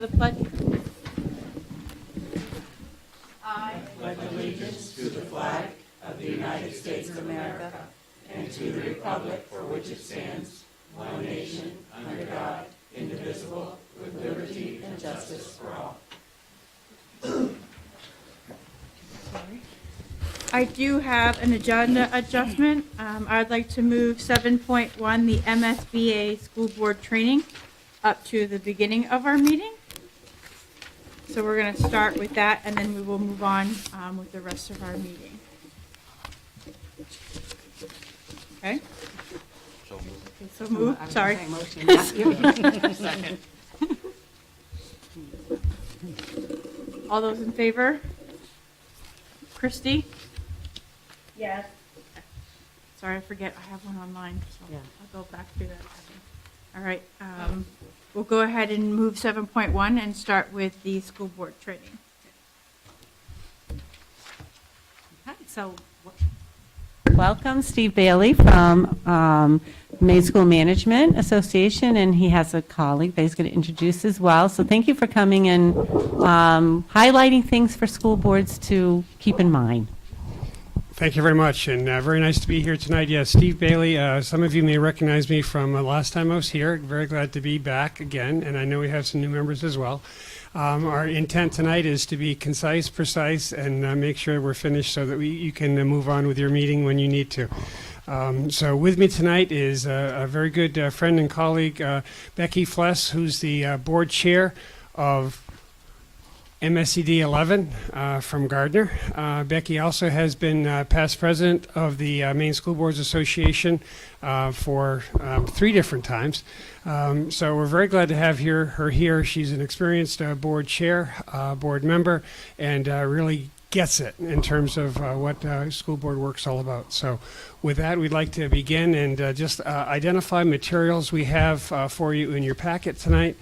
The pledge. I pledge allegiance to the flag of the United States of America and to the republic for which it stands, one nation, under God, indivisible, with liberty and justice for all. I do have an agenda adjustment. I'd like to move 7.1, the MSBA school board training, up to the beginning of our meeting. So we're going to start with that, and then we will move on with the rest of our meeting. Okay? So move. Sorry. Second. All those in favor? Christy? Yes. Sorry, I forget. I have one online, so I'll go back through that. All right. We'll go ahead and move 7.1 and start with the school board training. Hi, so welcome Steve Bailey from Maine School Management Association, and he has a colleague that he's going to introduce as well. So thank you for coming and highlighting things for school boards to keep in mind. Thank you very much, and very nice to be here tonight. Yeah, Steve Bailey, some of you may recognize me from last time I was here. Very glad to be back again, and I know we have some new members as well. Our intent tonight is to be concise, precise, and make sure we're finished so that you can move on with your meeting when you need to. So with me tonight is a very good friend and colleague, Becky Fless, who's the board chair of MSCD 11 from Gardner. Becky also has been past president of the Maine School Boards Association for 3 different times. So we're very glad to have her here. She's an experienced board chair, board member, and really gets it in terms of what school board work's all about. So with that, we'd like to begin and just identify materials we have for you in your packet tonight.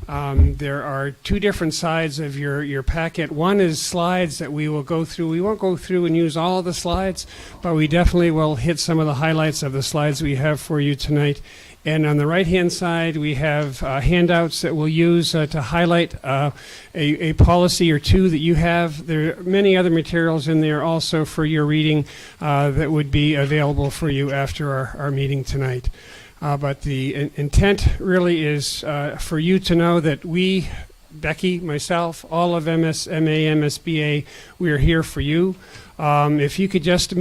There are 2 different sides of your packet. One is slides that we will go through. We won't go through and use all of the slides, but we definitely will hit some of the highlights of the slides we have for you tonight. And on the right-hand side, we have handouts that we'll use to highlight a policy or 2 that you have. There are many other materials in there also for your reading that would be available for you after our meeting tonight. But the intent really is for you to know that we, Becky, myself, all of MA, MSBA, we are here for you. If you could just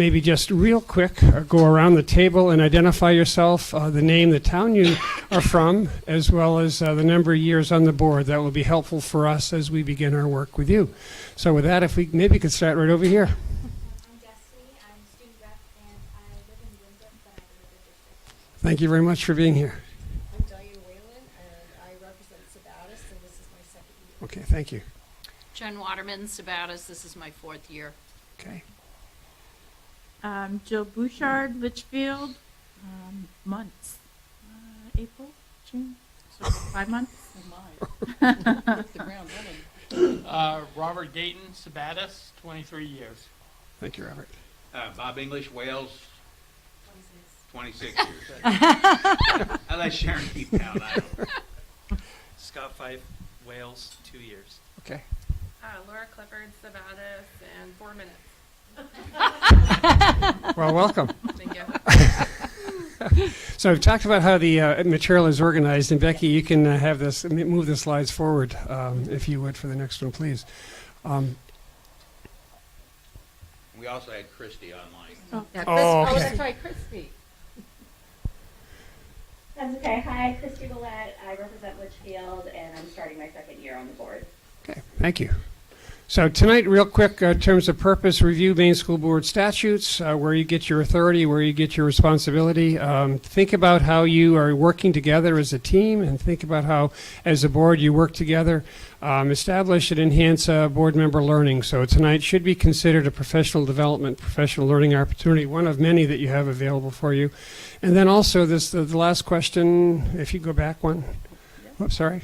real quick go around the table and identify yourself, the name, the town you are from, as well as the number of years on the board. That will be helpful for us as we begin our work with you. So with that, if we maybe could start right over here. I'm Destiny. I'm student rep, and I live in Wyndham, but I live in the district. Thank you very much for being here. I'm Diane Whalen, and I represent Sabatis, and this is my 2nd year. Okay, thank you. Jen Waterman, Sabatis. This is my 4th year. Okay. Jill Bouchard, Litchfield, months. April, June, so 5 months. Robert Gayton, Sabatis, 23 years. Thank you, Robert. Bob English, Wales, 26 years. I let Sharon keep count. Scott Fife, Wales, 2 years. Okay. Laura Clifford, Sabatis, and 4 minutes. Well, welcome. Thank you. So we've talked about how the material is organized, and Becky, you can have this, move the slides forward, if you would, for the next one, please. We also had Christy online. Okay. That's right, Christy. That's okay. Hi, Christy Willette. I represent Litchfield, and I'm starting my 2nd year on the board. Okay, thank you. So tonight, real quick, in terms of purpose, review Maine School Board statutes, where you get your authority, where you get your responsibility. Think about how you are working together as a team, and think about how, as a board, you work together. Establish and enhance board member learning. So tonight should be considered a professional development, professional learning opportunity, one of many that you have available for you. And then also the last question, if you go back one. Oops, sorry.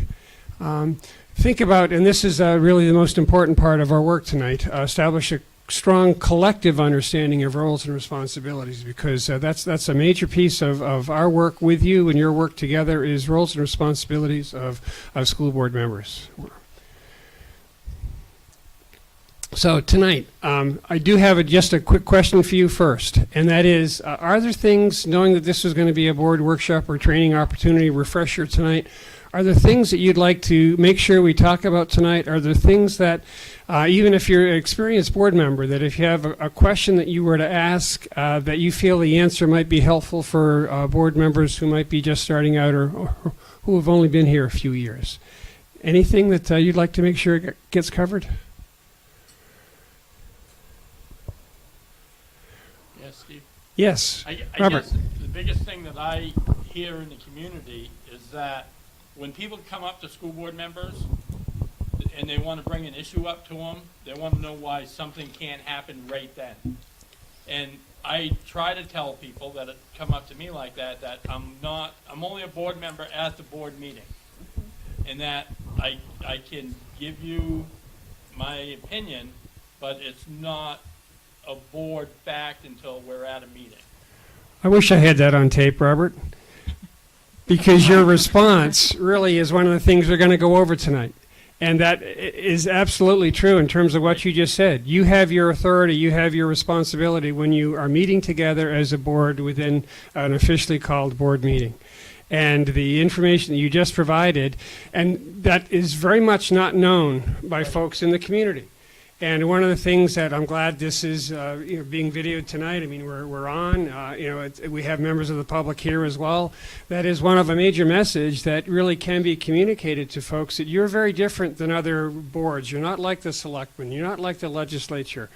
Think about, and this is really the most important part of our work tonight, establish a strong collective understanding of roles and responsibilities, because that's a major piece of our work with you and your work together is roles and responsibilities of school board members. So tonight, I do have just a quick question for you first, and that is, are there things, knowing that this is going to be a board workshop or training opportunity refresher tonight, are there things that you'd like to make sure we talk about tonight? Are there things that, even if you're an experienced board member, that if you have a question that you were to ask, that you feel the answer might be helpful for board members who might be just starting out or who have only been here a few years? Anything that you'd like to make sure gets covered? Yes, Steve? Yes, I Robert. guess the biggest thing that I hear in the community is that when people come up to school board members and they want to bring an issue up to them, they want to know why something can't happen right then. And I try to tell people that come up to me like that I'm only a board member at the board meeting. And that I can give you my opinion, but it's not a board fact until we're at a meeting. I wish I had that on tape, Robert, because your response really is one of the things we're going to go over tonight. And that is absolutely true in terms of what you just said. You have your authority, you have your responsibility when you are meeting together as a board within an officially called board meeting. And the information that you just provided, and that is very much not known by folks in the community. And one of the things that I'm glad this is being videoed tonight, I mean, we're on, we have members of the public here as well. That is one of a major message that really can be communicated to folks, that you're very different than other boards. You're not like the selectmen. You're not like the legislature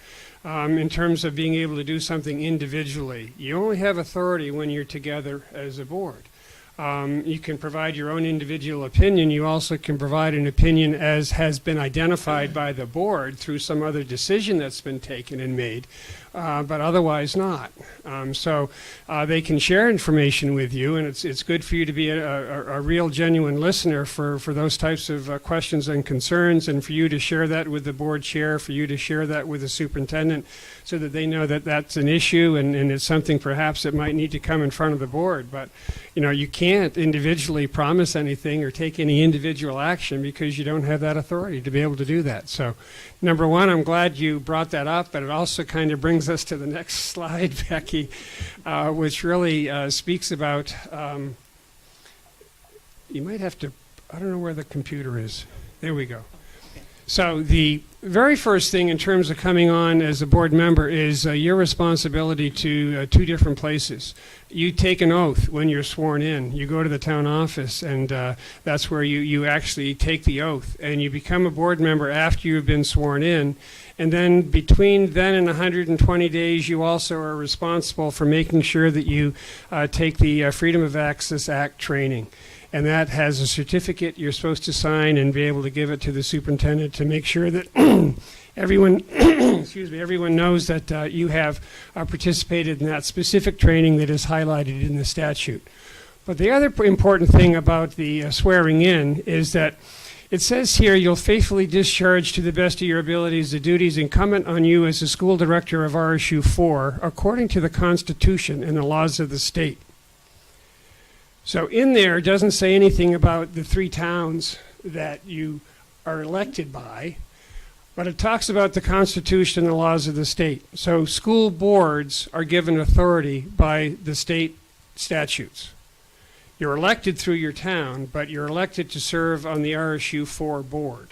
in terms of being able to do something individually. You only have authority when you're together as a board. You can provide your own individual opinion. You also can provide an opinion as has been identified by the board through some other decision that's been taken and made, but otherwise not. So they can share information with you, and it's good for you to be a real, genuine listener for those types of questions and concerns, and for you to share that with the board chair, for you to share that with the superintendent, so that they know that that's an issue and it's something perhaps that might need to come in front of the board. But you can't individually promise anything or take any individual action because you don't have that authority to be able to do that. So, number one, I'm glad you brought that up, but it also kind of brings us to the next slide, Becky, which really speaks about, you might have to, I don't know where the computer is. There we go. So the very first thing in terms of coming on as a board member is your responsibility to two different places. You take an oath when you're sworn in. You go to the town office, and that's where you actually take the oath. And you become a board member after you've been sworn in. And then between then and 120 days, you also are responsible for making sure that you take the Freedom of Access Act training. And that has a certificate you're supposed to sign and be able to give it to the superintendent to make sure that everyone, everyone knows that you have participated in that specific training that is highlighted in the statute. But the other important thing about the swearing in is that it says here, you'll faithfully discharge to the best of your abilities the duties incumbent on you as the school director of RSU4 according to the Constitution and the laws of the state. So in there, it doesn't say anything about the 3 towns that you are elected by, but it talks about the Constitution and the laws of the state. So school boards are given authority by the state statutes. You're elected through your town, but you're elected to serve on the RSU4 board.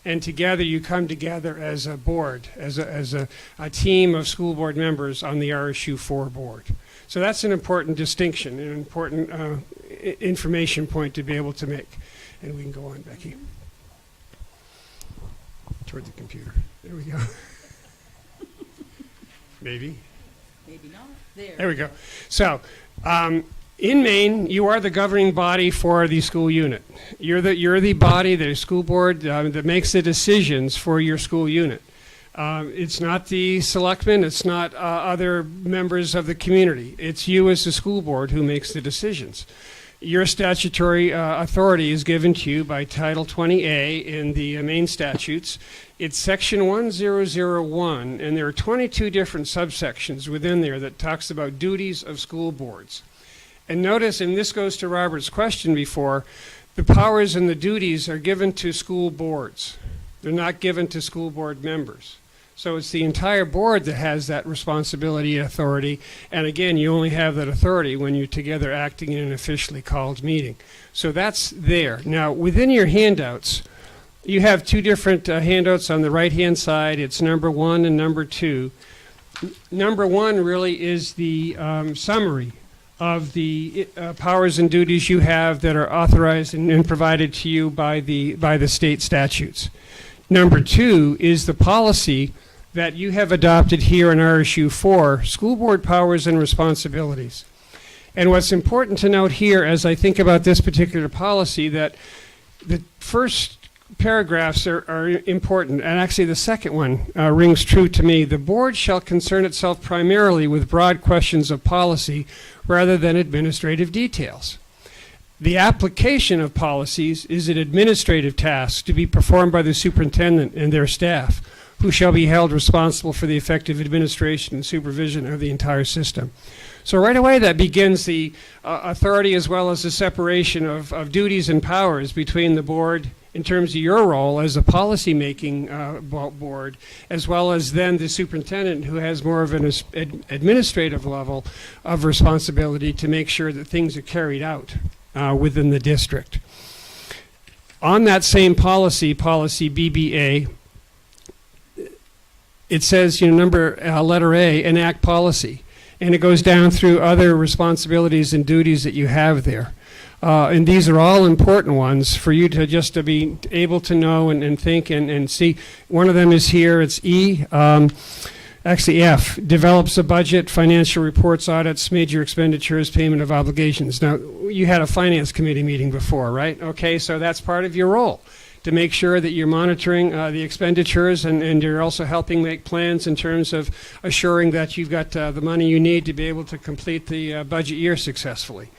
And together you come together as a board, as a team of school board members on the RSU4 board. So that's an important distinction, an important information point to be able to make. And we can go on, Becky. Toward the computer. There we go. Maybe. Maybe not. There. There we go. So, in Maine, you are the governing body for the school unit. You're the body, the school board, that makes the decisions for your school unit. It's not the selectmen, it's not other members of the community. It's you as the school board who makes the decisions. Your statutory authority is given to you by Title 20A in the Maine statutes. It's section 1001, and there are 22 different subsections within there that talks about duties of school boards. And notice, and this goes to Robert's question before, the powers and the duties are given to school boards. They're not given to school board members. So it's the entire board that has that responsibility and authority. And again, you only have that authority when you're together acting in an officially called meeting. So that's there. Now, within your handouts, you have two different handouts on the right-hand side. It's number 1 and number 2. Number 1 really is the summary of the powers and duties you have that are authorized and provided to you by the state statutes. Number 2 is the policy that you have adopted here in RSU4, School Board Powers and Responsibilities. And what's important to note here as I think about this particular policy, that the first paragraphs are important, and actually the second one rings true to me. The board shall concern itself primarily with broad questions of policy rather than administrative details. The application of policies is an administrative task to be performed by the superintendent and their staff, who shall be held responsible for the effective administration and supervision of the entire system. So right away that begins the authority as well as the separation of duties and powers between the board in terms of your role as a policy-making board, as well as then the superintendent, who has more of an administrative level of responsibility to make sure that things are carried out within the district. On that same policy BBA, it says, letter A, enact policy. And it goes down through other responsibilities and duties that you have there. And these are all important ones for you to just to be able to know and think and see. One of them is here, it's E. Actually F, develops a budget, financial reports, audits, major expenditures, payment of obligations. Now, you had a finance committee meeting before, right? Okay, so that's part of your role, to make sure that you're monitoring the expenditures and you're also helping make plans in terms of assuring that you've got the money you need to be able to complete the budget year successfully.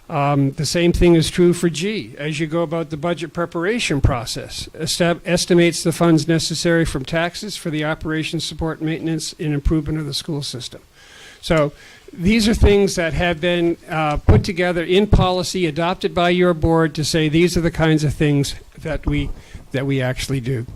The same thing is true for G. As you go about the budget preparation process, estimates the funds necessary from taxes for the operation, support, maintenance, and improvement of the school system. So these are things that have been put together in policy, adopted by your board to say these are the kinds of things that we actually do.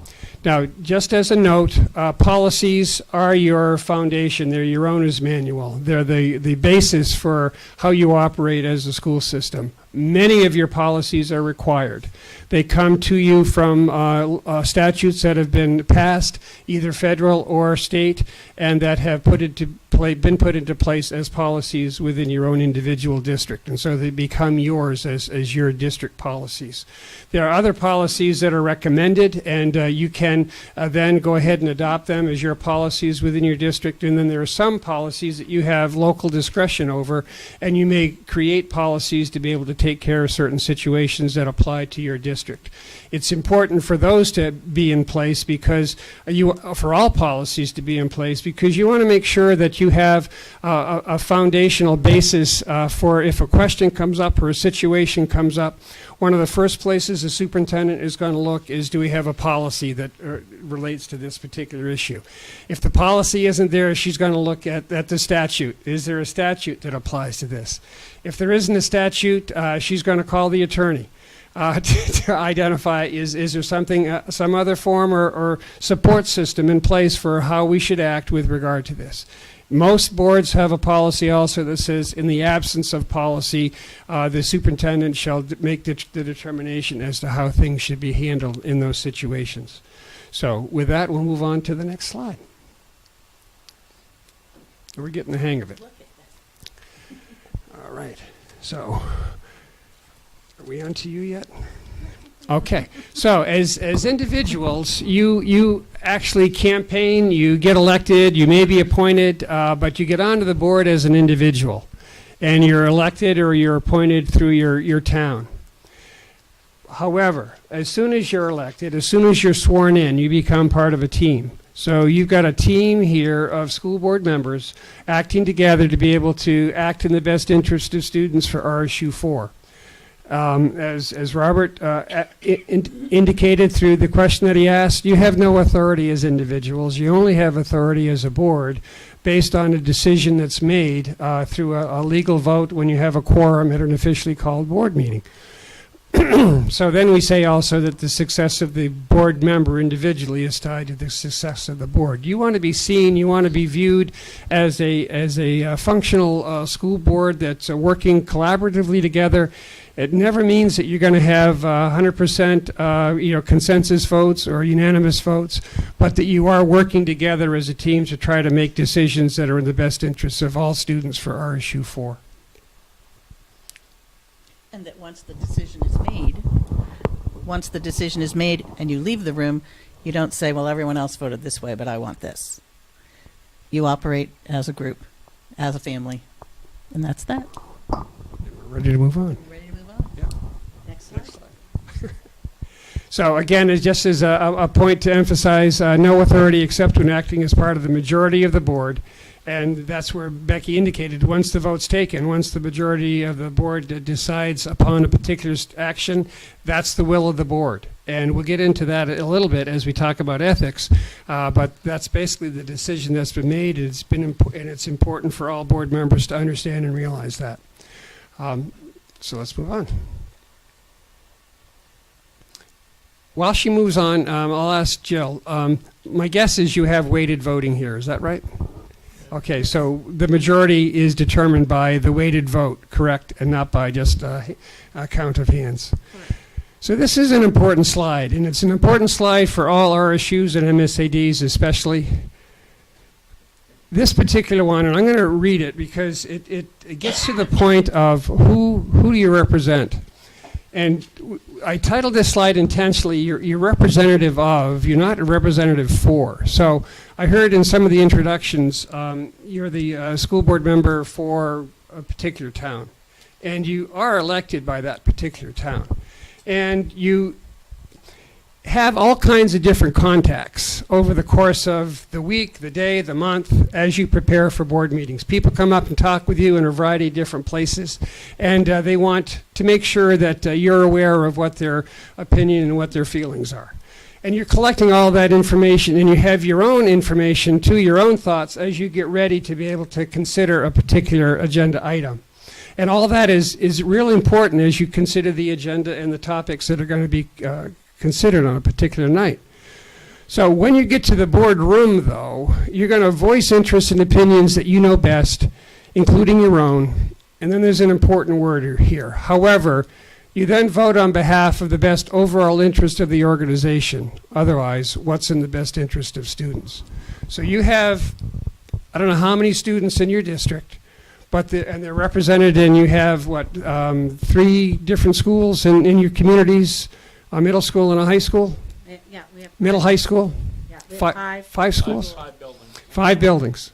Now, just as a note, policies are your foundation. They're your owner's manual. They're the basis for how you operate as a school system. Many of your policies are required. They come to you from statutes that have been passed, either federal or state, and that have been put into place as policies within your own individual district. And so they become yours as your district policies. There are other policies that are recommended, and you can then go ahead and adopt them as your policies within your district. And then there are some policies that you have local discretion over, and you may create policies to be able to take care of certain situations that apply to your district. It's important for those to be in place because for all policies to be in place, because you want to make sure that you have a foundational basis for if a question comes up or a situation comes up. One of the first places the superintendent is going to look is, do we have a policy that relates to this particular issue? If the policy isn't there, she's going to look at the statute. Is there a statute that applies to this? If there isn't a statute, she's going to call the attorney to identify is there something, some other form or support system in place for how we should act with regard to this. Most boards have a policy also that says, in the absence of policy, the superintendent shall make the determination as to how things should be handled in those situations. So with that, we'll move on to the next slide. We're getting the hang of it. All right. So are we on to you yet? Okay. So as individuals, you actually campaign, you get elected, you may be appointed, but you get onto the board as an individual. And you're elected or you're appointed through your town. However, as soon as you're elected, as soon as you're sworn in, you become part of a team. So you've got a team here of school board members acting together to be able to act in the best interest of students for RSU4. As Robert indicated through the question that he asked, you have no authority as individuals. You only have authority as a board based on a decision that's made through a legal vote when you have a quorum at an officially called board meeting. So then we say also that the success of the board member individually is tied to the success of the board. You want to be seen, you want to be viewed as a functional school board that's working collaboratively together. It never means that you're going to have 100% consensus votes or unanimous votes, but that you are working together as a team to try to make decisions that are in the best interests of all students for RSU4. And that once the decision is made and you leave the room, you don't say, well, everyone else voted this way, but I want this. You operate as a group, as a family, and that's that. We're ready to move on. Ready to move on? Yeah. Next slide. So again, it's just as a point to emphasize, no authority except when acting as part of the majority of the board. And that's where Becky indicated, once the vote's taken, once the majority of the board decides upon a particular action, that's the will of the board. And we'll get into that a little bit as we talk about ethics, but that's basically the decision that's been made, and it's important for all board members to understand and realize that. So let's move on. While she moves on, I'll ask Jill. My guess is you have weighted voting here, is that right? Okay, so the majority is determined by the weighted vote, correct, and not by just a count of hands. Correct. So this is an important slide, and it's an important slide for all RSUs and MSADs especially. This particular one, and I'm going to read it because it gets to the point of who do you represent. And I titled this slide intentionally, you're representative of, you're not a representative for. So I heard in some of the introductions, you're the school board member for a particular town. And you are elected by that particular town. And you have all kinds of different contacts over the course of the week, the day, the month, as you prepare for board meetings. People come up and talk with you in a variety of different places, and they want to make sure that you're aware of what their opinion and what their feelings are. And you're collecting all that information, and you have your own information to your own thoughts as you get ready to be able to consider a particular agenda item. And all that is really important as you consider the agenda and the topics that are going to be considered on a particular night. So when you get to the boardroom, though, you're going to voice interests and opinions that you know best, including your own. And then there's an important word here. However, you then vote on behalf of the best overall interest of the organization. Otherwise, what's in the best interest of students? So you have, I don't know how many students in your district, but and they're represented, and you have, 3 different schools in your communities, a middle school and a high school? Yeah, we have Middle, high school? Yeah, we have Five schools? 5 buildings. 5 buildings.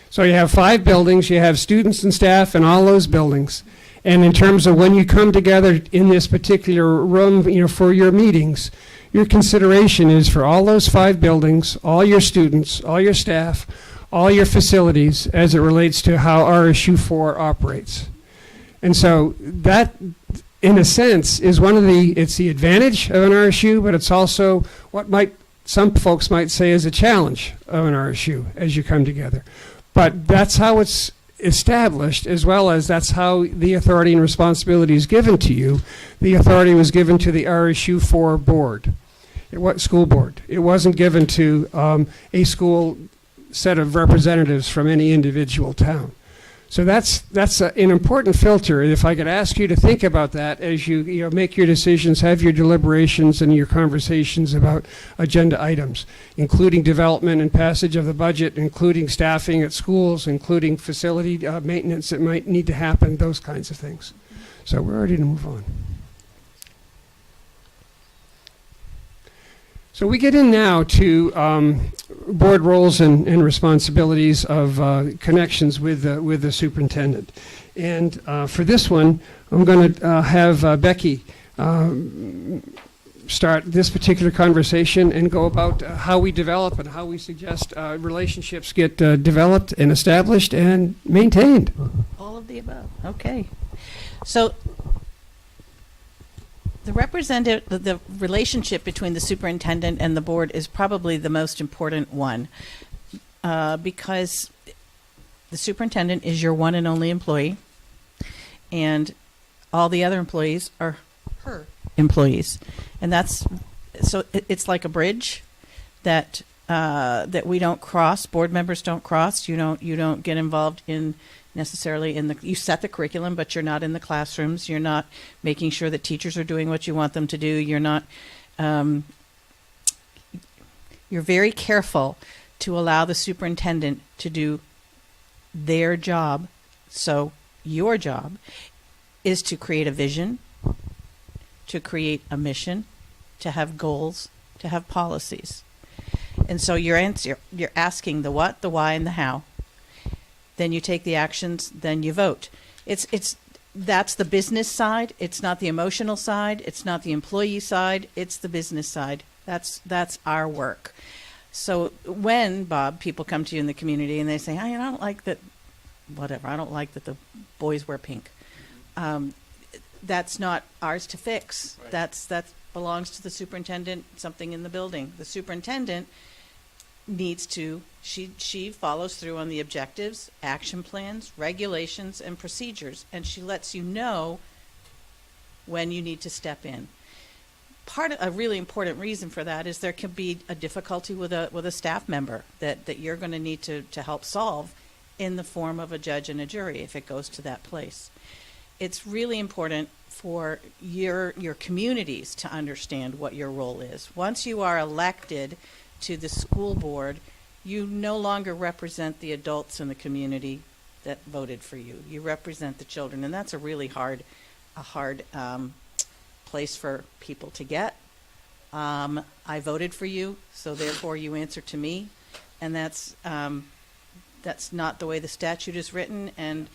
So you have 5 buildings, you have students and staff in all those buildings. And in terms of when you come together in this particular room, for your meetings, your consideration is for all those 5 buildings, all your students, all your staff, all your facilities as it relates to how RSU4 operates. And so that, in a sense, is it's the advantage of an RSU, but it's also what some folks might say is a challenge of an RSU as you come together. But that's how it's established, as well as that's how the authority and responsibility is given to you. The authority was given to the RSU4 board, school board. It wasn't given to a school set of representatives from any individual town. So that's an important filter. If I could ask you to think about that as you make your decisions, have your deliberations and your conversations about agenda items, including development and passage of the budget, including staffing at schools, including facility maintenance that might need to happen, those kinds of things. So we're ready to move on. So we get in now to board roles and responsibilities of connections with the superintendent. And for this one, I'm going to have Becky start this particular conversation and go about how we develop and how we suggest relationships get developed and established and maintained. all of the above. Okay. So the relationship between the superintendent and the board is probably the most important one, because the superintendent is your one and only employee, and all the other employees are per employees. And it's like a bridge that that we don't cross, board members don't cross. You don't get involved in necessarily you set the curriculum, but you're not in the classrooms. You're not making sure that teachers are doing what you want them to do. You're not, you're very careful to allow the superintendent to do their job. So your job is to create a vision, to create a mission, to have goals, to have policies. And so you're asking the what, the why, and the how. Then you take the actions, then you vote. That's the business side. It's not the emotional side. It's not the employee side. It's the business side. That's our work. So when, Bob, people come to you in the community and they say, I don't like that, whatever, I don't like that the boys wear pink. That's not ours to fix. Right. That belongs to the superintendent, something in the building. The superintendent needs to, she follows through on the objectives, action plans, regulations, and procedures, and she lets you know when you need to step in. Part of a really important reason for that is there can be a difficulty with a staff member that you're going to need to help solve in the form of a judge and a jury if it goes to that place. It's really important for your communities to understand what your role is. Once you are elected to the school board, you no longer represent the adults in the community that voted for you. You represent the children, and that's a really hard place for people to get. I voted for you, so therefore you answer to me, and that's not the way the statute is written. And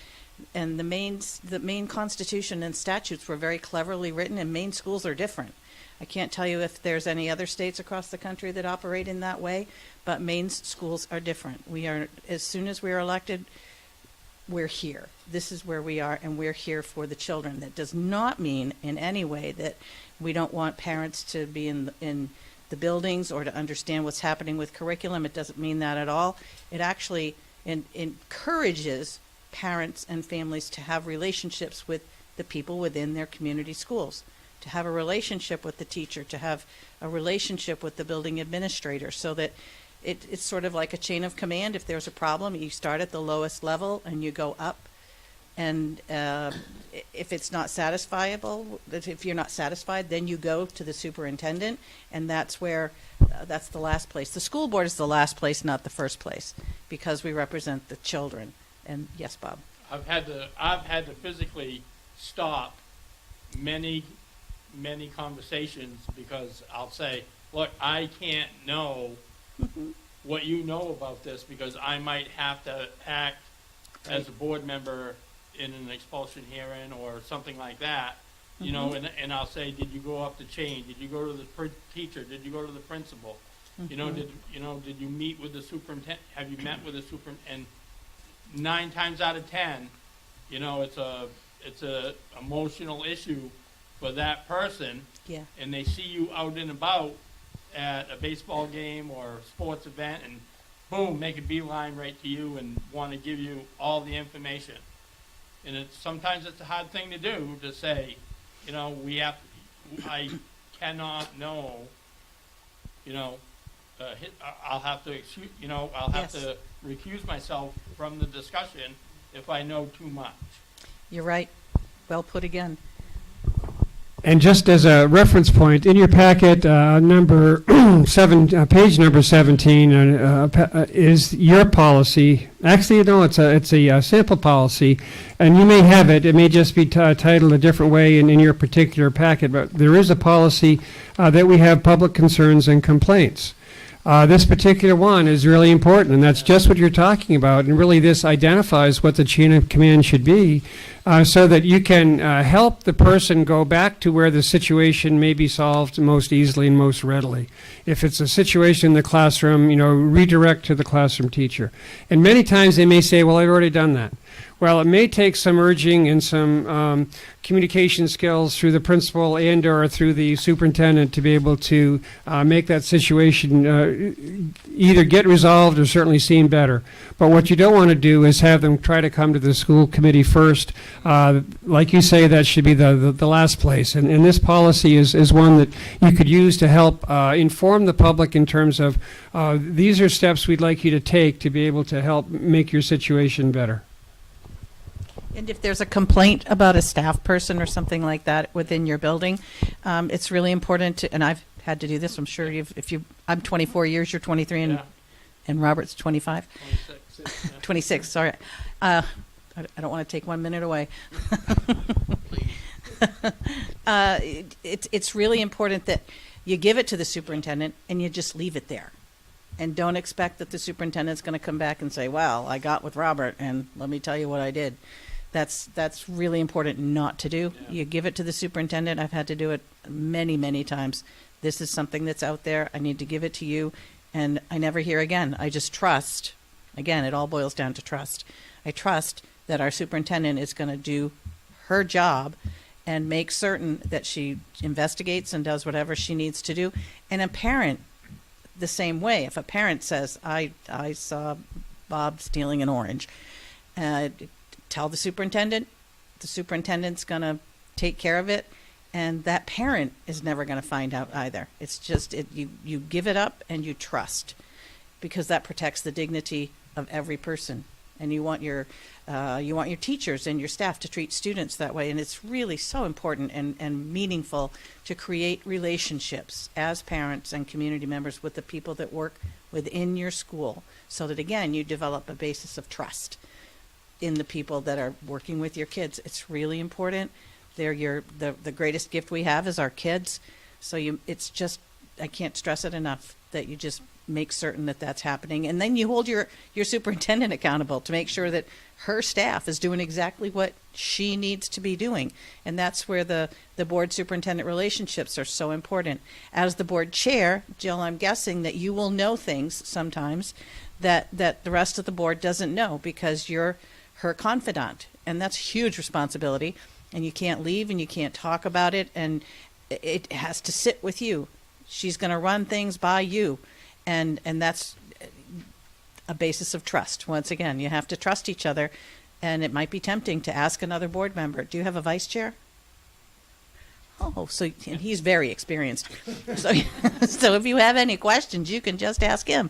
the Maine Constitution and statutes were very cleverly written, and Maine schools are different. I can't tell you if there's any other states across the country that operate in that way, but Maine's schools are different. As soon as we are elected, we're here. This is where we are, and we're here for the children. That does not mean in any way that we don't want parents to be in the buildings or to understand what's happening with curriculum. It doesn't mean that at all. It actually encourages parents and families to have relationships with the people within their community schools, to have a relationship with the teacher, to have a relationship with the building administrator, so that it's sort of like a chain of command. If there's a problem, you start at the lowest level and you go up. And if it's not satisfiable, if you're not satisfied, then you go to the superintendent, and that's the last place. The school board is the last place, not the first place, because we represent the children. And yes, Bob. I've had to physically stop many conversations because I'll say, look, I can't know what you know about this because I might have to act as a board member in an expulsion hearing or something like that, you know, and I'll say, did you go up the chain? Did you go to the teacher? Did you go to the principal? Did you meet with the superintendent? Have you met with the superintendent? And 9 times out of 10, you know, it's a emotional issue for that person. Yeah. And they see you out and about at a baseball game or sports event, and boom, make a beeline right to you and want to give you all the information. And sometimes it's a hard thing to do, to say, you know, I cannot know, you know, I'll have to to recuse myself from the discussion if I know too much. You're right. Well put again. And just as a reference point, in your packet, number 7, page number 17 is your policy. Actually, no, it's a sample policy, and you may have it. It may just be titled a different way in your particular packet, but there is a policy that we have public concerns and complaints. This particular one is really important, and that's just what you're talking about. And really, this identifies what the chain of command should be, so that you can help the person go back to where the situation may be solved most easily and most readily. If it's a situation in the classroom, you know, redirect to the classroom teacher. And many times they may say, well, I've already done that. Well, it may take some urging and some communication skills through the principal and or through the superintendent to be able to make that situation either get resolved or certainly seen better. But what you don't want to do is have them try to come to the school committee first. Like you say, that should be the last place. And this policy is one that you could use to help inform the public in terms of these are steps we'd like you to take to be able to help make your situation better. And if there's a complaint about a staff person or something like that within your building, it's really important to, and I've had to do this, I'm sure I'm 24 years, you're 23, and Robert's 25? 26. 26, sorry. I don't want to take 1 minute away. It's really important that you give it to the superintendent and you just leave it there. And don't expect that the superintendent's going to come back and say, well, I got with Robert and let me tell you what I did. That's really important not to do. Yeah. You give it to the superintendent. I've had to do it many, many times. This is something that's out there. I need to give it to you. And I never hear again. I just trust. Again, it all boils down to trust. I trust that our superintendent is going to do her job and make certain that she investigates and does whatever she needs to do. And a parent, the same way. If a parent says, I saw Bob stealing an orange, tell the superintendent's going to take care of it, and that parent is never going to find out either. It's just you give it up and you trust, because that protects the dignity of every person. And you want your teachers and your staff to treat students that way. And it's really so important and meaningful to create relationships as parents and community members with the people that work within your school, so that, again, you develop a basis of trust in the people that are working with your kids. It's really important. They're the greatest gift we have is our kids. So I can't stress it enough that you just make certain that that's happening. And then you hold your superintendent accountable to make sure that her staff is doing exactly what she needs to be doing. And that's where the board superintendent relationships are so important. As the board chair, Jill, I'm guessing that you will know things sometimes that the rest of the board doesn't know, because you're her confidant. And that's a huge responsibility. And you can't leave and you can't talk about it. And it has to sit with you. She's going to run things by you. And that's a basis of trust. Once again, you have to trust each other, and it might be tempting to ask another board member, do you have a vice chair? Oh, and he's very experienced. So if you have any questions, you can just ask him.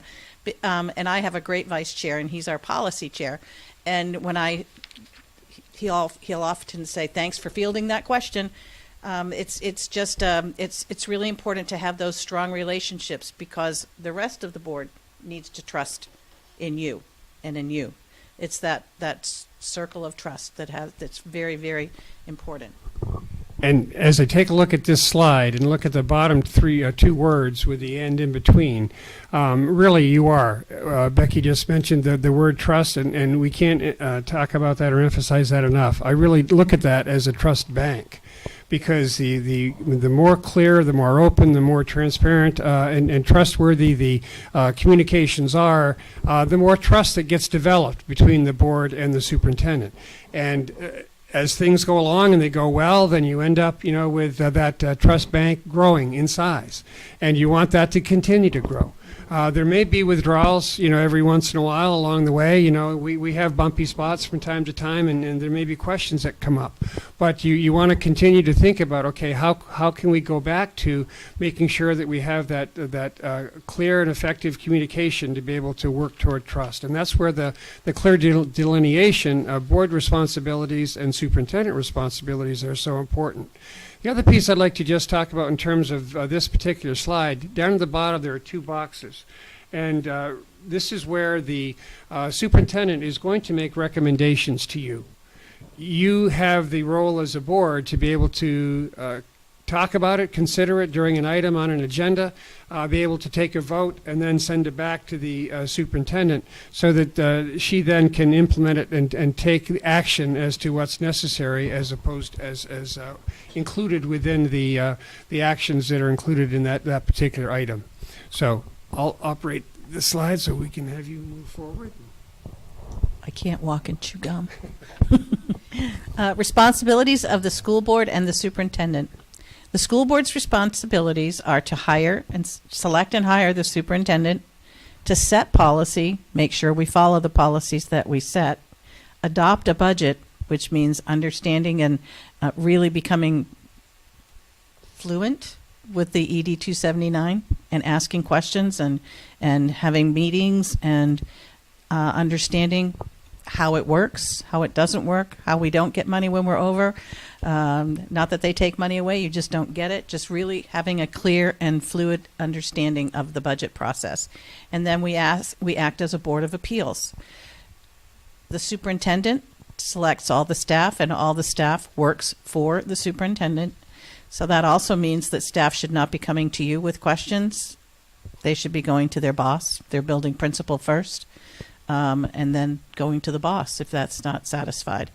And I have a great vice chair, and he's our policy chair. And when he'll often say, thanks for fielding that question. It's really important to have those strong relationships, because the rest of the board needs to trust in you and in you. It's that circle of trust that's very, very important. And as I take a look at this slide and look at the bottom two words with the "and" in between, really you are. Becky just mentioned the word trust, and we can't talk about that or emphasize that enough. I really look at that as a trust bank, because the more clear, the more open, the more transparent and trustworthy the communications are, the more trust that gets developed between the board and the superintendent. And as things go along and they go well, then you end up, with that trust bank growing in size, and you want that to continue to grow. There may be withdrawals, every once in a while along the way. We have bumpy spots from time to time, and there may be questions that come up. But you want to continue to think about, okay, how can we go back to making sure that we have that clear and effective communication to be able to work toward trust. And that's where the clear delineation of board responsibilities and superintendent responsibilities are so important. The other piece I'd like to just talk about in terms of this particular slide, down at the bottom there are two boxes. And this is where the superintendent is going to make recommendations to you. You have the role as a board to be able to talk about it, consider it during an item on an agenda, be able to take a vote, and then send it back to the superintendent so that she then can implement it and take action as to what's necessary, as opposed as included within the actions that are included in that particular item. So I'll operate the slide so we can have you move forward. I can't walk and chew gum. Responsibilities of the school board and the superintendent. The school board's responsibilities are to hire and select and hire the superintendent, to set policy, make sure we follow the policies that we set, adopt a budget, which means understanding and really becoming fluent with the ED 279 and asking questions and having meetings and understanding how it works, how it doesn't work, how we don't get money when we're over. Not that they take money away, you just don't get it. Just really having a clear and fluid understanding of the budget process. And then we act as a board of appeals. The superintendent selects all the staff, and all the staff works for the superintendent. So that also means that staff should not be coming to you with questions. They should be going to their boss, their building principal first, and then going to the boss if that's not satisfied.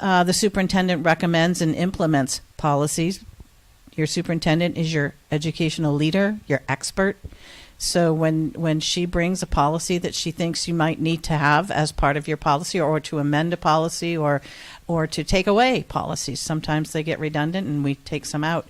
The superintendent recommends and implements policies. Your superintendent is your educational leader, your expert. So when she brings a policy that she thinks you might need to have as part of your policy, or to amend a policy, or to take away policies, sometimes they get redundant and we take some out.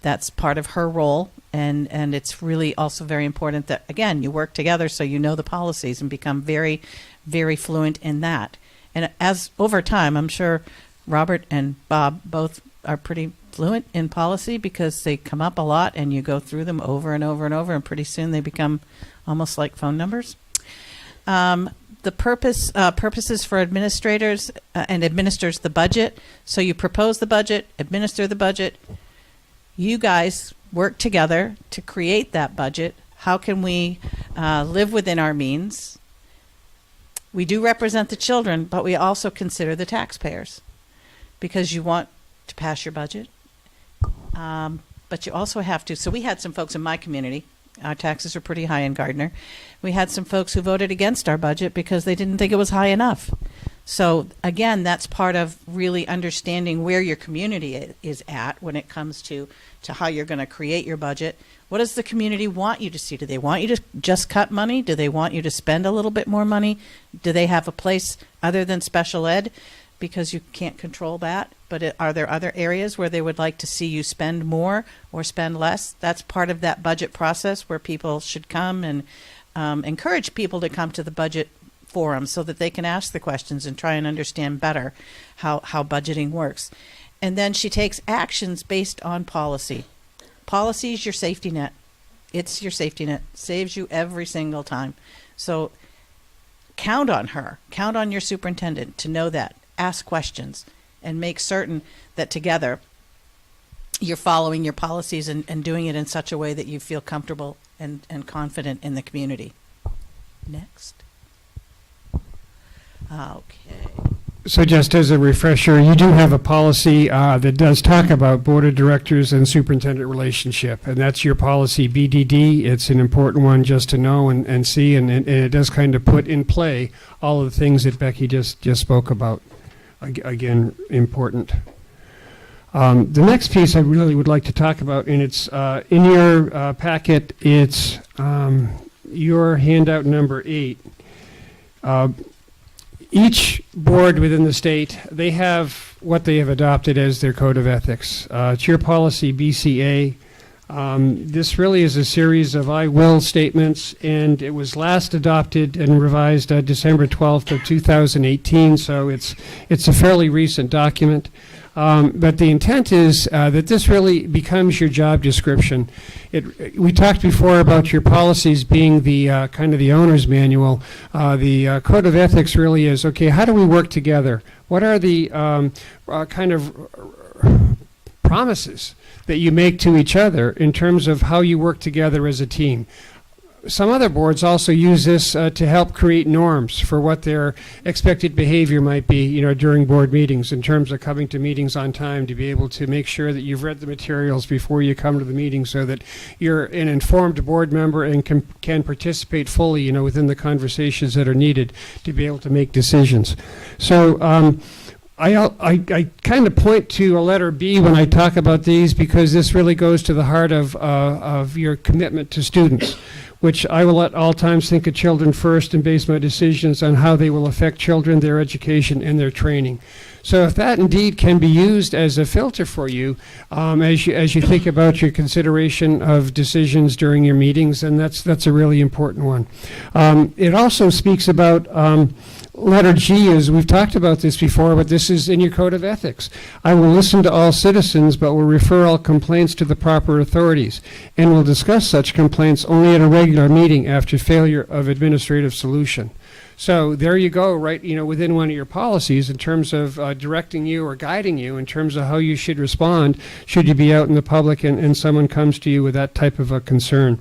That's part of her role, and it's really also very important that, again, you work together so you know the policies and become very, very fluent in that. And as over time, I'm sure Robert and Bob both are pretty fluent in policy because they come up a lot and you go through them over and over and over, and pretty soon they become almost like phone numbers. The purposes for administrators and administers the budget. So you propose the budget, administer the budget. You guys work together to create that budget. How can we live within our means? We do represent the children, but we also consider the taxpayers, because you want to pass your budget. But you also have to, so we had some folks in my community, our taxes are pretty high in Gardner. We had some folks who voted against our budget because they didn't think it was high enough. So again, that's part of really understanding where your community is at when it comes to how you're going to create your budget. What does the community want you to see? Do they want you to just cut money? Do they want you to spend a little bit more money? Do they have a place other than special ed? Because you can't control that. But are there other areas where they would like to see you spend more or spend less? That's part of that budget process where people should come, and encourage people to come to the budget forum so that they can ask the questions and try and understand better how budgeting works. And then she takes actions based on policy. Policy is your safety net. It's your safety net. Saves you every single time. So count on her. Count on your superintendent to know that. Ask questions and make certain that together you're following your policies and doing it in such a way that you feel comfortable and confident in the community. Next. Okay. So just as a refresher, you do have a policy that does talk about board of directors and superintendent relationship, and that's your policy BDD. It's an important one just to know and see, and it does kind of put in play all of the things that Becky just spoke about. Again, important. The next piece I really would like to talk about, and it's in your packet, it's your handout number 8. Each board within the state, they have what they have adopted as their code of ethics. It's your policy BCA. This really is a series of I will statements, and it was last adopted and revised December 12th of 2018, so it's a fairly recent document. But the intent is that this really becomes your job description. We talked before about your policies being the kind of the owner's manual. The code of ethics really is, okay, how do we work together? What are the kind of promises that you make to each other in terms of how you work together as a team? Some other boards also use this to help create norms for what their expected behavior might be, during board meetings, in terms of coming to meetings on time, to be able to make sure that you've read the materials before you come to the meeting, so that you're an informed board member and can participate fully, within the conversations that are needed to be able to make decisions. So I kind of point to a letter B when I talk about these, because this really goes to the heart of your commitment to students. which I will at all times think of children first and base my decisions on how they will affect children, their education, and their training. So if that indeed can be used as a filter for you, as you think about your consideration of decisions during your meetings, then that's a really important one. It also speaks about letter G, as we've talked about this before, but this is in your code of ethics. I will listen to all citizens, but will refer all complaints to the proper authorities, and will discuss such complaints only at a regular meeting after failure of administrative solution. So there you go, right, within one of your policies in terms of directing you or guiding you in terms of how you should respond should you be out in the public and someone comes to you with that type of a concern.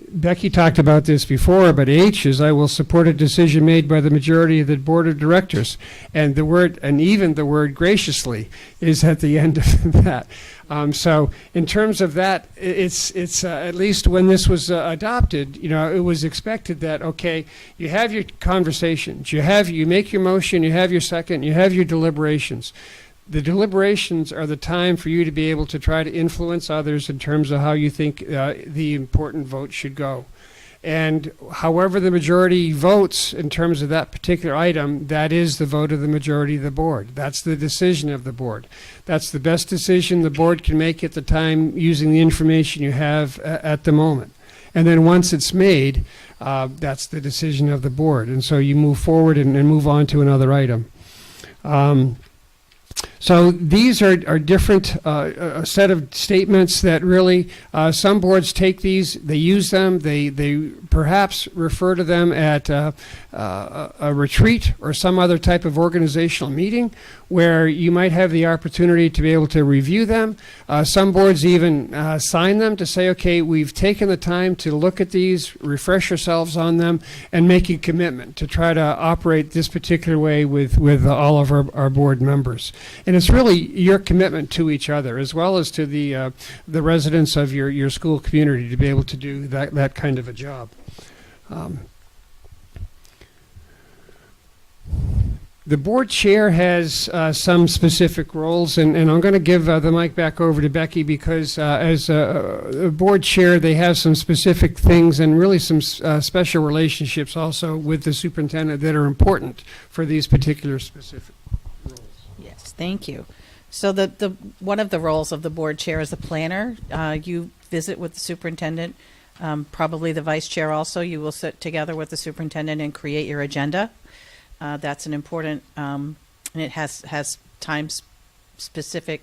Becky talked about this before, but H is I will support a decision made by the majority of the board of directors. And even the word graciously is at the end of that. So in terms of that, it's at least when this was adopted, it was expected that, okay, you have your conversations, you make your motion, you have your second, you have your deliberations. The deliberations are the time for you to be able to try to influence others in terms of how you think the important vote should go. And however the majority votes in terms of that particular item, that is the vote of the majority of the board. That's the decision of the board. That's the best decision the board can make at the time using the information you have at the moment. And then once it's made, that's the decision of the board. And so you move forward and move on to another item. So these are different, a set of statements that really, some boards take these, they use them, they perhaps refer to them at a retreat or some other type of organizational meeting where you might have the opportunity to be able to review them. Some boards even sign them to say, okay, we've taken the time to look at these, refresh ourselves on them, and make a commitment to try to operate this particular way with all of our board members. And it's really your commitment to each other as well as to the residents of your school community to be able to do that kind of a job. The board chair has some specific roles, and I'm going to give the mic back over to Becky because as a board chair, they have some specific things and really some special relationships also with the superintendent that are important for these particular specific roles. Yes, thank you. So the one of the roles of the board chair is a planner. You visit with the superintendent, probably the vice chair also. You will sit together with the superintendent and create your agenda. That's an important, and it has times specific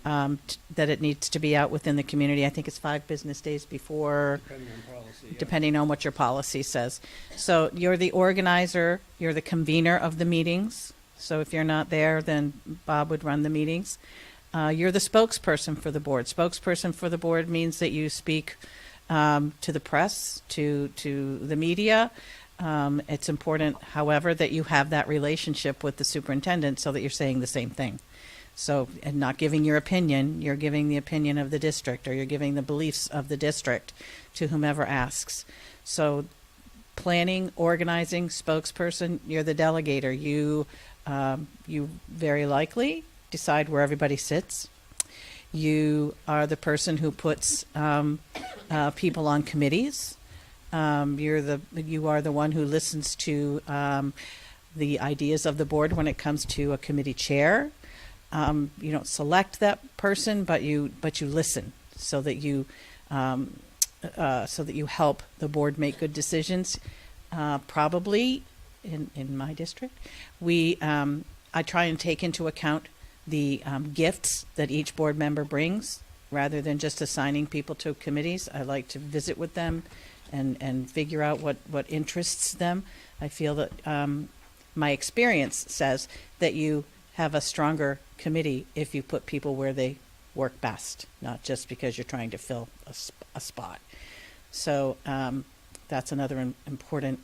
that it needs to be out within the community. I think it's 5 business days before, Depending on policy. Yeah. depending on what your policy says. So you're the organizer, you're the convener of the meetings. So if you're not there, then Bob would run the meetings. You're the spokesperson for the board. Spokesperson for the board means that you speak to the press, to the media. It's important, however, that you have that relationship with the superintendent so that you're saying the same thing. So, and not giving your opinion, you're giving the opinion of the district, or you're giving the beliefs of the district to whomever asks. So planning, organizing, spokesperson, you're the delegator. You very likely decide where everybody sits. You are the person who puts people on committees. You are the one who listens to the ideas of the board when it comes to a committee chair. You don't select that person, but you listen so that you help the board make good decisions. Probably in my district, I try and take into account the gifts that each board member brings rather than just assigning people to committees. I like to visit with them and figure out what interests them. I feel that my experience says that you have a stronger committee if you put people where they work best, not just because you're trying to fill a spot. So that's another important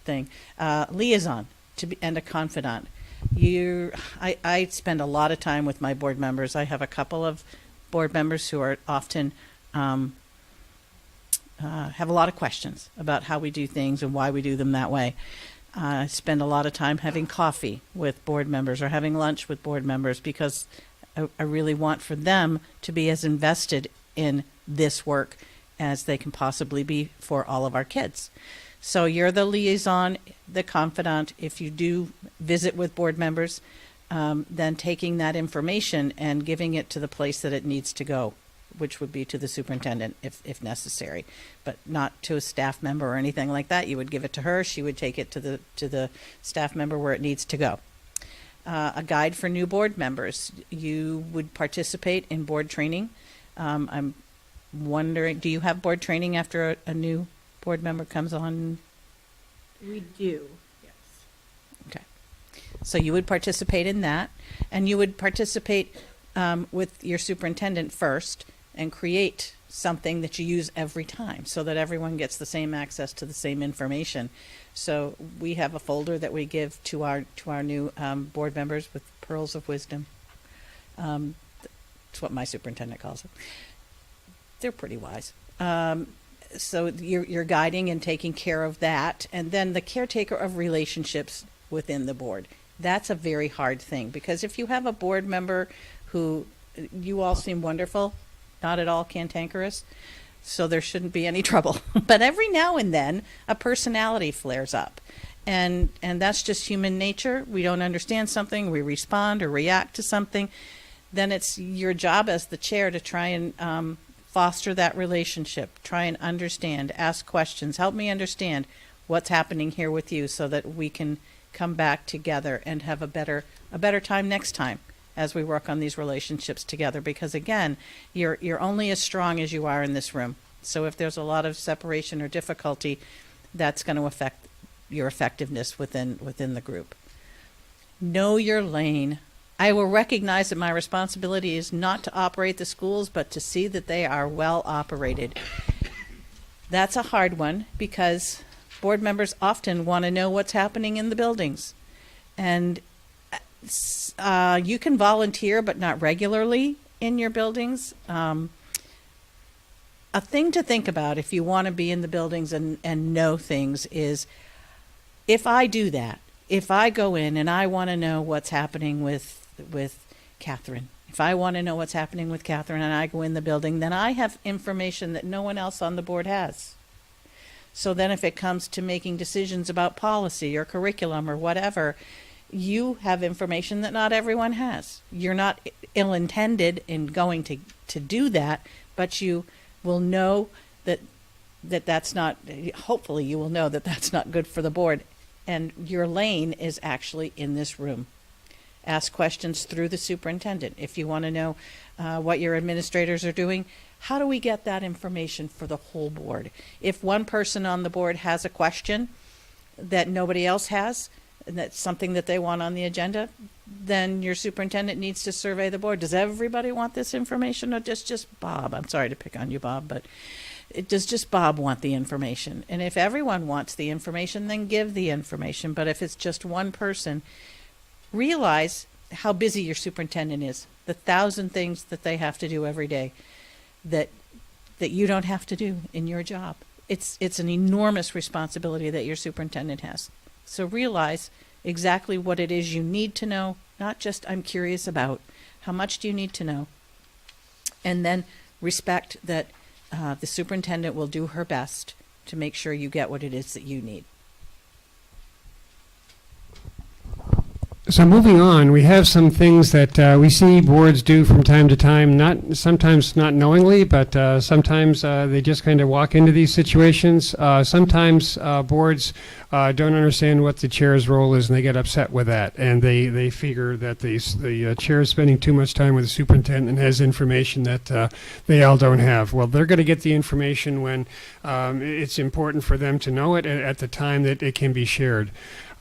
thing. Liaison and a confidant. I spend a lot of time with my board members. I have a couple of board members who are often have a lot of questions about how we do things and why we do them that way. I spend a lot of time having coffee with board members or having lunch with board members because I really want for them to be as invested in this work as they can possibly be for all of our kids. So you're the liaison, the confidant. If you do visit with board members, then taking that information and giving it to the place that it needs to go, which would be to the superintendent if necessary, but not to a staff member or anything like that. You would give it to her. She would take it to the staff member where it needs to go. A guide for new board members. You would participate in board training. I'm wondering, do you have board training after a new board member comes on? We do, yes. Okay. So you would participate in that, and you would participate with your superintendent first and create something that you use every time so that everyone gets the same access to the same information. So we have a folder that we give to our new board members with pearls of wisdom. That's what my superintendent calls it. They're pretty wise. So you're guiding and taking care of that. And then the caretaker of relationships within the board. That's a very hard thing, because if you have a board member who, you all seem wonderful, not at all cantankerous, so there shouldn't be any trouble. But every now and then, a personality flares up. And that's just human nature. We don't understand something, we respond or react to something. Then it's your job as the chair to try and foster that relationship, try and understand, ask questions, help me understand what's happening here with you so that we can come back together and have a better time next time as we work on these relationships together. Because again, you're only as strong as you are in this room. So if there's a lot of separation or difficulty, that's going to affect your effectiveness within the group. Know your lane. I will recognize that my responsibility is not to operate the schools, but to see that they are well operated. That's a hard one, because board members often want to know what's happening in the buildings. And you can volunteer, but not regularly in your buildings. A thing to think about if you want to be in the buildings and know things is, if I do that, if I go in and I want to know what's happening with Catherine, if I want to know what's happening with Catherine and I go in the building, then I have information that no one else on the board has. So then if it comes to making decisions about policy or curriculum or whatever, you have information that not everyone has. You're not ill-intended in going to do that, but you will know that's not, hopefully you will know that that's not good for the board. And your lane is actually in this room. Ask questions through the superintendent. If you want to know what your administrators are doing, how do we get that information for the whole board? If one person on the board has a question that nobody else has, and that's something that they want on the agenda, then your superintendent needs to survey the board. Does everybody want this information, or just Bob? I'm sorry to pick on you, Bob, but does just Bob want the information? And if everyone wants the information, then give the information. But if it's just one person, realize how busy your superintendent is, the 1,000 things that they have to do every day that you don't have to do in your job. It's an enormous responsibility that your superintendent has. So realize exactly what it is you need to know, not just I'm curious about. How much do you need to know? And then respect that the superintendent will do her best to make sure you get what it is that you need. So moving on, we have some things that we see boards do from time to time, sometimes not knowingly, but sometimes they just kind of walk into these situations. Sometimes boards don't understand what the chair's role is, and they get upset with that, and they figure that the chair is spending too much time with the superintendent and has information that they all don't have. Well, they're going to get the information when it's important for them to know it at the time that it can be shared.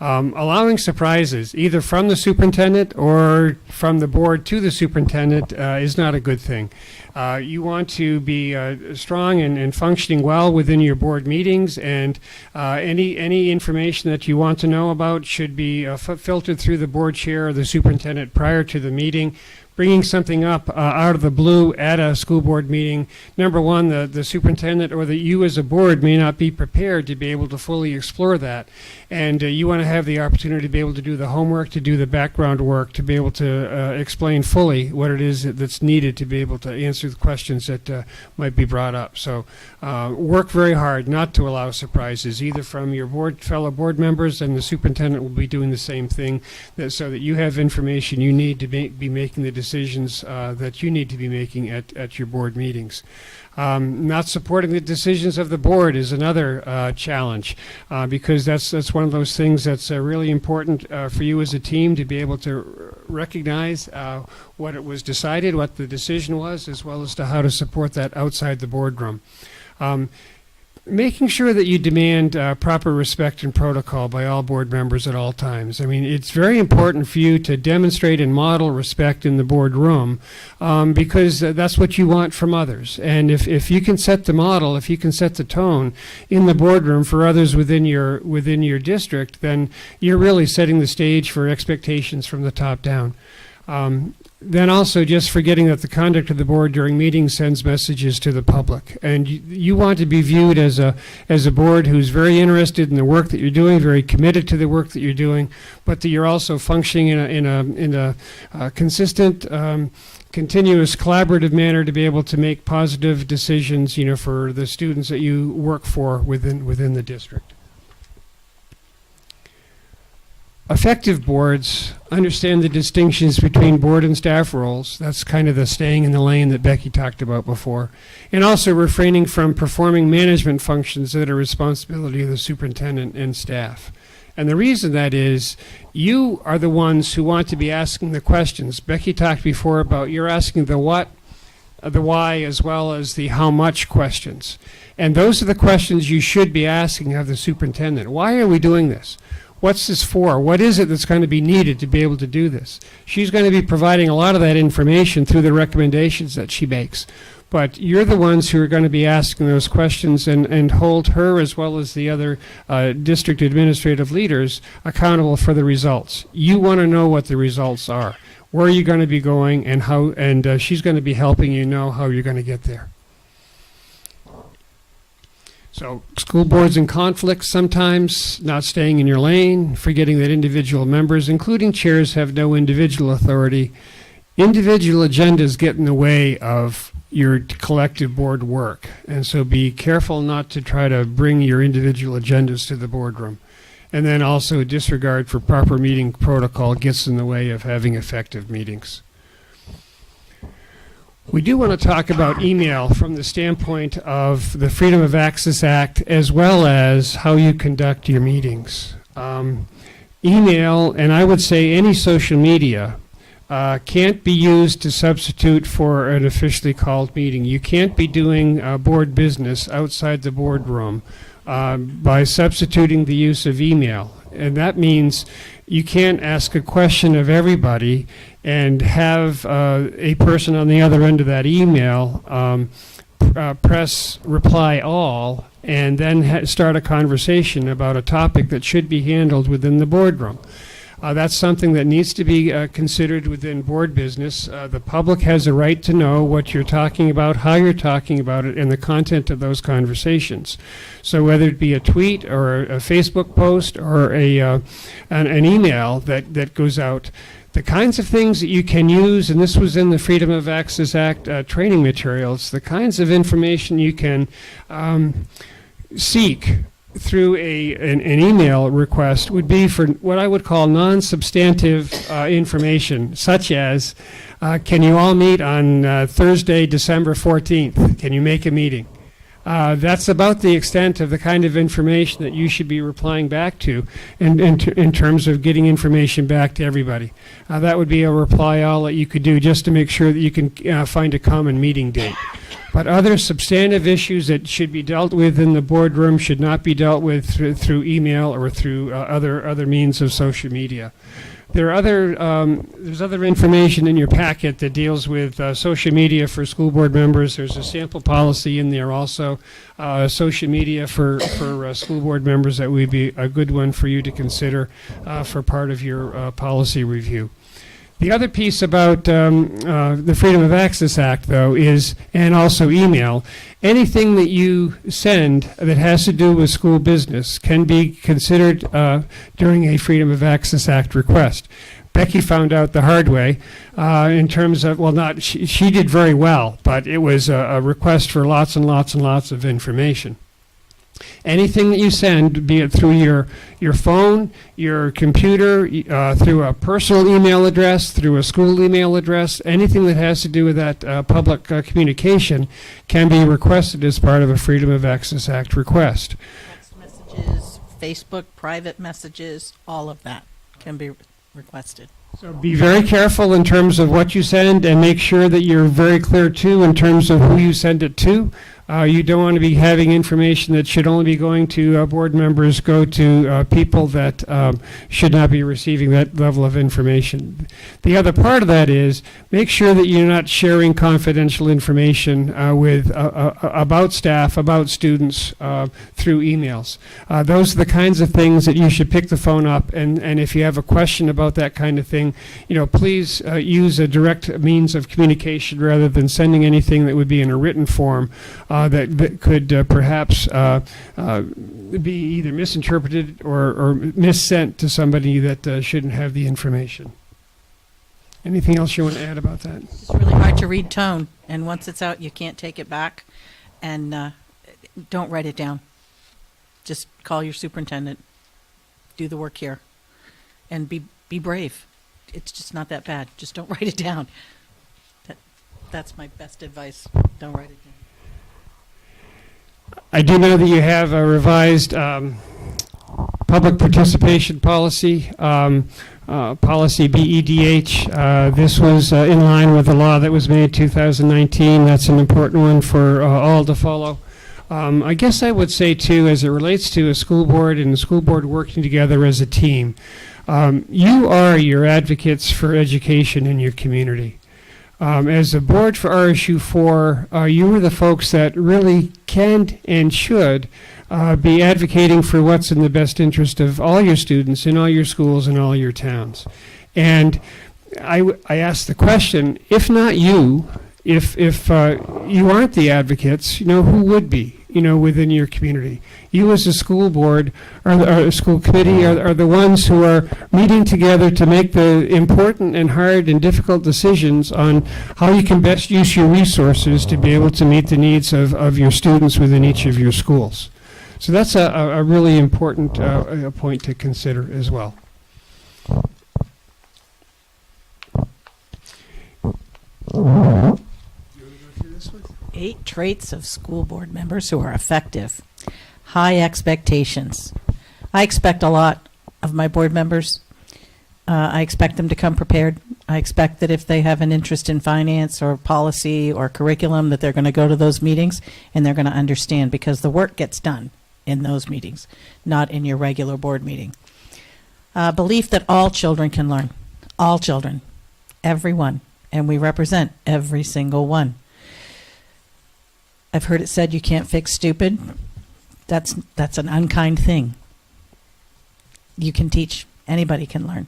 Allowing surprises, either from the superintendent or from the board to the superintendent, is not a good thing. You want to be strong and functioning well within your board meetings, and any information that you want to know about should be filtered through the board chair or the superintendent prior to the meeting. bringing something up out of the blue at a school board meeting, number one, the superintendent or you as a board may not be prepared to be able to fully explore that. And you want to have the opportunity to be able to do the homework, to do the background work, to be able to explain fully what it is that's needed to be able to answer the questions that might be brought up. So work very hard not to allow surprises, either from your fellow board members, and the superintendent will be doing the same thing, so that you have information you need to be making the decisions that you need to be making at your board meetings. Not supporting the decisions of the board is another challenge, because that's one of those things that's really important for you as a team to be able to recognize what it was decided, what the decision was, as well as to how to support that outside the boardroom. Making sure that you demand proper respect and protocol by all board members at all times. I mean, it's very important for you to demonstrate and model respect in the boardroom, because that's what you want from others. And if you can set the model, if you can set the tone in the boardroom for others within your district, then you're really setting the stage for expectations from the top down. Then also just forgetting that the conduct of the board during meetings sends messages to the public, and you want to be viewed as a board who's very interested in the work that you're doing, very committed to the work that you're doing, but that you're also functioning in a consistent, continuous, collaborative manner to be able to make positive decisions, for the students that you work for within the district. Effective boards understand the distinctions between board and staff roles. That's kind of the staying in the lane that Becky talked about before. And also refraining from performing management functions that are responsibility of the superintendent and staff. And the reason that is, you are the ones who want to be asking the questions. Becky talked before about you're asking the what, the why, as well as the how much questions. And those are the questions you should be asking of the superintendent. Why are we doing this? What's this for? What is it that's going to be needed to be able to do this? She's going to be providing a lot of that information through the recommendations that she makes. But you're the ones who are going to be asking those questions and hold her, as well as the other district administrative leaders, accountable for the results. You want to know what the results are. Where are you going to be going, and how? And she's going to be helping you know how you're going to get there. So school boards in conflict sometimes, not staying in your lane, forgetting that individual members, including chairs, have no individual authority. Individual agendas get in the way of your collective board work. And so be careful not to try to bring your individual agendas to the boardroom. And then also disregard for proper meeting protocol gets in the way of having effective meetings. We do want to talk about email from the standpoint of the Freedom of Access Act, as well as how you conduct your meetings. Email, and I would say any social media, can't be used to substitute for an officially called meeting. You can't be doing board business outside the boardroom by substituting the use of email. And that means you can't ask a question of everybody and have a person on the other end of that email press reply all and then start a conversation about a topic that should be handled within the boardroom. That's something that needs to be considered within board business. The public has a right to know what you're talking about, how you're talking about it, and the content of those conversations. So whether it be a tweet or a Facebook post or an email that goes out, the kinds of things that you can use, and this was in the Freedom of Access Act training materials, the kinds of information you can seek through an email request would be for what I would call non-substantive information, such as, can you all meet on Thursday, December 14th? Can you make a meeting? That's about the extent of the kind of information that you should be replying back to in terms of getting information back to everybody. That would be a reply all that you could do just to make sure that you can find a common meeting date. But other substantive issues that should be dealt with in the boardroom should not be dealt with through email or through other means of social media. There's other information in your packet that deals with social media for school board members. There's a sample policy in there also. Social media for school board members, that would be a good one for you to consider for part of your policy review. The other piece about the Freedom of Access Act, though, is, and also email, anything that you send that has to do with school business can be considered during a Freedom of Access Act request. Becky found out the hard way in terms of, well, not, she did very well, but it was a request for lots and lots and lots of information. Anything that you send, be it through your phone, your computer, through a personal email address, through a school email address, anything that has to do with that public communication can be requested as part of a Freedom of Access Act request. Text messages, Facebook private messages, all of that can be requested. So be very careful in terms of what you send, and make sure that you're very clear, too, in terms of who you send it to. You don't want to be having information that should only be going to board members, go to people that should not be receiving that level of information. The other part of that is make sure that you're not sharing confidential information with about staff, about students through emails. Those are the kinds of things that you should pick the phone up, and if you have a question about that kind of thing, please use a direct means of communication rather than sending anything that would be in a written form that could perhaps be either misinterpreted or missent to somebody that shouldn't have the information. Anything else you want to add about that? It's really hard to read tone, and once it's out, you can't take it back. And don't write it down. Just call your superintendent. Do the work here, and be brave. It's just not that bad. Just don't write it down. That's my best advice. Don't write it down. I do know that you have a revised public participation policy, policy BEDH. This was in line with the law that was made 2019. That's an important one for all to follow. I guess I would say, too, as it relates to a school board and the school board working together as a team, you are your advocates for education in your community. As a board for RSU4, you are the folks that really can and should be advocating for what's in the best interest of all your students in all your schools and all your towns. And I ask the question, if not you, if you aren't the advocates, who would be, within your community? You as a school board or a school committee are the ones who are meeting together to make the important and hard and difficult decisions on how you can best use your resources to be able to meet the needs of your students within each of your schools. So that's a really important point to consider as well. 8 traits of school board members who are effective. High expectations. I expect a lot of my board members. I expect them to come prepared. I expect that if they have an interest in finance or policy or curriculum, that they're going to go to those meetings and they're going to understand, because the work gets done in those meetings, not in your regular board meeting. Belief that all children can learn. All children. Everyone. And we represent every single one. I've heard it said you can't fix stupid. That's an unkind thing. You can teach. Anybody can learn.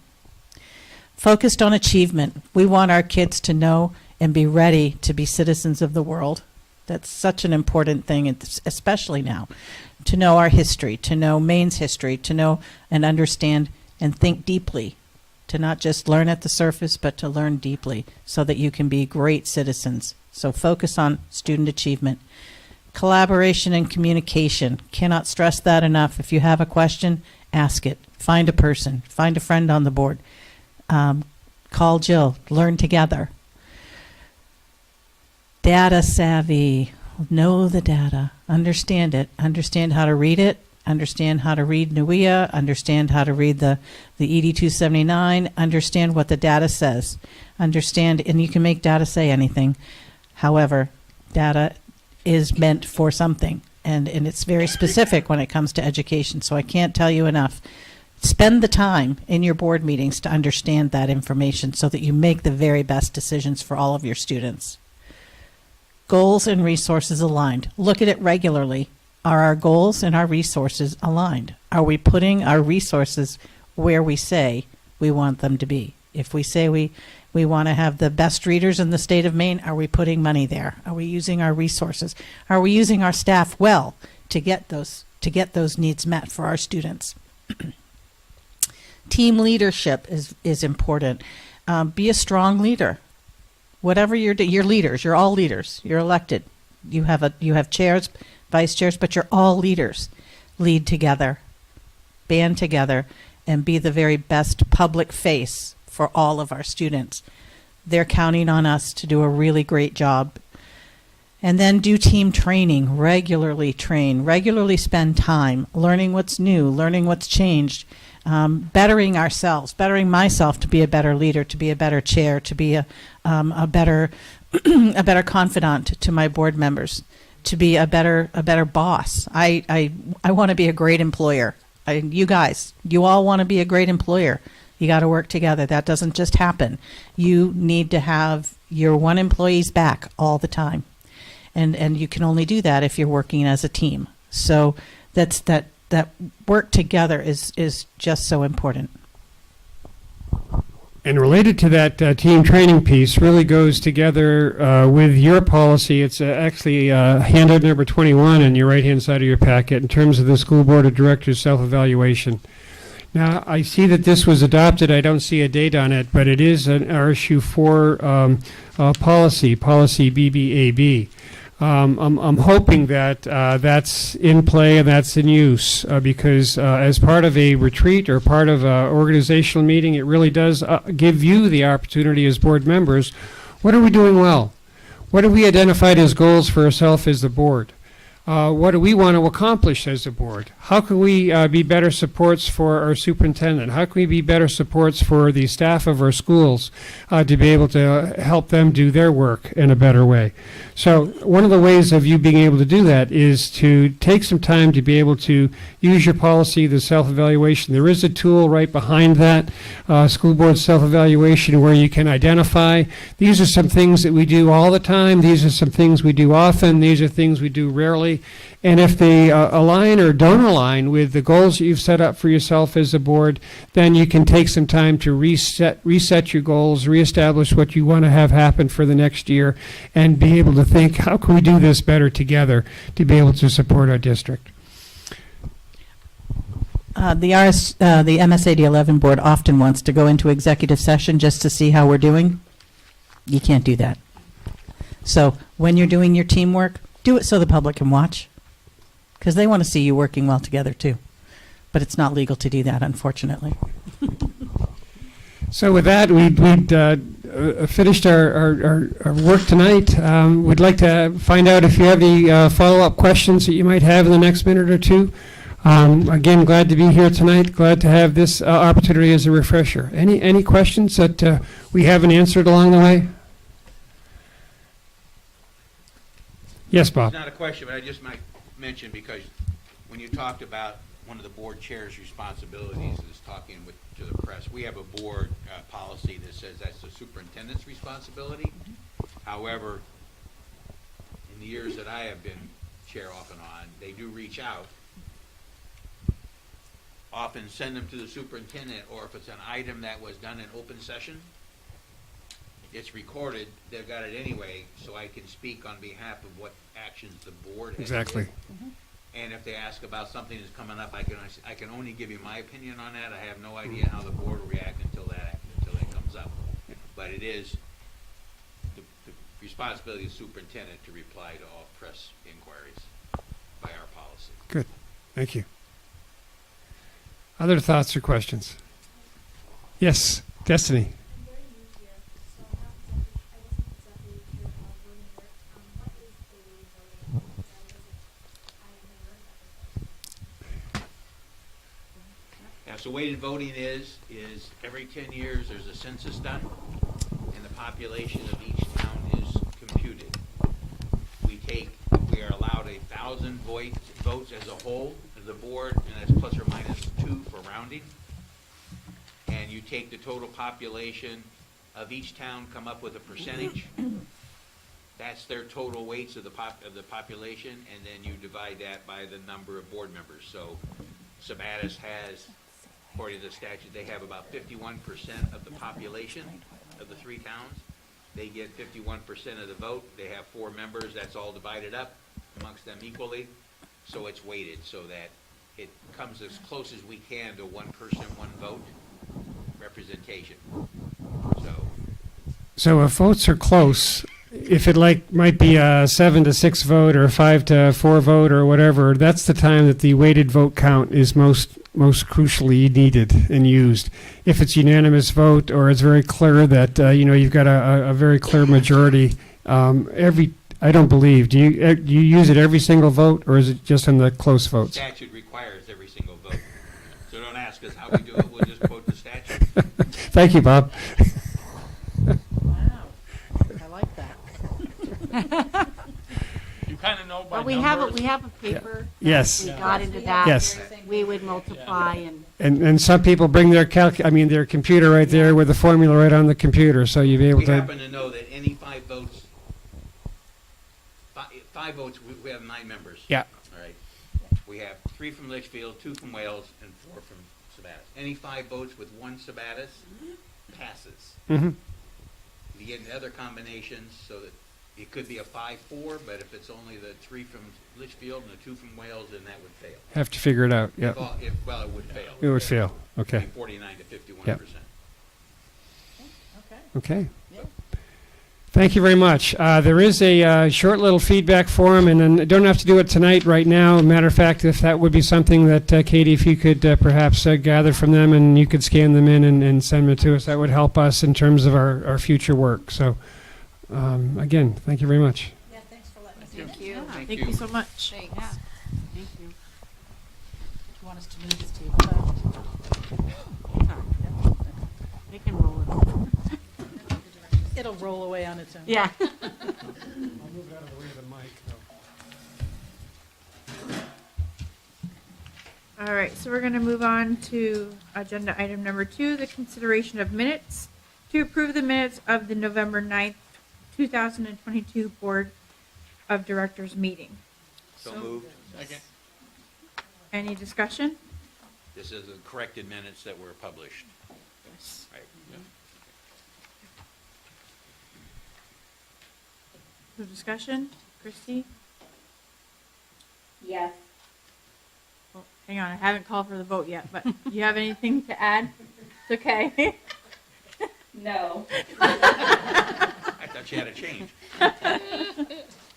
Focused on achievement. We want our kids to know and be ready to be citizens of the world. That's such an important thing, especially now. To know our history, to know Maine's history, to know and understand and think deeply. To not just learn at the surface, but to learn deeply so that you can be great citizens. So focus on student achievement. Collaboration and communication. Cannot stress that enough. If you have a question, ask it. Find a person. Find a friend on the board. Call Jill. Learn together. Data savvy. Know the data. Understand it. Understand how to read it. Understand how to read NUIA. Understand how to read the ED279. Understand what the data says. Understand, and you can make data say anything. However, data is meant for something, and it's very specific when it comes to education, so I can't tell you enough. Spend the time in your board meetings to understand that information so that you make the very best decisions for all of your students. Goals and resources aligned. Look at it regularly. Are our goals and our resources aligned? Are we putting our resources where we say we want them to be? If we say we We want to have the best readers in the state of Maine. Are we putting money there? Are we using our resources? Are we using our staff well to get those needs met for our students? Team leadership is important. Be a strong leader. Whatever you're leaders. You're all leaders. You're elected. You have chairs, vice chairs, but you're all leaders. Lead together, band together, and be the very best public face for all of our students. They're counting on us to do a really great job. And then do team training, regularly train, regularly spend time learning what's new, learning what's changed, bettering ourselves, bettering myself to be a better leader, to be a better chair, to be a better a better confidant to my board members, to be a better boss. I want to be a great employer. You guys, you all want to be a great employer. You got to work together. That doesn't just happen. You need to have your one employee's back all the time. And you can only do that if you're working as a team. So that work together is just so important. And related to that team training piece really goes together with your policy. It's actually handout number 21 on your right-hand side of your packet in terms of the School Board of Directors self-evaluation. Now, I see that this was adopted. I don't see a date on it, but it is an RSU4 policy BBAB. I'm hoping that that's in play and that's in use because as part of a retreat or part of an organizational meeting, it really does give you the opportunity as board members. What are we doing well? What have we identified as goals for ourselves as the board? What do we want to accomplish as a board? How can we be better supports for our superintendent? How can we be better supports for the staff of our schools to be able to help them do their work in a better way? So one of the ways of you being able to do that is to take some time to be able to use your policy, the self-evaluation. There is a tool right behind that, school board self-evaluation, where you can identify, these are some things that we do all the time, these are some things we do often, these are things we do rarely. And if they align or don't align with the goals that you've set up for yourself as a board, then you can take some time to reset your goals, reestablish what you want to have happen for the next year, and be able to think, how can we do this better together to be able to support our district? The MSAD 11 board often wants to go into executive session just to see how we're doing. You can't do that. So when you're doing your teamwork, do it so the public can watch, because they want to see you working well together too. But it's not legal to do that, unfortunately. So with that, we'd finished our work tonight. We'd like to find out if you have any follow-up questions that you might have in the next minute or two. Again, glad to be here tonight. Glad to have this opportunity as a refresher. Any questions that we haven't answered along the way? Yes, Bob. It's not a question, but I just might mention, because when you talked about one of the board chair's responsibilities is talking to the press, we have a board policy that says that's the superintendent's responsibility. However, in the years that I have been chair off and on, they do reach out, often send them to the superintendent, or if it's an item that was done in open session, it's recorded, they've got it anyway, so I can speak on behalf of what actions the board has Exactly. taken. And if they ask about something that's coming up, I can only give you my opinion on that. I have no idea how the board will react until that comes up. But it is the responsibility of the superintendent to reply to all press inquiries by our policy. Good. Thank you. Other thoughts or questions? Yes, Destiny. I'm very new here, so I'm not exactly, I wasn't exactly sure how voting works. What is the voting? I haven't heard about this. Yeah, so weighted voting is every 10 years there's a census done, and the population of each town is computed. We are allowed 1,000 votes as a whole as a board, and that's plus or minus 2 for rounding. And you take the total population of each town, come up with a percentage. That's their total weights of the population, and then you divide that by the number of board members. So Sabattis has, according to the statute, they have about 51% of the population, of the 3 towns. They get 51% of the vote. They have 4 members. That's all divided up amongst them equally. So it's weighted so that it comes as close as we can to 1 person, 1 vote representation. So if votes are close, if it might be a 7-6 vote or a 5-4 vote or whatever, that's the time that the weighted vote count is most crucially needed and used. If it's unanimous vote or it's very clear that you've got a very clear majority, I don't believe. Do you use it every single vote, or is it just in the close votes? Statute requires every single vote. So don't ask us how we do it. We'll just quote the statute. Thank you, Bob. Wow, I like that. You kind of know by But we numbers. have a paper. Yes. We got into that. Yes. We would multiply and. And some people bring their their computer right there with the formula right on the computer, so you'll be able We to. happen to know that any 5 votes, 5 votes, we have 9 members. Yeah. All right. We have 3 from Litchfield, 2 from Wales, and 4 from Sabattis. Any 5 votes with 1 Sabattis passes. Mm-hmm. You get into other combinations so that it could be a 5-4, but if it's only the 3 from Litchfield and the 2 from Wales, then that would fail. Have to figure it out. Yeah. It would fail. It would fail. Okay. 49 to 51%. Yep. Okay. Okay. Yeah. Thank you very much. There is a short little feedback form, and then don't have to do it tonight right now. Matter of fact, if that would be something that, Katie, if you could perhaps gather from them and you could scan them in and send them to us, that would help us in terms of our future work. So, again, thank you very much. Yeah, thanks for letting us Thank know. you. Yeah, Thank thank you. you so much. Thanks. Yeah, thank you. Do you want us to move this table? They can roll it over. It'll roll away on its own. Yeah. I'll move out of the way of the mic, though. All right, so we're going to move on to agenda item number 2, the consideration of minutes. To approve the minutes of the November 9th, 2022 Board of Directors meeting. So moved. Second. Any discussion? This is the corrected minutes that were published. Yes. Right. No discussion? Christie? Yes. Oh, hang on, I haven't called for the vote yet, but do you have anything to add? It's okay. No. I thought you had a change.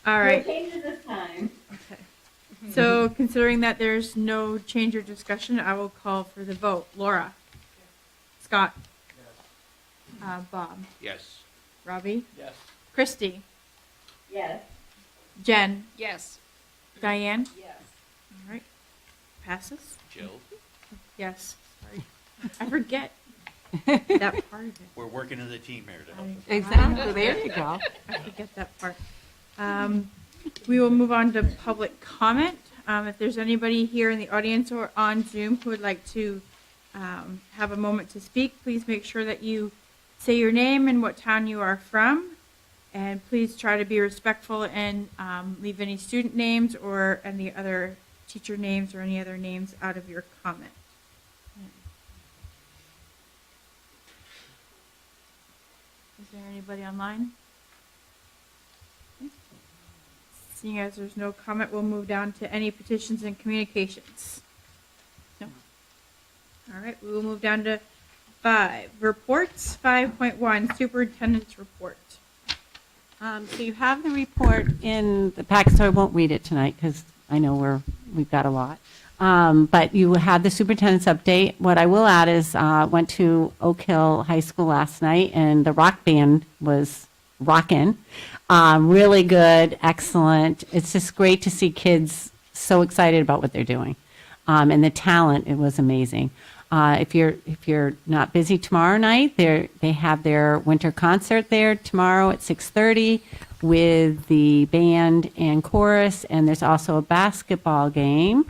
All right. No changes this time. So considering that there's no change or discussion, I will call for the vote. Laura? Scott? Bob? Yes. Robbie? Yes. Christie? Yes. Jen? Yes. Diane? Yes. All right. Passes? Jill, Yes. Sorry. I forget that part of it. we're working as a team here to help. Exactly, there you go. I forget that part. We will move on to public comment. If there's anybody here in the audience or on Zoom who would like to have a moment to speak, please make sure that you say your name and what town you are from. And please try to be respectful and leave any student names or any other teacher names or any other names out of your comment. Is there anybody online? Seeing as there's no comment, we'll move down to any petitions and communications. No? All right, we will move down to 5, reports, 5.1, superintendent's report. So you have the report in the packet, so I won't read it tonight because I know we've got a lot. But you have the superintendent's update. What I will add is went to Oak Hill High School last night, and the rock band was rocking. Really good, excellent. It's just great to see kids so excited about what they're doing. And the talent, it was amazing. If you're not busy tomorrow night, they have their winter concert there tomorrow at 6:30 with the band and chorus, and there's also a basketball game.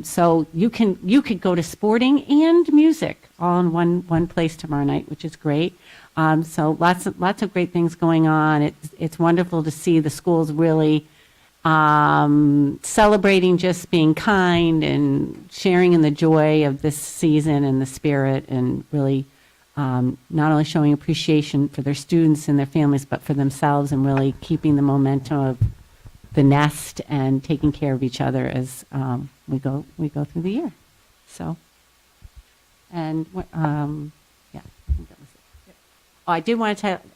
So you could go to sporting and music all in one place tomorrow night, which is great. So lots of great things going on. It's wonderful to see the schools really celebrating just being kind and sharing in the joy of this season and the spirit, and really not only showing appreciation for their students and their families, but for themselves, and really keeping the momentum of the nest and taking care of each other as we go through the year. So, and yeah, I think that was it. Oh,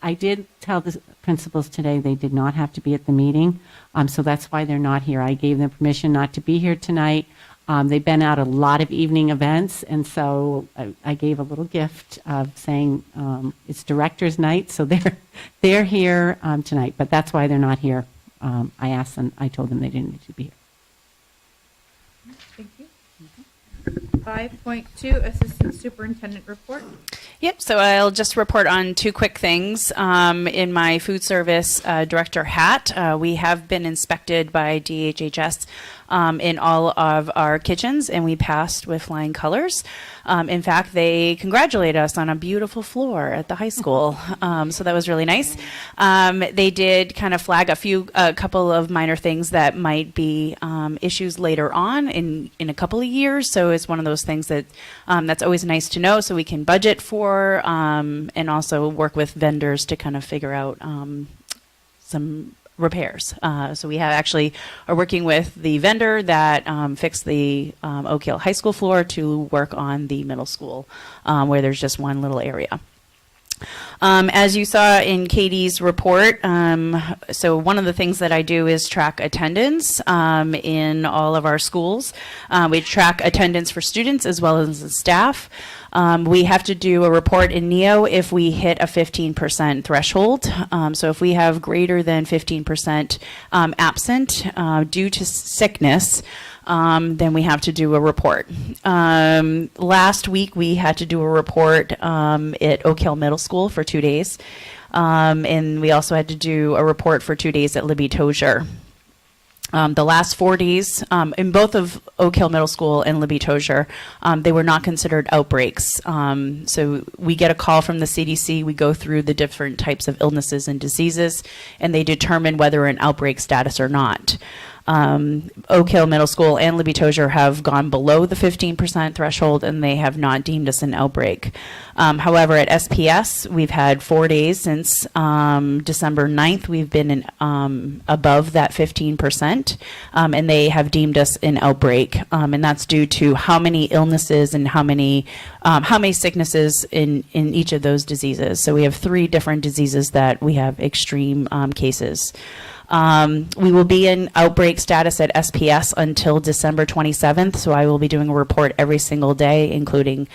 I did tell the principals today they did not have to be at the meeting, so that's why they're not here. I gave them permission not to be here tonight. They've been at a lot of evening events, and so I gave a little gift of saying it's director's night, so they're here tonight, but that's why they're not here. I asked them, I told them they didn't need to be here. Thank you. 5.2, Assistant Superintendent Report. Yep, so I'll just report on two quick things. In my food service director hat, we have been inspected by DHHS in all of our kitchens, and we passed with flying colors. In fact, they congratulated us on a beautiful floor at the high school, so that was really nice. They did kind of flag a couple of minor things that might be issues later on in a couple of years, so it's one of those things that that's always nice to know so we can budget for and also work with vendors to kind of figure out some repairs. So we are working with the vendor that fixed the Oak Hill High School floor to work on the middle school where there's just one little area. As you saw in Katie's report, so one of the things that I do is track attendance in all of our schools. We track attendance for students as well as the staff. We have to do a report in NEO if we hit a 15% threshold. So if we have greater than 15% absent due to sickness, then we have to do a report. Last week we had to do a report at Oak Hill Middle School for 2 days. And we also had to do a report for 2 days at Libby Tozier. The last 4 days, in both of Oak Hill Middle School and Libby Tozier, they were not considered outbreaks. So we get a call from the CDC, we go through the different types of illnesses and diseases, and they determine whether an outbreak status or not. Oak Hill Middle School and Libby Tozier have gone below the 15% threshold, and they have not deemed us an outbreak. However, at SPS, we've had 4 days since December 9th. We've been above that 15%, and they have deemed us an outbreak. And that's due to how many illnesses and how many sicknesses in each of those diseases. So we have 3 different diseases that we have extreme cases. We will be in outbreak status at SPS until December 27th, so I will be doing a report every single day, including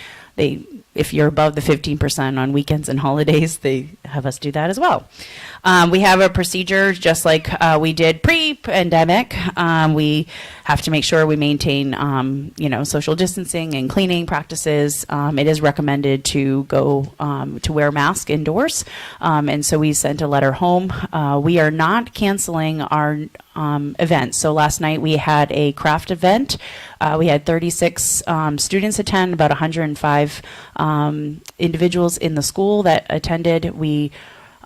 if you're above the 15% on weekends and holidays, they have us do that as well. We have a procedure just like we did pre-pandemic. We have to make sure we maintain, social distancing and cleaning practices. It is recommended to go to wear a mask indoors, and so we sent a letter home. We are not canceling our events. So last night we had a craft event. We had 36 students attend, about 105 individuals in the school that attended. We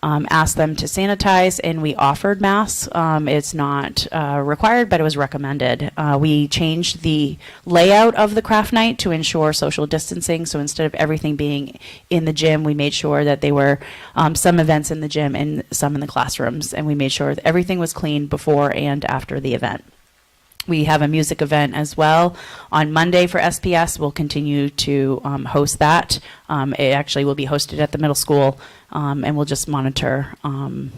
asked them to sanitize, and we offered masks. It's not required, but it was recommended. We changed the layout of the craft night to ensure social distancing. So instead of everything being in the gym, we made sure that they were some events in the gym and some in the classrooms. And we made sure that everything was clean before and after the event. We have a music event as well on Monday for SPS. We'll continue to host that. It actually will be hosted at the middle school, and we'll just monitor our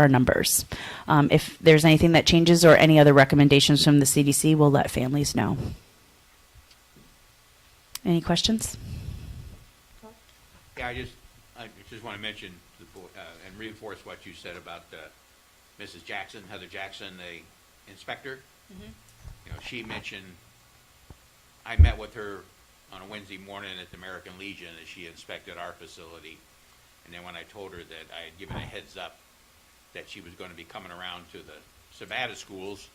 numbers. If there's anything that changes or any other recommendations from the CDC, we'll let families know. Any questions? Yeah, I just want to mention and reinforce what you said about Mrs. Jackson, Heather Jackson, the inspector. Mm-hmm. She mentioned, I met with her on a Wednesday morning at the American Legion as she inspected our facility. And then when I told her that I had given a heads up that she was going to be coming around to the Savannah schools,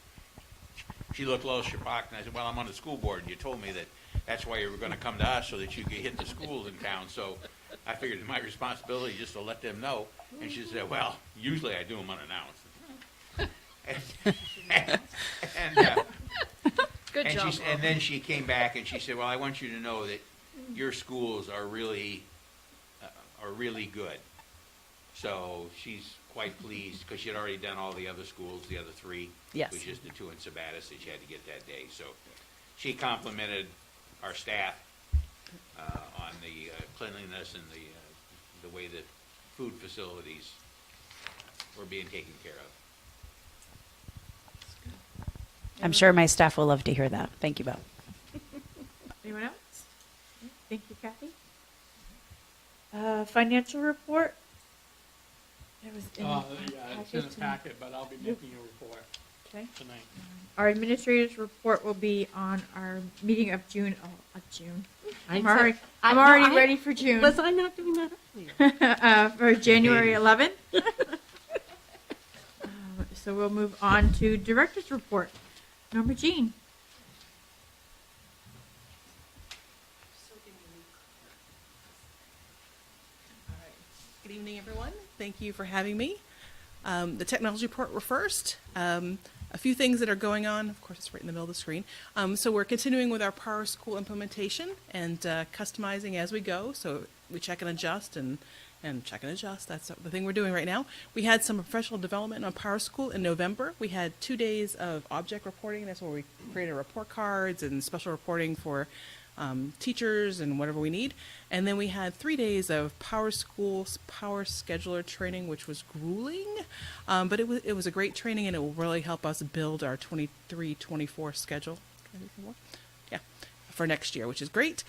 she looked a little shocked, and I said, well, I'm on the school board, and you told me that that's why you were going to come to us so that you could hit the schools in town. So I figured it's my responsibility just to let them know. And she said, well, usually I do them unannounced. Good job. And then she came back and she said, well, I want you to know that your schools are really good. So she's quite pleased, because she had already done all the other schools, the other 3. Yes. It was just the 2 in Sabatis that she had to get that day. So she complimented our staff on the cleanliness and the way that food facilities were being taken care of. I'm sure my staff will love to hear that. Thank you, Bob. Anyone else? Thank you, Kathy. Financial report. It was in Yeah, the it's in the package. packet, but I'll be making a report Okay. tonight. Our administrator's report will be on our meeting of June. I'm said- already, I- I'm no, already I- ready for June. Was I not doing that earlier? For January 11th. So we'll move on to director's report. Norma Jean. Good evening, everyone. Thank you for having me. The technology report were first. A few things that are going on. Of course, it's right in the middle of the screen. So we're continuing with our Power School implementation and customizing as we go. So we check and adjust and check and adjust. That's the thing we're doing right now. We had some professional development on Power School in November. We had 2 days of object reporting. That's where we created report cards and special reporting for teachers and whatever we need. And then we had 3 days of Power School's Power Scheduler training, which was grueling, but it was a great training, and it will really help us build our 23-24 schedule. Yeah, for next year, which is great.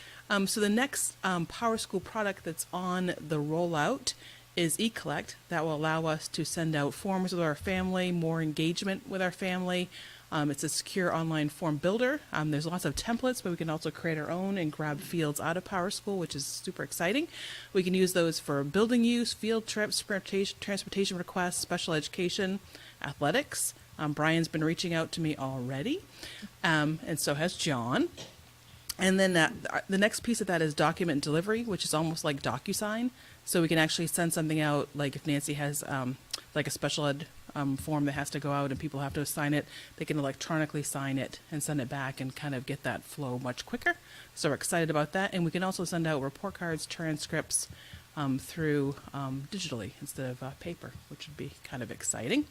So the next Power School product that's on the rollout is eCollect. That will allow us to send out forms with our family, more engagement with our family. It's a secure online form builder. There's lots of templates, but we can also create our own and grab fields out of Power School, which is super exciting. We can use those for building use, field trips, transportation requests, special education, athletics. Brian's been reaching out to me already, and so has John. And then the next piece of that is document delivery, which is almost like DocuSign. So we can actually send something out, like if Nancy has like a special ed form that has to go out and people have to sign it, they can electronically sign it and send it back and kind of get that flow much quicker. So we're excited about that. And we can also send out report cards, transcripts through digitally instead of paper, which would be kind of exciting.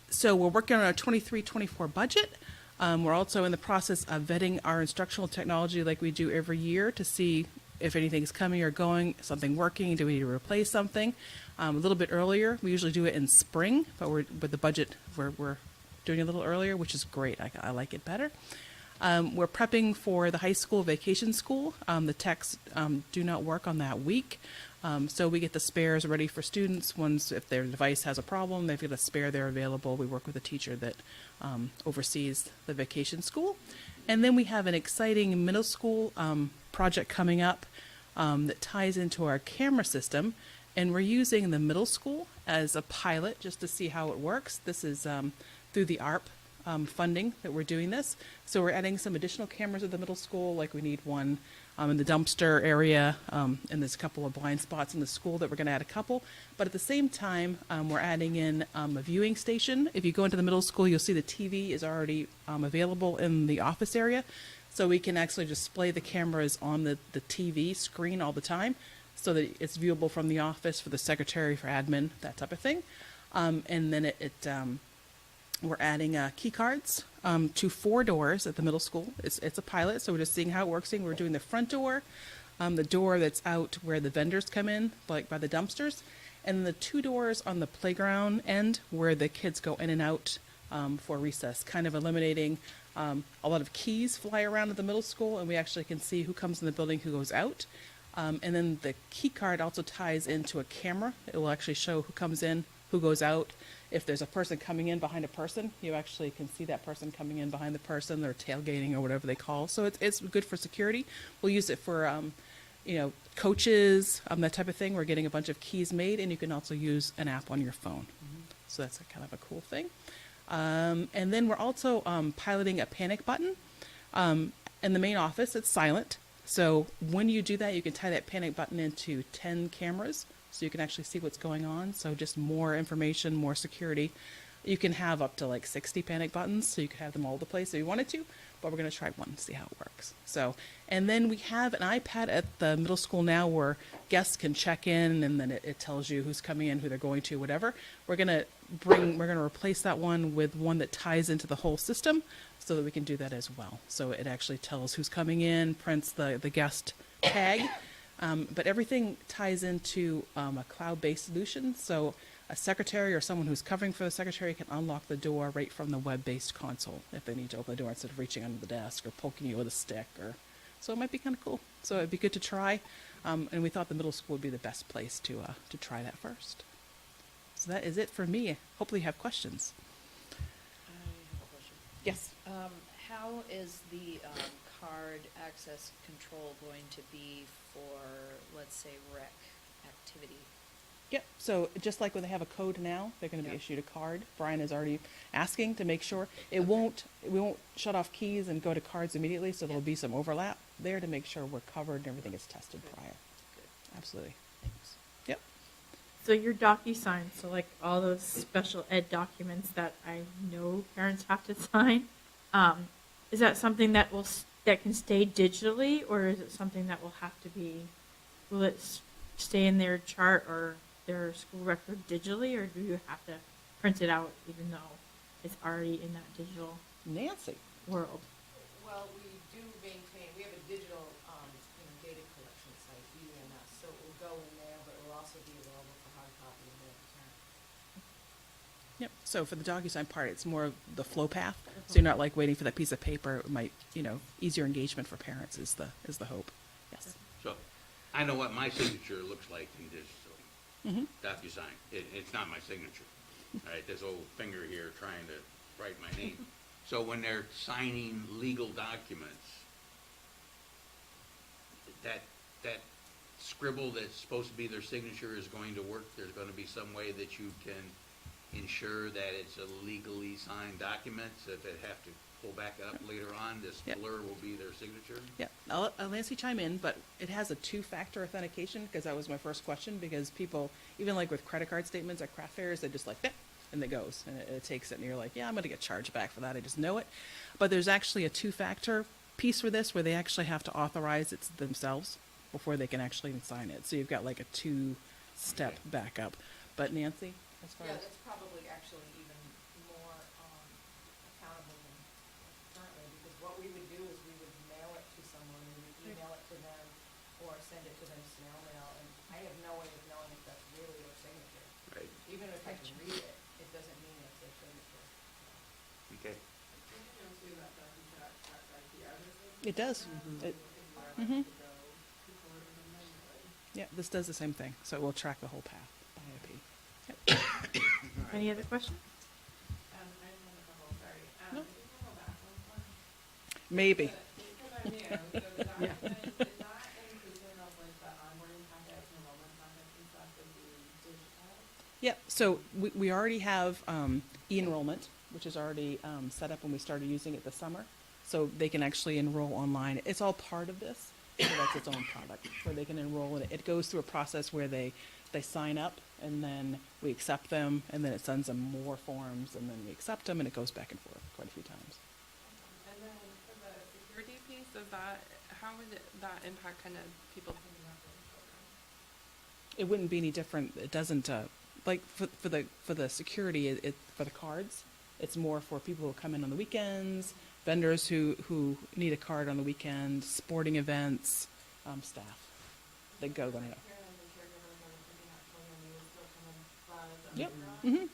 So we're working on our 23-24 budget. We're also in the process of vetting our instructional technology like we do every year to see if anything's coming or going, something working, do we need to replace something? A little bit earlier. We usually do it in spring, but with the budget, we're doing it a little earlier, which is great. I like it better. We're prepping for the high school vacation school. The techs do not work on that week. So we get the spares ready for students. If their device has a problem, they've got a spare there available. We work with a teacher that oversees the vacation school. And then we have an exciting middle school project coming up that ties into our camera system. And we're using the middle school as a pilot just to see how it works. This is through the ARP funding that we're doing this. So we're adding some additional cameras at the middle school, like we need one in the dumpster area, and there's a couple of blind spots in the school that we're going to add a couple. But at the same time, we're adding in a viewing station. If you go into the middle school, you'll see the TV is already available in the office area. So we can actually display the cameras on the TV screen all the time so that it's viewable from the office for the secretary, for admin, that type of thing. And then we're adding key cards to 4 doors at the middle school. It's a pilot, so we're just seeing how it works. We're doing the front door, the door that's out where the vendors come in, like by the dumpsters, and the 2 doors on the playground end where the kids go in and out for recess, kind of eliminating a lot of keys fly around at the middle school, and we actually can see who comes in the building, who goes out. And then the key card also ties into a camera. It will actually show who comes in, who goes out. If there's a person coming in behind a person, you actually can see that person coming in behind the person. They're tailgating or whatever they call. So it's good for security. We'll use it for, coaches, that type of thing. We're getting a bunch of keys made, and you can also use an app on your phone. So that's kind of a cool thing. And then we're also piloting a panic button. In the main office, it's silent. So when you do that, you can tie that panic button into 10 cameras, so you can actually see what's going on. So just more information, more security. You can have up to like 60 panic buttons, so you could have them all over the place if you wanted to, but we're going to try one, see how it works. So, and then we have an iPad at the middle school now where guests can check in, and then it tells you who's coming in, who they're going to, whatever. We're going to replace that one with one that ties into the whole system so that we can do that as well. So it actually tells who's coming in, prints the guest tag, but everything ties into a cloud-based solution. So a secretary or someone who's covering for the secretary can unlock the door right from the web-based console if they need to open the door instead of reaching under the desk or poking you with a stick. So it might be kind of cool. So it'd be good to try. And we thought the middle school would be the best place to try that first. So that is it for me. Hopefully you have questions. I have a question. Yes. How is the card access control going to be for, let's say, rec activity? Yep. So just like when they have a code now, they're going to be Yep. issued a card. Brian is already asking to make sure we won't shut off keys and go to cards immediately. So there'll be some overlap there to make sure we're covered and everything is tested prior. Good. Absolutely. Thanks. Yep. So your DocuSign, so like all those special ed documents that I know parents have to sign, is that something that that can stay digitally, or is it something that will have to be, will it stay in their chart or their school record digitally, or do you have to print it out even though it's already in that digital Nancy. world? Well, we do maintain, we have a digital, data collection site, EMS, so it will go in there, but it will also be available for hard copy in there. Yep. So for the DocuSign part, it's more of the flow path. So you're not like waiting for that piece of paper. It might, easier engagement for parents is the hope. Yes. So, I know what my signature looks like in digitally. Mm-hmm. DocuSign. It's not my signature. All right, this old finger here trying to write my name. So when they're signing legal documents, that scribble that's supposed to be their signature is going to work. There's going to be some way that you can ensure that it's a legally signed document. So if it have to pull back up later on, this Yep. blur will be their signature. Yeah, I'll let Nancy chime in, but it has a two-factor authentication, because that was my first question, because people, even like with credit card statements at craft fairs, they just like, "Beep," and it goes, and it takes it, and you're like, yeah, I'm gonna get charged back for that, I just know it. But there's actually a two-factor piece for this, where they actually have to authorize it themselves before they can actually even sign it. So you've got like a two-step backup. But Nancy, as far Yeah, as, that's probably actually even more accountable than currently, because what we would do is we would mail it to someone, we would email it to them, or send it to them snail mail, and I have no way of knowing if that's really their signature. Right. Even if I can read it, it doesn't mean it's their signature. Okay. it does. Mm-hmm. Yeah, this does the same thing, so it will track the whole path by IP. Yep. Any other questions? No. Maybe. Yeah, so we already have e-enrollment, which is already set up when we started using it this summer. So they can actually enroll online. It's all part of this, so that's its own product, where they can enroll in it. It goes through a process where they sign up, and then we accept them, and then it sends them more forms, and then we accept them, and it goes back and forth quite a few times. And then for the security piece, how would that impact kind of people coming up with the program? It wouldn't be any different. It doesn't, like for the security, for the cards, it's more for people who come in on the weekends, vendors who need a card on the weekend, sporting events, staff. They go then. Yep. Mm-hmm. Yep.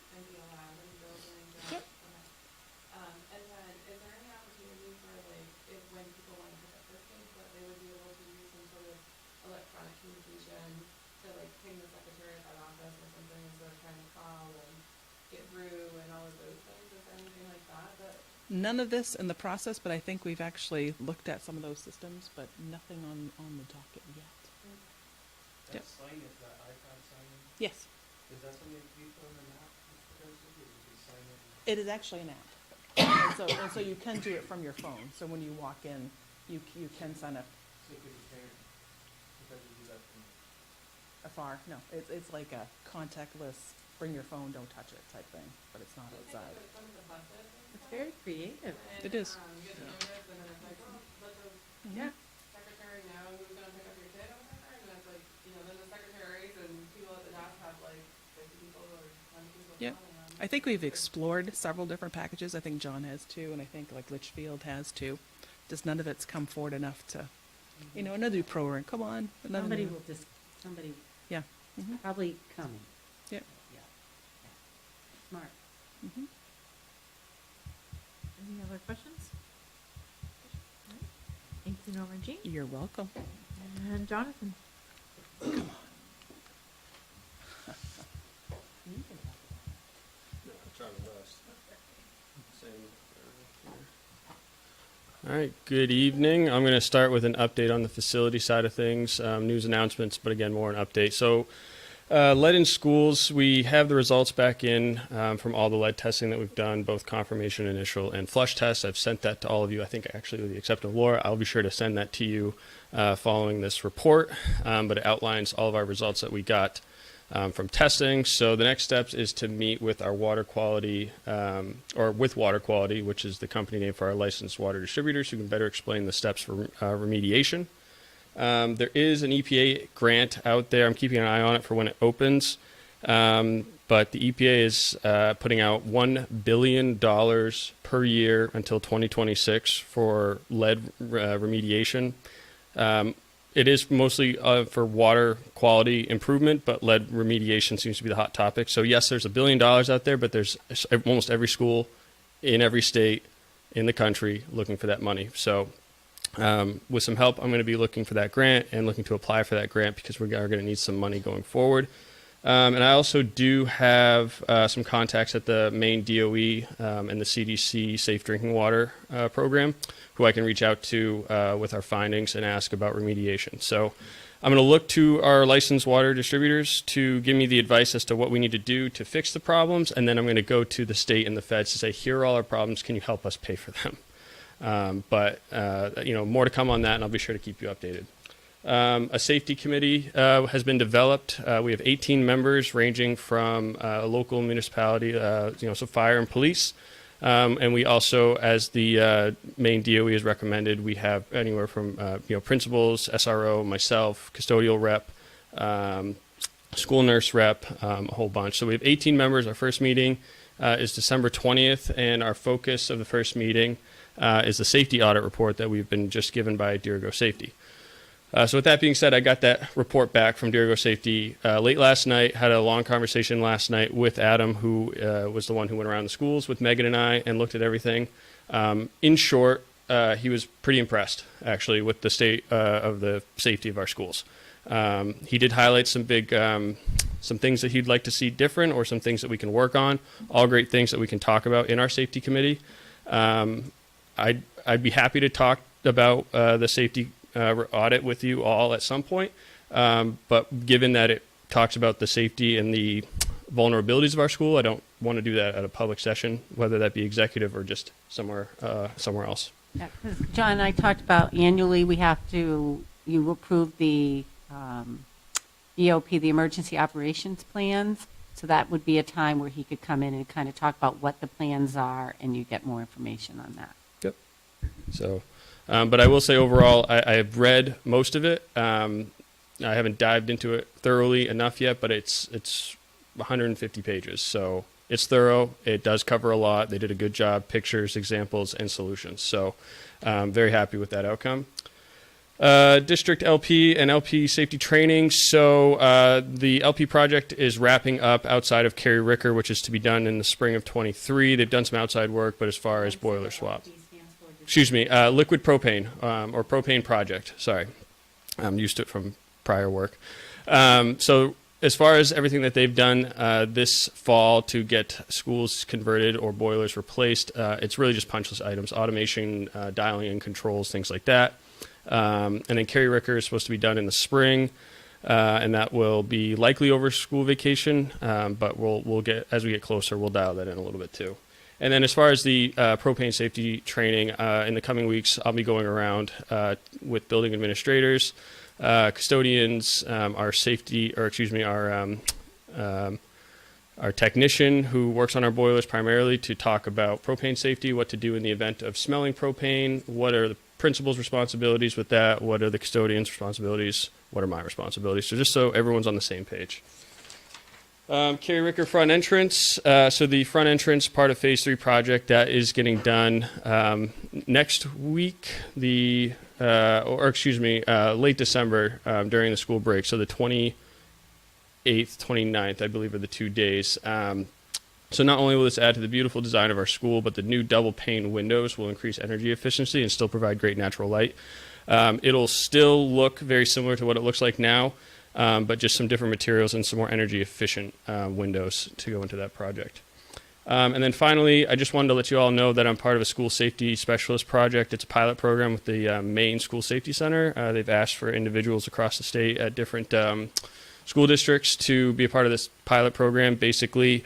And then, is there any opportunity for, like, if when people want to pick up their kids, that they would be able to use some sort of electronic communication to, like, ping the secretary at that office or something instead of trying to call and get through and all of those things? Is there anything like that? None of this in the process, but I think we've actually looked at some of those systems, but nothing on the docket yet. That Yep. sign is that iPad sign? Yes, Is that something that you put in an app, potentially, or you can sign it? it is actually an app. And so you can do it from your phone. So when you walk in, you can sign up So could you parent, because you do that from afar. No, it's like a contactless bring your phone, don't touch it type thing, but it's not outside. It's very creative. It is. You get notice, and then it's like, let the Yeah. secretary know who's gonna pick up your kid or whatever, and that's like, then the secretaries and people at the desk have like 50 people or 100 people. Yeah. calling them. I think we've explored several different packages. I think John has too, and I think like Litchfield has too. Just none of it's come forward enough to, another new program. Come on. Another Somebody new- will just, somebody Yeah. Mhm. probably coming. Yep. Yeah. Smart. Mhm. Any other questions? Thank you, Norma Jean. You're welcome. And Jonathan. All right, good evening. I'm going to start with an update on the facility side of things, news announcements, but again, more an update. So, lead in schools, we have the results back in from all the lead testing that we've done, both confirmation, initial, and flush tests. I've sent that to all of you, I think actually with the exception of Laura. I'll be sure to send that to you following this report, but it outlines all of our results that we got from testing. So the next steps is to meet with our water quality, or with Water Quality, which is the company name for our licensed water distributors, who can better explain the steps for remediation. There is an EPA grant out there. I'm keeping an eye on it for when it opens. But the EPA is putting out $1 billion per year until 2026 for lead remediation. It is mostly for water quality improvement, but lead remediation seems to be the hot topic. So yes, there's $1 billion out there, but there's almost every school in every state in the country looking for that money. So with some help, I'm going to be looking for that grant and looking to apply for that grant because we are going to need some money going forward. And I also do have some contacts at the Maine DOE and the CDC Safe Drinking Water program, who I can reach out to with our findings and ask about remediation. So I'm going to look to our licensed water distributors to give me the advice as to what we need to do to fix the problems, and then I'm going to go to the state and the feds to say, here are all our problems, can you help us pay for them? But more to come on that, and I'll be sure to keep you updated. A safety committee has been developed. We have 18 members ranging from a local municipality, so fire and police. And we also, as the Maine DOE has recommended, we have anywhere from principals, SRO, myself, custodial rep, school nurse rep, a whole bunch. So we have 18 members. Our first meeting is December 20th, and our focus of the first meeting is the safety audit report that we've been just given by Dirigo Safety. So with that being said, I got that report back from Dirigo Safety late last night, had a long conversation last night with Adam, who was the one who went around the schools with Megan and I and looked at everything. In short, he was pretty impressed, actually, with the state of the safety of our schools. He did highlight some things that he'd like to see different or some things that we can work on, all great things that we can talk about in our safety committee. I'd be happy to talk about the safety audit with you all at some point, but given that it talks about the safety and the vulnerabilities of our school, I don't want to do that at a public session, whether that be executive or just somewhere else. Yeah, 'cause John and I talked about annually you approve the EOP, the Emergency Operations Plans, so that would be a time where he could come in and kind of talk about what the plans are, and you get more information on that. Yep. So, but I will say overall, I have read most of it. I haven't dived into it thoroughly enough yet, but it's 150 pages, so it's thorough. It does cover a lot. They did a good job, pictures, examples, and solutions. So very happy with that outcome. District LP and LP safety training. So the LP project is wrapping up outside of Cary Ricker, which is to be done in the spring of 23. They've done some outside work, but as far as boiler swap. Excuse me, liquid propane, or propane project, sorry. I'm used to it from prior work. So as far as everything that they've done this fall to get schools converted or boilers replaced, it's really just punch list items, automation, dialing in controls, things like that. And then Cary Ricker is supposed to be done in the spring, and that will be likely over school vacation, but we'll get, as we get closer, we'll dial that in a little bit too. And then as far as the propane safety training, in the coming weeks, I'll be going around with building administrators, custodians, our our technician who works on our boilers primarily to talk about propane safety, what to do in the event of smelling propane, what are the principal's responsibilities with that, what are the custodian's responsibilities, what are my responsibilities. So just so everyone's on the same page. Carrie Ricker front entrance. So the front entrance part of phase 3 project that is getting done next week, late December during the school break. So the 28th, 29th, I believe, are the 2 days. So not only will this add to the beautiful design of our school, but the new double pane windows will increase energy efficiency and still provide great natural light. It'll still look very similar to what it looks like now, but just some different materials and some more energy efficient windows to go into that project. And then finally, I just wanted to let you all know that I'm part of a school safety specialist project. It's a pilot program with the Maine School Safety Center. They've asked for individuals across the state at different school districts to be a part of this pilot program. Basically,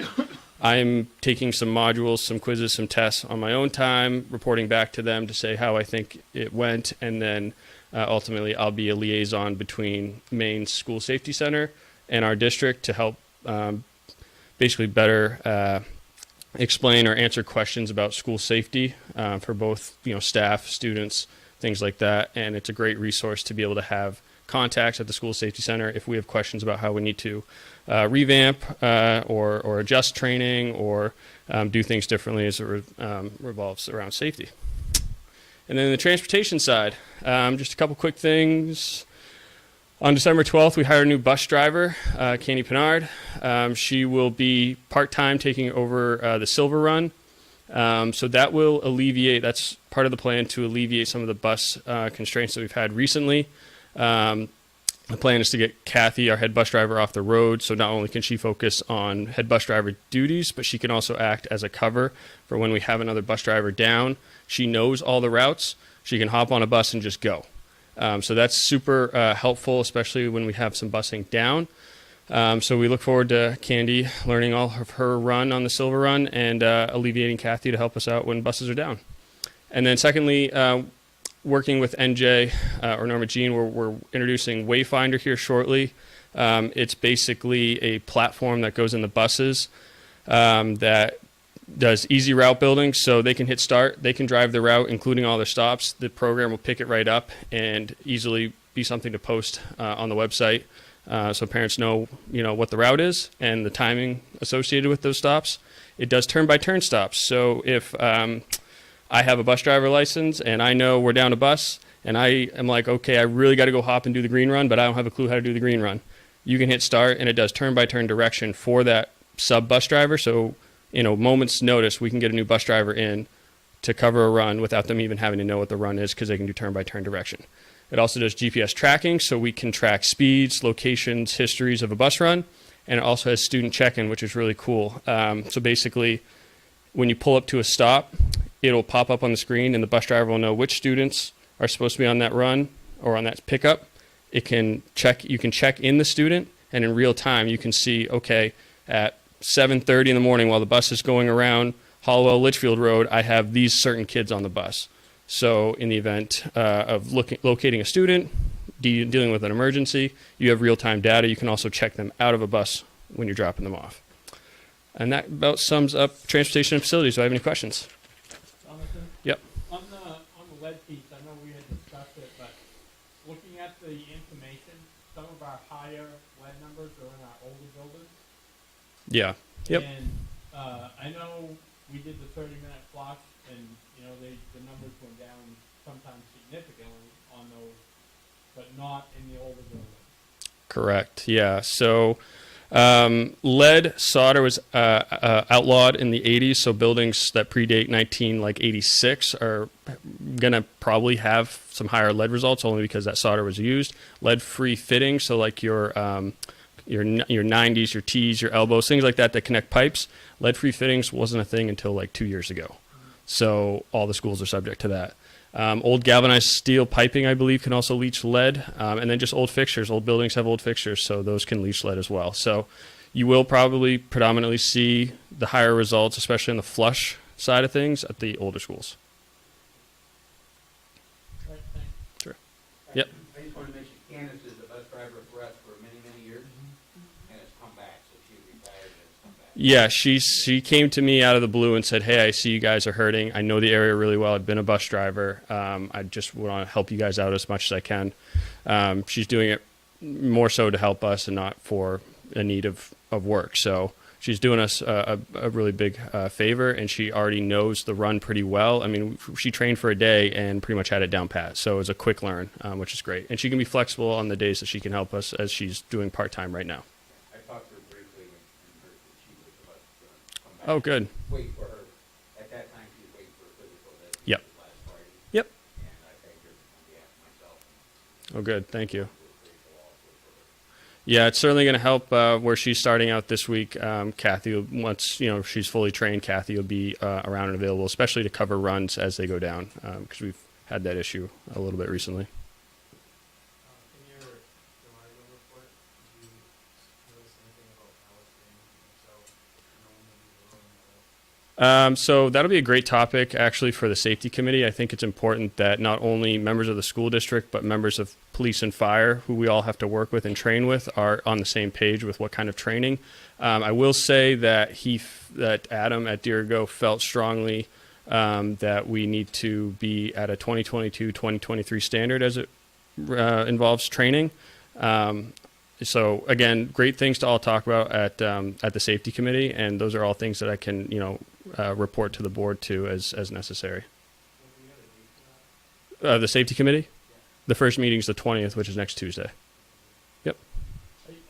I'm taking some modules, some quizzes, some tests on my own time, reporting back to them to say how I think it went, and then ultimately I'll be a liaison between Maine School Safety Center and our district to help basically better explain or answer questions about school safety for both staff, students, things like that. And it's a great resource to be able to have contacts at the school safety center if we have questions about how we need to revamp or adjust training or do things differently as it revolves around safety. And then the transportation side, just a couple quick things. On December 12th, we hired a new bus driver, Candy Pinard. She will be part-time taking over the Silver Run. So that will alleviate, that's part of the plan to alleviate some of the bus constraints that we've had recently. The plan is to get Kathy, our head bus driver, off the road, so not only can she focus on head bus driver duties, but she can also act as a cover for when we have another bus driver down. She knows all the routes. She can hop on a bus and just go. So that's super helpful, especially when we have some busing down. So we look forward to Candy learning all of her run on the Silver Run and alleviating Kathy to help us out when buses are down. And then secondly, working with NJ or Norma Jean, we're introducing Wayfinder here shortly. It's basically a platform that goes in the buses that does easy route building, so they can hit start, they can drive the route, including all their stops. The program will pick it right up and easily be something to post on the website, so parents know what the route is and the timing associated with those stops. It does turn-by-turn stops, so if I have a bus driver license and I know we're down a bus and I am like, okay, I really got to go hop and do the green run, but I don't have a clue how to do the green run. You can hit start and it does turn-by-turn direction for that sub bus driver. So moment's notice, we can get a new bus driver in to cover a run without them even having to know what the run is because they can do turn-by-turn direction. It also does GPS tracking, so we can track speeds, locations, histories of a bus run, and it also has student check-in, which is really cool. So basically, when you pull up to a stop, it'll pop up on the screen and the bus driver will know which students are supposed to be on that run or on that pickup. You can check in the student, and in real time you can see, okay, at 7:30 in the morning while the bus is going around Hollowell Litchfield Road, I have these certain kids on the bus. So in the event of locating a student, dealing with an emergency, you have real-time data. You can also check them out of a bus when you're dropping them off. And that about sums up transportation and facilities. Do I have any questions? Jonathan? Yep. On the lead piece, I know we had discussed it, but looking at the information, some of our higher lead numbers are in our older buildings. Yeah. Yep. And I know we did the 30-minute flush, and the numbers went down sometimes significantly on those, but not in the older buildings. Correct. Yeah. So lead solder was outlawed in the 80s. So buildings that predate 1986 are going to probably have some higher lead results only because that solder was used. Lead-free fittings, so like your 90s, your T's, your elbows, things like that connect pipes. Lead-free fittings wasn't a thing until like 2 years ago. So all the schools are subject to that. Old galvanized steel piping, I believe, can also leach lead. And then just old fixtures. Old buildings have old fixtures, so those can leach lead as well. So you will probably predominantly see the higher results, especially on the flush side of things, at the older schools. Right, thanks. Sure. Yep. I just want to mention Candace is the bus driver for us for many, many years, and it's come back, so she retired and it's come back. Yeah, she came to me out of the blue and said, "Hey, I see you guys are hurting. I know the area really well. I've been a bus driver. I just want to help you guys out as much as I can." She's doing it more so to help us and not for a need of work. So she's doing us a really big favor, and she already knows the run pretty well. I mean, she trained for a day and pretty much had it down pat. So it was a quick learn, which is great. And she can be flexible on the days that she can help us, as she's doing part-time right now. I talked to her briefly and heard that she was about to come back. Oh, good. Wait for her. At that time, she was waiting for a physical that Yep. was last Friday. Yep. And I thanked her on behalf of myself. Oh, good. Thank you. We're grateful also for her. Yeah, it's certainly going to help where she's starting out this week. Kathy, once she's fully trained, Kathy will be around and available, especially to cover runs as they go down, because we've had that issue a little bit recently. In your Reliable report, did you notice anything about ballasting yourself? No one maybe rolling that up? So that'll be a great topic, actually, for the safety committee. I think it's important that not only members of the school district, but members of police and fire, who we all have to work with and train with, are on the same page with what kind of training. I will say that that Adam at Dirigo felt strongly that we need to be at a 2022-2023 standard as it involves training. So again, great things to all talk about at the safety committee, and those are all things that I can report to the board too as necessary. The safety committee, the first meeting is the 20th, which is next Tuesday. Yep.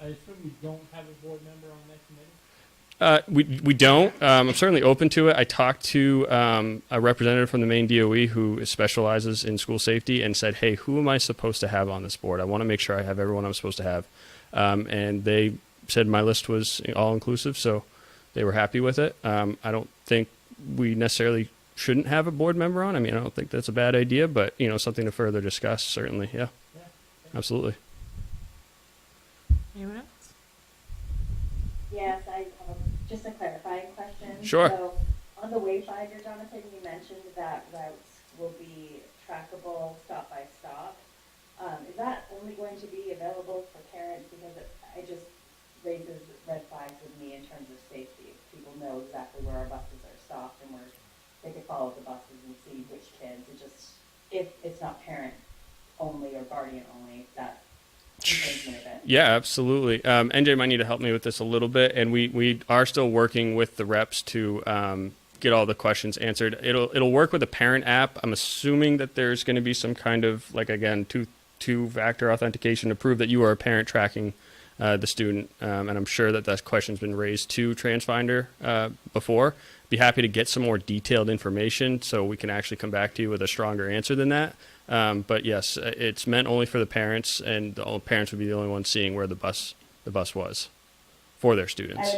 I assume you don't have a board member on that committee? We don't. I'm certainly open to it. I talked to a representative from the Maine DOE who specializes in school safety and said, "Hey, who am I supposed to have on this board? I want to make sure I have everyone I'm supposed to have." And they said my list was all inclusive, so they were happy with it. I don't think we necessarily shouldn't have a board member on. I mean, I don't think that's a bad idea, but something to further discuss, certainly. Yeah, absolutely. Anyone else? Yes, I have just a clarifying question. Sure. So on the wayfinder, Jonathan, you mentioned that routes will be trackable stop by stop. Is that only going to be available for parents? Because it just raises red flags with me in terms of safety. People know exactly where our buses are stopped and they could follow the buses and see which kids. If it's not parent only or guardian only, that concerns me a bit. Yeah, absolutely. NJ might need to help me with this a little bit, and we are still working with the reps to get all the questions answered. It'll work with a parent app. I'm assuming that there's going to be some kind of, like, again, two-factor authentication to prove that you are a parent tracking the student, and I'm sure that question's been raised to TransFinder before. Be happy to get some more detailed information so we can actually come back to you with a stronger answer than that. But yes, it's meant only for the parents, and the parents would be the only ones seeing where the bus was for their students.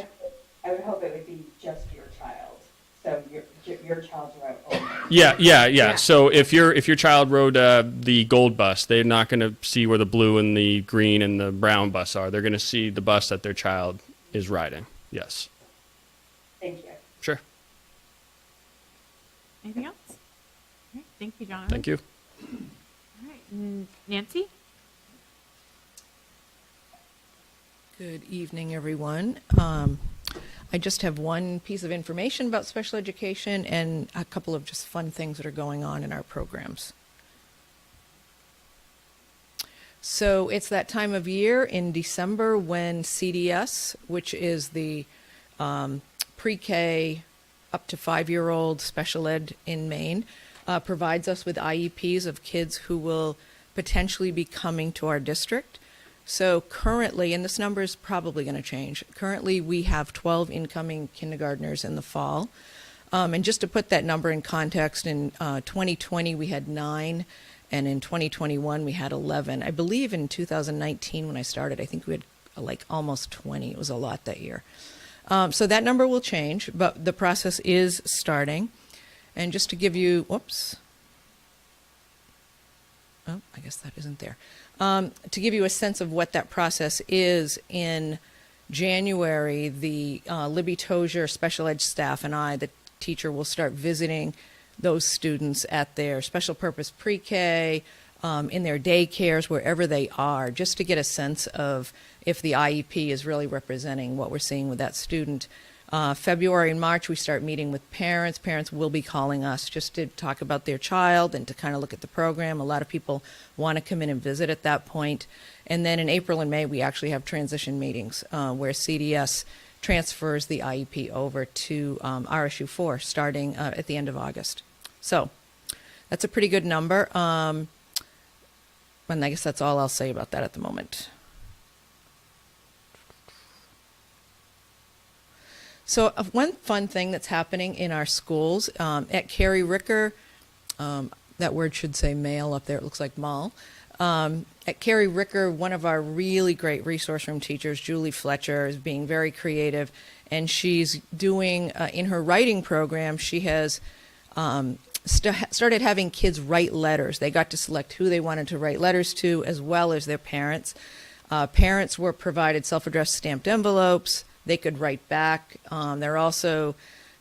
I would hope it would be just your child. So your child's route only. Yeah. So if your child rode the gold bus, they're not going to see where the blue and the green and the brown bus are. They're going to see the bus that their child is riding. Yes. Thank you. Sure. Anything else? All right, thank you, Jonathan. Thank you. All right, Nancy? Good evening, everyone. I just have one piece of information about special education and a couple of just fun things that are going on in our programs. So it's that time of year in December when CDS, which is the pre-K up to 5-year-old special ed in Maine, provides us with IEPs of kids who will potentially be coming to our district. So currently, and this number is probably going to change, currently we have 12 incoming kindergartners in the fall. And just to put that number in context, in 2020 we had 9, and in 2021 we had 11. I believe in 2019 when I started, I think we had like almost 20. It was a lot that year. So that number will change, but the process is starting. And just to give you, whoops. Oh, I guess that isn't there. To give you a sense of what that process is, in January, the Libby Tozier special ed staff and I, the teacher, will start visiting those students at their special purpose pre-K, in their daycares, wherever they are, just to get a sense of if the IEP is really representing what we're seeing with that student. February and March, we start meeting with parents. Parents will be calling us just to talk about their child and to kind of look at the program. A lot of people want to come in and visit at that point. And then in April and May, we actually have transition meetings where CDS transfers the IEP over to RSU4 starting at the end of August. So that's a pretty good number. And I guess that's all I'll say about that at the moment. So one fun thing that's happening in our schools, at Carrie Ricker, that word should say male up there, it looks like mall. At Carrie Ricker, one of our really great resource room teachers, Julie Fletcher, is being very creative, and she's doing, in her writing program, she has started having kids write letters. They got to select who they wanted to write letters to, as well as their parents. Parents were provided self-addressed stamped envelopes. They could write back. They're also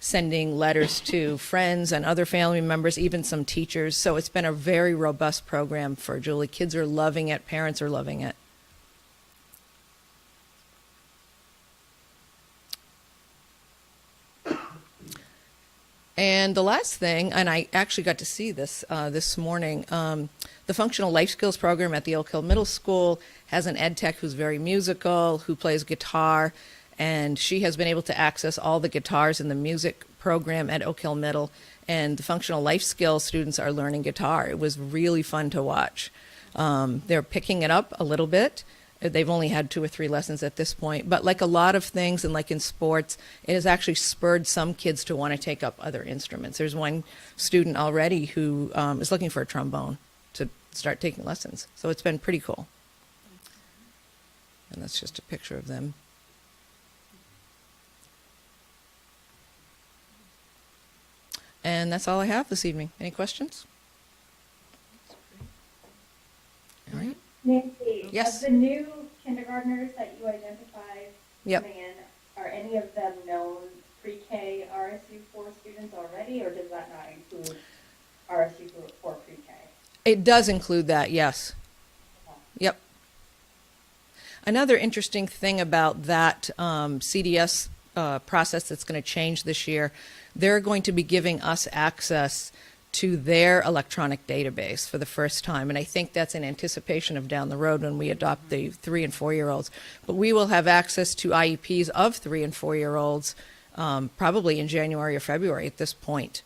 sending letters to friends and other family members, even some teachers. So it's been a very robust program for Julie. Kids are loving it. Parents are loving it. And the last thing, and I actually got to see this this morning, the Functional Life Skills program at the Oak Hill Middle School has an ed tech who's very musical, who plays guitar, and she has been able to access all the guitars in the music program at Oak Hill Middle, and the Functional Life Skills students are learning guitar. It was really fun to watch. They're picking it up a little bit. They've only had 2 or 3 lessons at this point, but like a lot of things, and like in sports, it has actually spurred some kids to want to take up other instruments. There's one student already who is looking for a trombone to start taking lessons. So it's been pretty cool. And that's just a picture of them. And that's all I have this evening. Any questions? All right. Nancy, Yes. of the new kindergartners that you identified Yep. coming in, are any of them known pre-K RSU4 students already, or does that not include RSU4 pre-K? It does include that, yes. Yep. Another interesting thing about that CDS process that's going to change this year, they're going to be giving us access to their electronic database for the first time. And I think that's in anticipation of down the road when we adopt the 3 and 4-year-olds. But we will have access to IEPs of 3 and 4-year-olds probably in January or February at this point.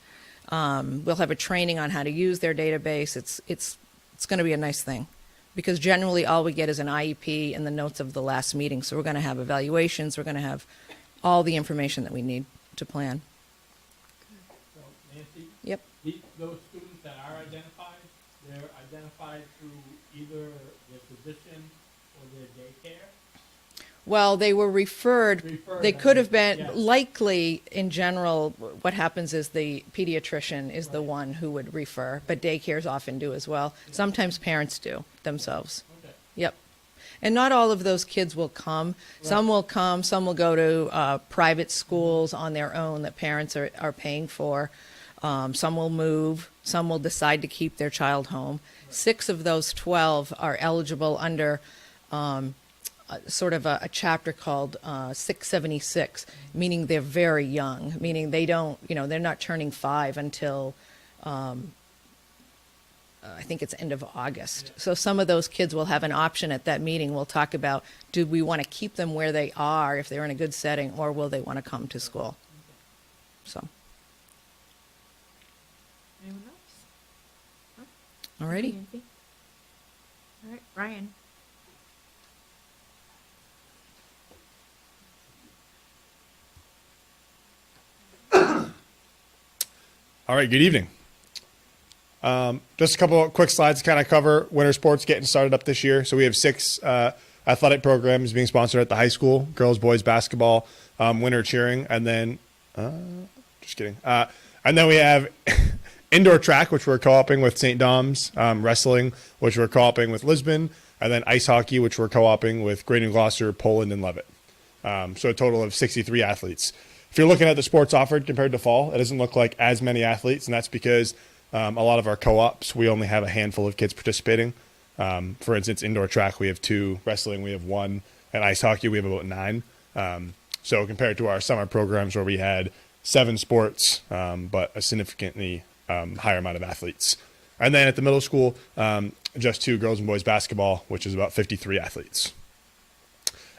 We'll have a training on how to use their database. It's going to be a nice thing, because generally all we get is an IEP and the notes of the last meeting. So we're going to have evaluations. We're going to have all the information that we need to plan. So Nancy? Yep. Those students that are identified, they're identified through either their physician or their daycare? Well, they were referred. They could have been, yeah. likely, in general, what happens is the pediatrician is the one who would refer, but daycares often do as well. Sometimes parents do themselves. Okay. Yep. And not all of those kids will come. Some will come, some will go to private schools on their own that parents are paying for. Some will move, some will decide to keep their child home. 6 of those 12 are eligible under sort of a chapter called 676, meaning they're very young, meaning they don't, they're not turning 5 until I think it's end of August. So some of those kids will have an option at that meeting. We'll talk about, do we want to keep them where they are if they're in a good setting, or will they want to come to school? So. Anyone else? All righty. Nancy? All right, Ryan. All right, good evening. Just a couple of quick slides to kind of cover winter sports getting started up this year. So we have 6 athletic programs being sponsored at the high school: girls, boys basketball, winter cheering, and then just kidding. And then we have indoor track, which we're co-oping with St. Dom's, wrestling, which we're co-oping with Lisbon, and then ice hockey, which we're co-oping with Great and Gloucester, Poland, and Levitt. So a total of 63 athletes. If you're looking at the sports offered compared to fall, it doesn't look like as many athletes, and that's because a lot of our co-ops, we only have a handful of kids participating. For instance, indoor track, we have 2, wrestling, we have 1, and ice hockey, we have about 9. So compared to our summer programs where we had 7 sports, but a significantly higher amount of athletes. And then at the middle school, just 2 girls and boys basketball, which is about 53 athletes.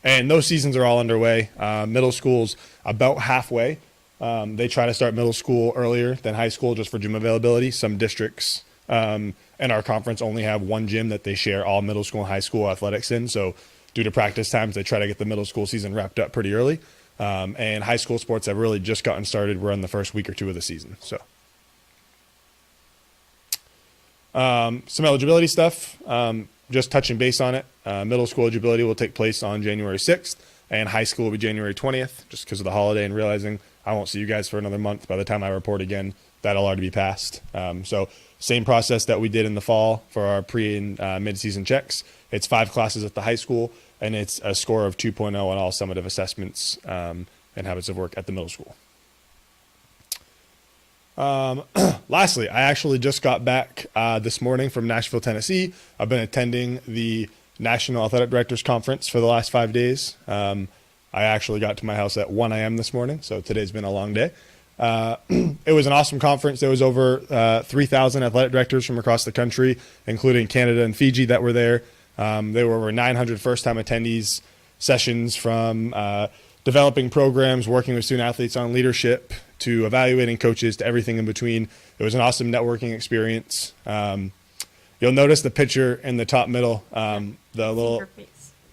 And those seasons are all underway. Middle school's about halfway. They try to start middle school earlier than high school just for gym availability. Some districts in our conference only have 1 gym that they share all middle school and high school athletics in. So due to practice times, they try to get the middle school season wrapped up pretty early. And high school sports have really just gotten started. We're in the first week or 2 of the season. So some eligibility stuff, just touching base on it. Middle school eligibility will take place on January 6th, and high school will be January 20th, just because of the holiday and realizing I won't see you guys for another month. By the time I report again, that'll already be passed. So same process that we did in the fall for our pre and mid-season checks. It's 5 classes at the high school, and it's a score of 2.0 on all summative assessments and habits of work at the middle school. Lastly, I actually just got back this morning from Nashville, Tennessee. I've been attending the National Athletic Directors Conference for the last 5 days. I actually got to my house at 1 a.m. this morning, so today's been a long day. It was an awesome conference. There was over 3,000 athletic directors from across the country, including Canada and Fiji that were there. There were over 900 first-time attendees, sessions from developing programs, working with student athletes on leadership, to evaluating coaches, to everything in between. It was an awesome networking experience. You'll notice the picture in the top middle, the little,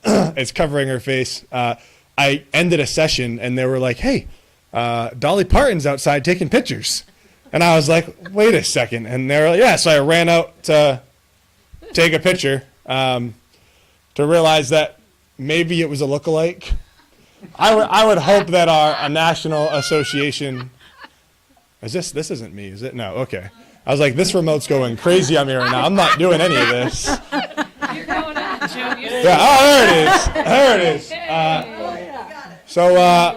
it's covering her face. I ended a session and they were like, hey, Dolly Parton's outside taking pictures. And I was like, wait a second. And they were like, yeah. So I ran out to take a picture to realize that maybe it was a lookalike. I would hope that our national association, this isn't me, is it? No, okay. I was like, this remote's going crazy on me right now. I'm not doing any of this. You're going out, Joe. Yeah, oh, there it is.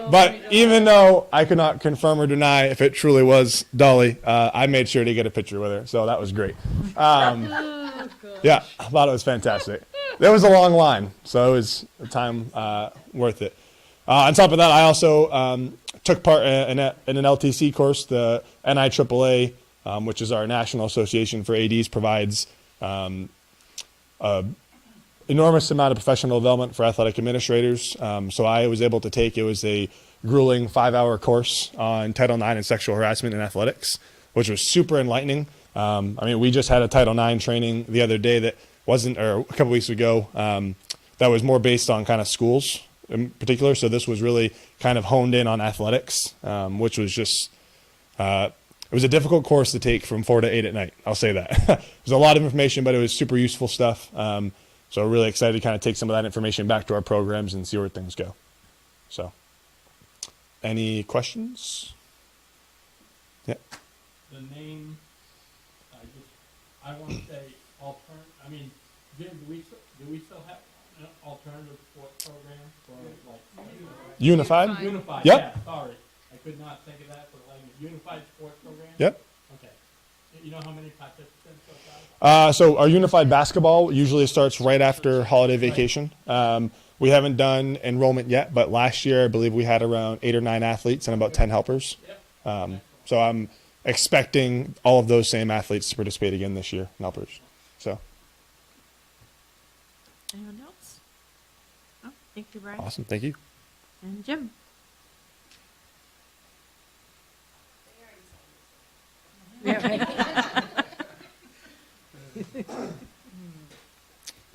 But even though I could not confirm or deny if it truly was Dolly, I made sure to get a picture with her, so that was great. Yeah, I thought it was fantastic. There was a long line, so it was a time worth it. On top of that, I also took part in an LTC course. The NIAAA, which is our National Association for ADs, provides enormous amount of professional development for athletic administrators. So I was able to take, it was a grueling 5-hour course on Title IX and sexual harassment in athletics, which was super enlightening. I mean, we just had a Title IX training the other day that wasn't, or a couple weeks ago, that was more based on kind of schools in particular. So this was really kind of honed in on athletics, which was just, it was a difficult course to take from 4 to 8 at night. I'll say that. It was a lot of information, but it was super useful stuff. So we're really excited to kind of take some of that information back to our programs and see where things go. So, any questions? Yeah. The name, I want to say Jim, do we still have an alternative sports program for like? Unified? Unified, Yep. yeah, sorry. I could not think of that for the language. Unified sports program? Yep. Okay. You know how many participants so far? So our unified basketball usually starts right after holiday vacation. We haven't done enrollment yet, but last year I believe we had around 8 or 9 athletes and about 10 helpers. So I'm expecting all of those same athletes to participate again this year, and helpers. So Anyone else? Oh, thank you, Brian. awesome, thank you. And Jim.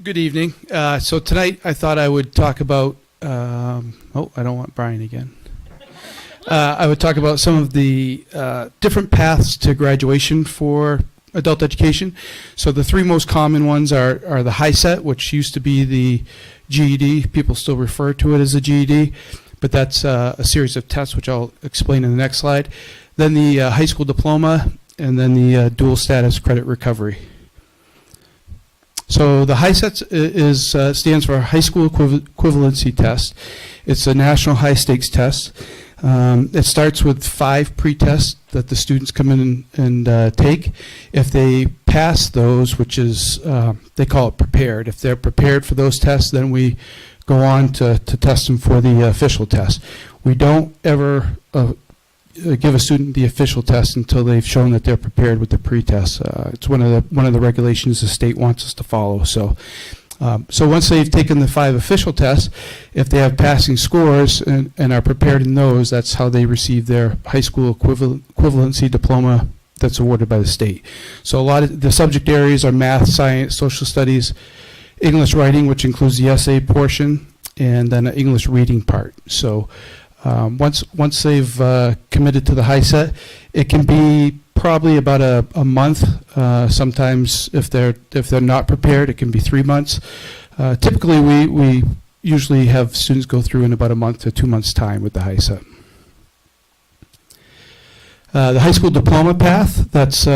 Good evening. So tonight I thought I would talk about, I don't want Brian again. I would talk about some of the different paths to graduation for adult education. So the 3 most common ones are the high set, which used to be the GED. People still refer to it as a GED, but that's a series of tests, which I'll explain in the next slide. Then the high school diploma, and then the dual status credit recovery. So the high set stands for High School Equivalency Test. It's a national high stakes test. It starts with 5 pre-tests that the students come in and take. If they pass those, which is, they call it prepared. If they're prepared for those tests, then we go on to test them for the official test. We don't ever give a student the official test until they've shown that they're prepared with the pretest. It's one of the regulations the state wants us to follow. So once they've taken the 5 official tests, if they have passing scores and are prepared in those, that's how they receive their high school equivalency diploma that's awarded by the state. So a lot of the subject areas are math, science, social studies, English writing, which includes the essay portion, and then an English reading part. So once they've committed to the high set, it can be probably about a month. Sometimes if they're not prepared, it can be 3 months. Typically, we usually have students go through in about a month to 2 months' time with the high set. The high school diploma path, that's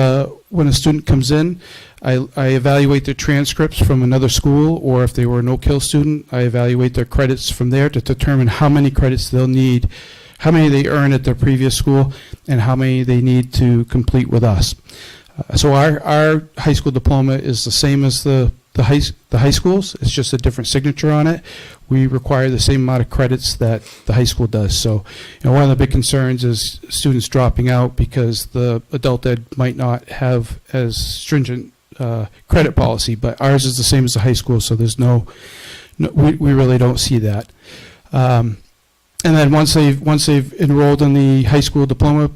when a student comes in, I evaluate their transcripts from another school, or if they were a no-kill student, I evaluate their credits from there to determine how many credits they'll need, how many they earn at their previous school, and how many they need to complete with us. So our high school diploma is the same as the high schools. It's just a different signature on it. We require the same amount of credits that the high school does. So, one of the big concerns is students dropping out because the adult ed might not have as stringent credit policy, but ours is the same as the high school, so there's we really don't see that. And then once they've enrolled in the high school diploma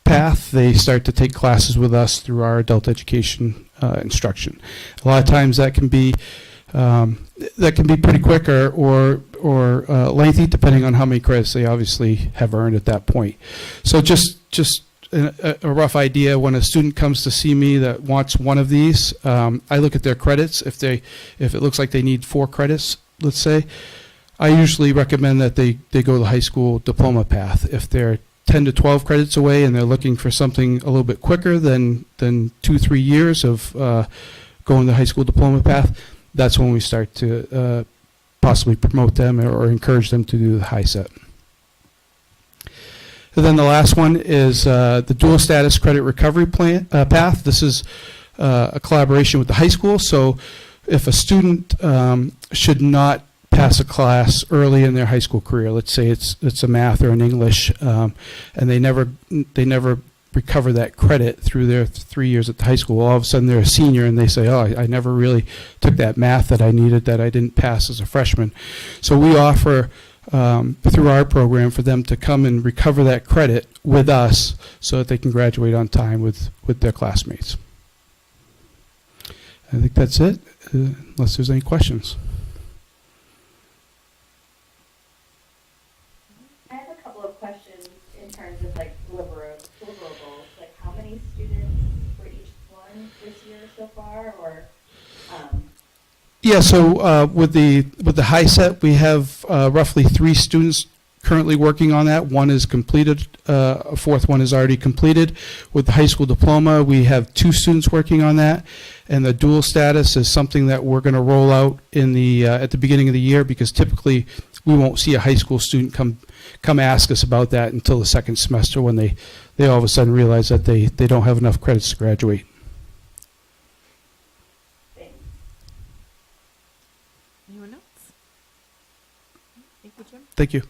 path, they start to take classes with us through our adult education instruction. A lot of times that can be pretty quick or lengthy, depending on how many credits they obviously have earned at that point. So just a rough idea, when a student comes to see me that wants one of these, I look at their credits. If it looks like they need 4 credits, let's say, I usually recommend that they go the high school diploma path. If they're 10 to 12 credits away and they're looking for something a little bit quicker than 2-3 years of going the high school diploma path, that's when we start to possibly promote them or encourage them to do the high set. And then the last one is the dual status credit recovery plan path. This is a collaboration with the high school. So if a student should not pass a class early in their high school career, let's say it's a math or an English, and they never recover that credit through their 3 years at the high school, all of a sudden they're a senior and they say, oh, I never really took that math that I needed that I didn't pass as a freshman. So we offer through our program for them to come and recover that credit with us so that they can graduate on time with their classmates. I think that's it, unless there's any questions. I have a couple of questions in terms of deliverables. Like how many students for each one this year so far, or Yeah, so with the high set, we have roughly 3 students currently working on that. One is completed, a 4th one is already completed. With the high school diploma, we have 2 students working on that, and the dual status is something that we're going to roll out in the at the beginning of the year, because typically we won't see a high school student come ask us about that until the second semester, when they all of a sudden realize that they don't have enough credits to graduate. Anyone else? Thank you, Jim. Thank you.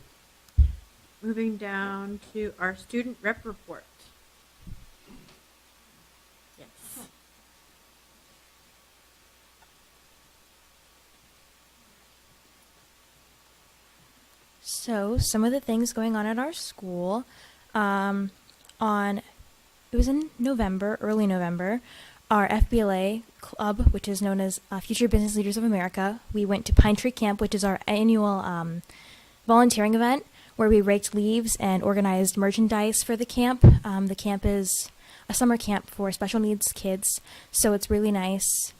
Moving down to our student rep report. Yes. So, some of the things going on at our school, it was in November, early November, our FBLA club, which is known as Future Business Leaders of America, we went to Pine Tree Camp, which is our annual volunteering event, where we raked leaves and organized merchandise for the camp. The camp is a summer camp for special needs kids, so it's really nice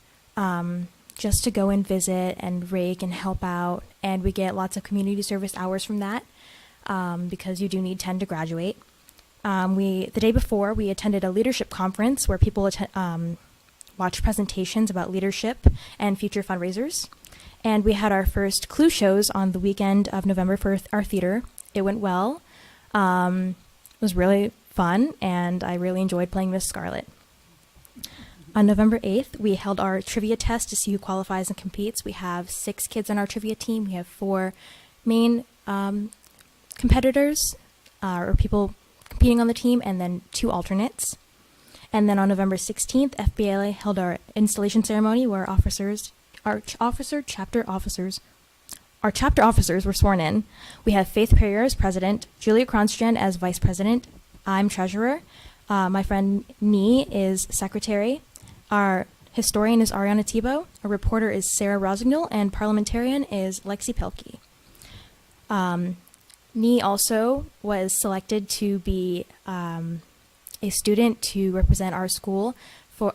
just to go and visit and rake and help out, and we get lots of community service hours from that because you do need 10 to graduate. The day before, we attended a leadership conference where people watched presentations about leadership and future fundraisers. And we had our first Clue shows on the weekend of November for our theater. It went well. It was really fun, and I really enjoyed playing Miss Scarlet. On November 8th, we held our trivia test to see who qualifies and competes. We have 6 kids on our trivia team. We have 4 main competitors, or people competing on the team, and then 2 alternates. And then on November 16th, FBLA held our installation ceremony where our chapter officers were sworn in. We have Faith Perrier as president, Julia Cronstrand as vice president, I'm treasurer, my friend Nee is secretary, our historian is Ariana Tebow, our reporter is Sarah Rosignol, and parliamentarian is Lexi Pelkey. Nee also was selected to be a student to represent our school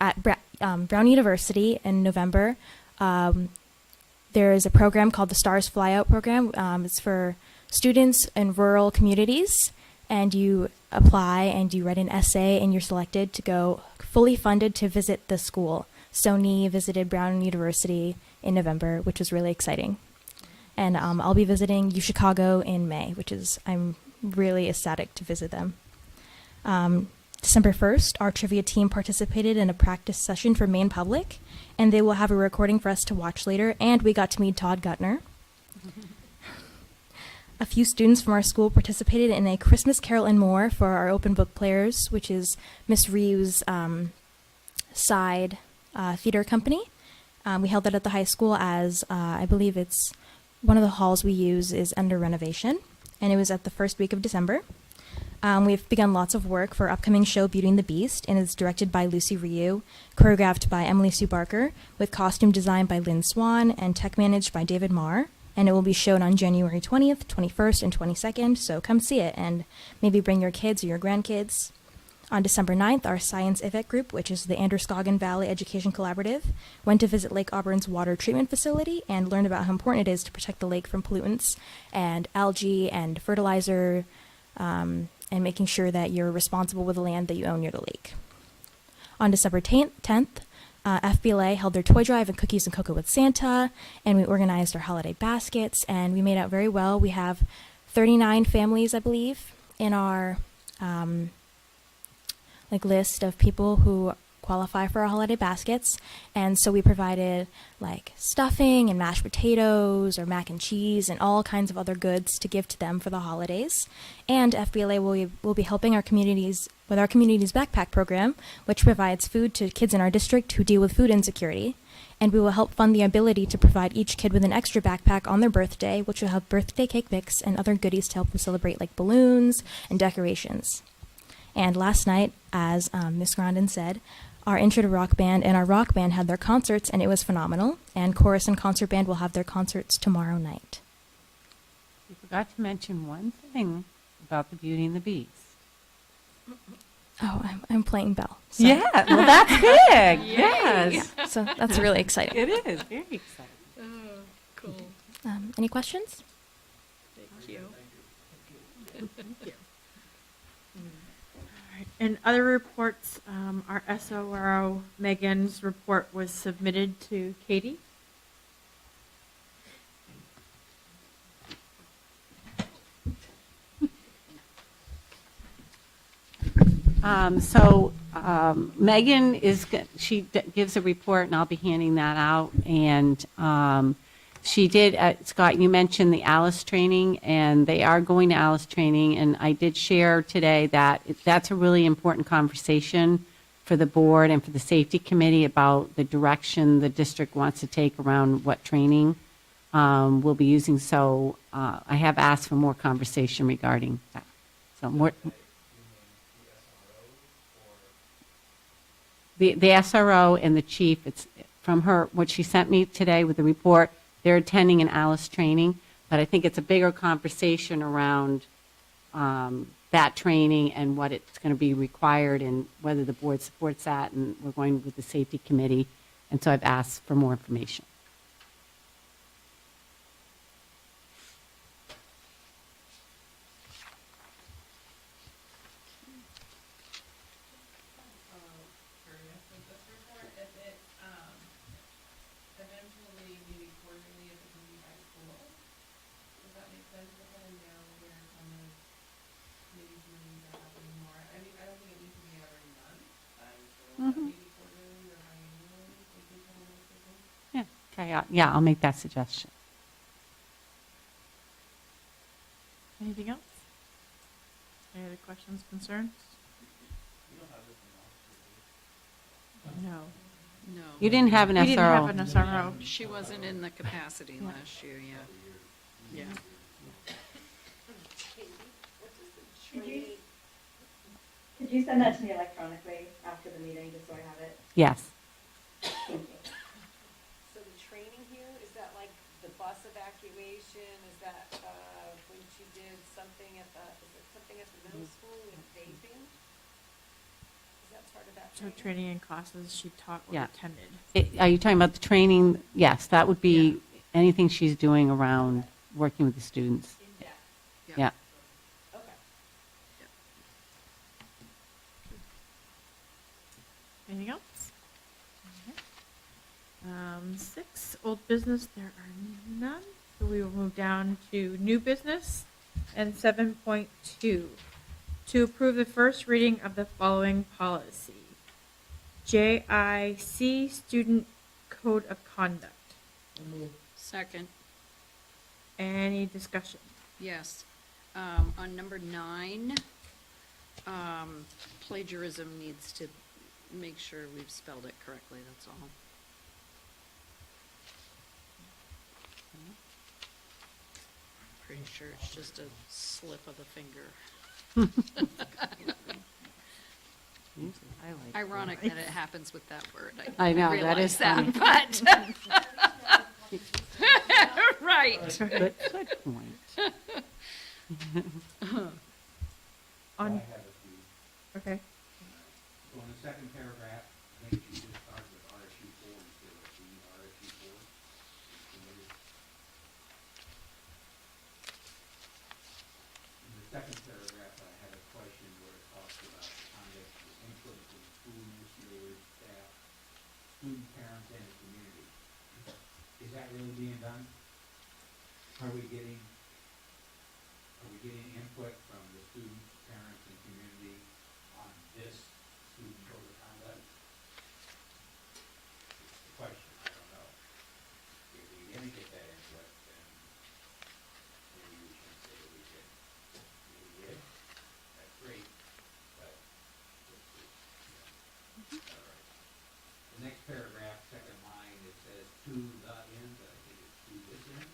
at Brown University in November. There is a program called the Stars Flyout program. It's for students in rural communities, and you apply and you write an essay and you're selected to go fully funded to visit the school. So Nee visited Brown University in November, which was really exciting. And I'll be visiting UChicago in May, I'm really ecstatic to visit them. December 1st, our trivia team participated in a practice session for Maine Public, and they will have a recording for us to watch later, and we got to meet Todd Gutner. A few students from our school participated in a Christmas Carol and More for our open book players, which is Miss Reeves' side theater company. We held that at the high school as I believe it's one of the halls we use is under renovation, and it was at the first week of December. We've begun lots of work for our upcoming show Beauty and the Beast, and it's directed by Lucy Ryu, choreographed by Emily Sue Barker, with costume design by Lynn Swan, and tech managed by David Marr. And it will be shown on January 20th, 21st, and 22nd, so come see it, and maybe bring your kids or your grandkids. On December 9th, our Science IVEC group, which is the Androscoggin Valley Education Collaborative, went to visit Lake Auburn's water treatment facility and learned about how important it is to protect the lake from pollutants and algae and fertilizer, and making sure that you're responsible with the land that you own near the lake. On December 10th, FBLA held their toy drive and cookies and cocoa with Santa, and we organized our holiday baskets, and we made out very well. We have 39 families, I believe, in our list of people who qualify for our holiday baskets, and so we provided stuffing and mashed potatoes or mac and cheese and all kinds of other goods to give to them for the holidays. And FBLA will be helping our communities with our community's backpack program, which provides food to kids in our district who deal with food insecurity, and we will help fund the ability to provide each kid with an extra backpack on their birthday, which will have birthday cake mix and other goodies to help them celebrate, like balloons and decorations. And last night, as Ms. Grandin said, our Intro to Rock Band and our rock band had their concerts, and it was phenomenal. And chorus and concert band will have their concerts tomorrow night. You forgot to mention one thing about the Beauty and the Beast. Oh, I'm playing Belle. So. Yeah, well, that's big. Yes. So that's really exciting. It is very exciting. Oh, cool. Any questions? Thank you. And other reports, our SORO, Megan's report was submitted to Katie. Megan gives a report, and I'll be handing that out. And she did, Scott, you mentioned the ALICE training, and they are going to ALICE training. And I did share today that that's a really important conversation for the board and for the safety committee about the direction the district wants to take around what training we'll be using. So I have asked for more conversation regarding that. So more. The SRO and the chief, it's from her, what she sent me today with the report, they're attending an ALICE training, but I think it's a bigger conversation around that training and what it's going to be required and whether the board supports that, and we're going with the safety committee, and so I've asked for more information. Okay, yeah, I'll make that suggestion. Anything else? Any other questions, concerns? No. No. You didn't have an SRO. We didn't have an SRO. She wasn't in the capacity last year, yeah. Yeah. Could you send that to me electronically after the meeting, just so I have it? Yes. Thank you. So the training here, is that like the bus evacuation? Is that, when she did something at the, is it something at the middle school with vaping? Is that part of that So training? training and classes she taught or Yeah. attended. Are you talking about the training? Yes, that would be anything she's doing around working with the students. In depth. Yeah. Okay. Anything else? Okay. 6, old business, there are none. So we will move down to new business and 7.2. To approve the first reading of the following policy. JIC Student Code of Conduct. Second, Any discussion? yes. On number 9, plagiarism needs to make sure we've spelled it correctly, that's all. Pretty sure it's just a slip of the finger. Ironic that it happens with that word. I know, that realize is funny. but right. Good point. On, I have a few. okay. So in the second paragraph, I think you should start with RSU4 instead of the RSU4. In the second paragraph, I had a question where it talks about the conduct of input from school administrators, staff, student parents, and the community. Is that really being done? Are we getting input from the students, parents, and community on this student code of conduct? It's the question, I don't know. If we didn't get that input, then maybe we shouldn't say that we did. If we did, that's great, but let's see. Yeah. All right. The next paragraph, second line, it says to the end, but I think it's to this end.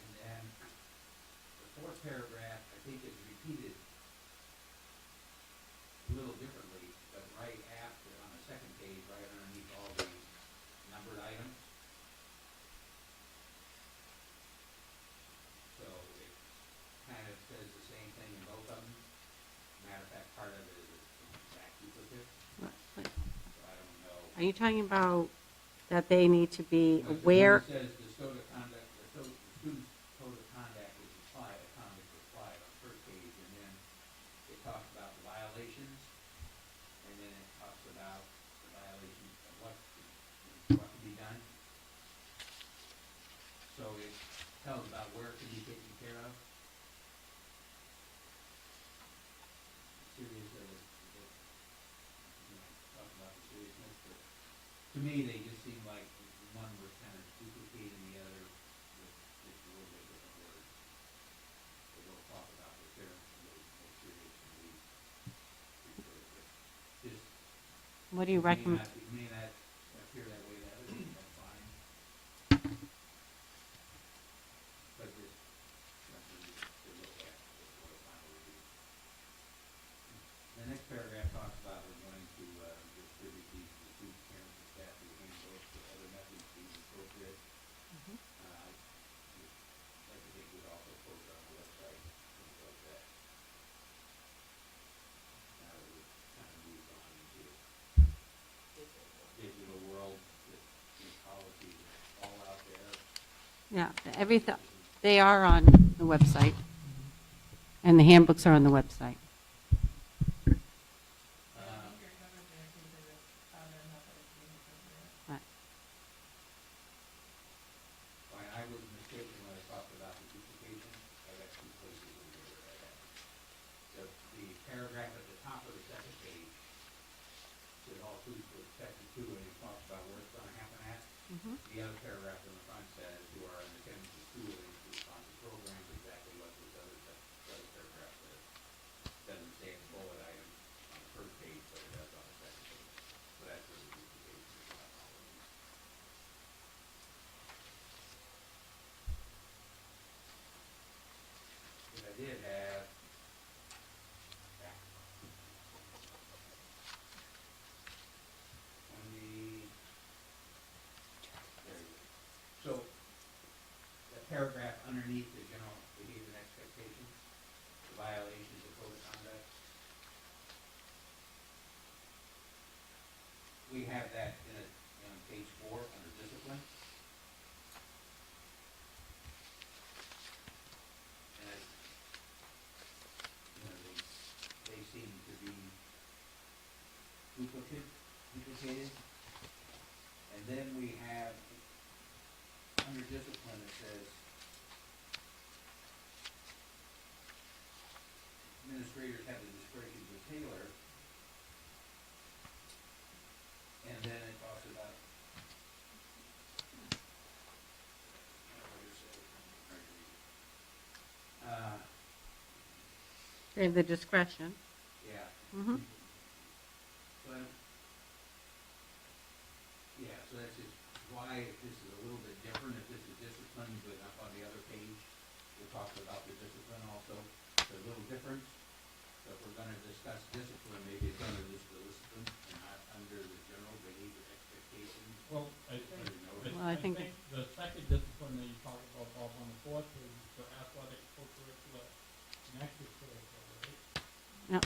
And then the fourth paragraph, I think is repeated a little differently, but right after, on the second page, right underneath all the numbered items. So it kind of says the same thing in both of them. Matter of fact, part of it is an exact duplicate, so I don't know. Are you talking about that they need to be But aware? It says the code of conduct, the student's code of conduct is applied, conduct is applied on the first page, and then it talks about the violations, and then it talks about the violations of what to be done. So it tells about where it can be taken care of. Serious of it, talk about the seriousness, but to me, they just seem like one was kind of duplicating the other with just a little bit different words. They don't talk about the parents and those more serious and we refer to it. Just. What do you recommend? It may not appear that way to others, that's fine. But just something to look at before the final review. The next paragraph talks about we're going to distribute these to students, parents, and staff through handbooks or other methods deemed appropriate. Like to think we'd also post it on the website, things like that. Now that we've kind of moved on into digital world with these policies all out there. Yeah, everything, they are on the website, and the handbooks are on the website. Right. Why I was mistaken when I talked about the duplication, I got two places in there that I had. The paragraph at the top of the second page indicated. And then we have, under discipline, it says, administrators have the discretion to tailor. And then it talks about, They have the discretion. yeah. Mhm. But, yeah, so that's just why this is a little bit different, if this is discipline, but up on the other page, we'll talk about the discipline also. There's a little difference, so if we're gonna discuss discipline, maybe it's under this discipline and not under the general behavior expectations. Well, I Well, I think- think the second discipline that you talked about, Bob, on the fourth page is for athletic, co-curricular, and extracurricular, right? Now,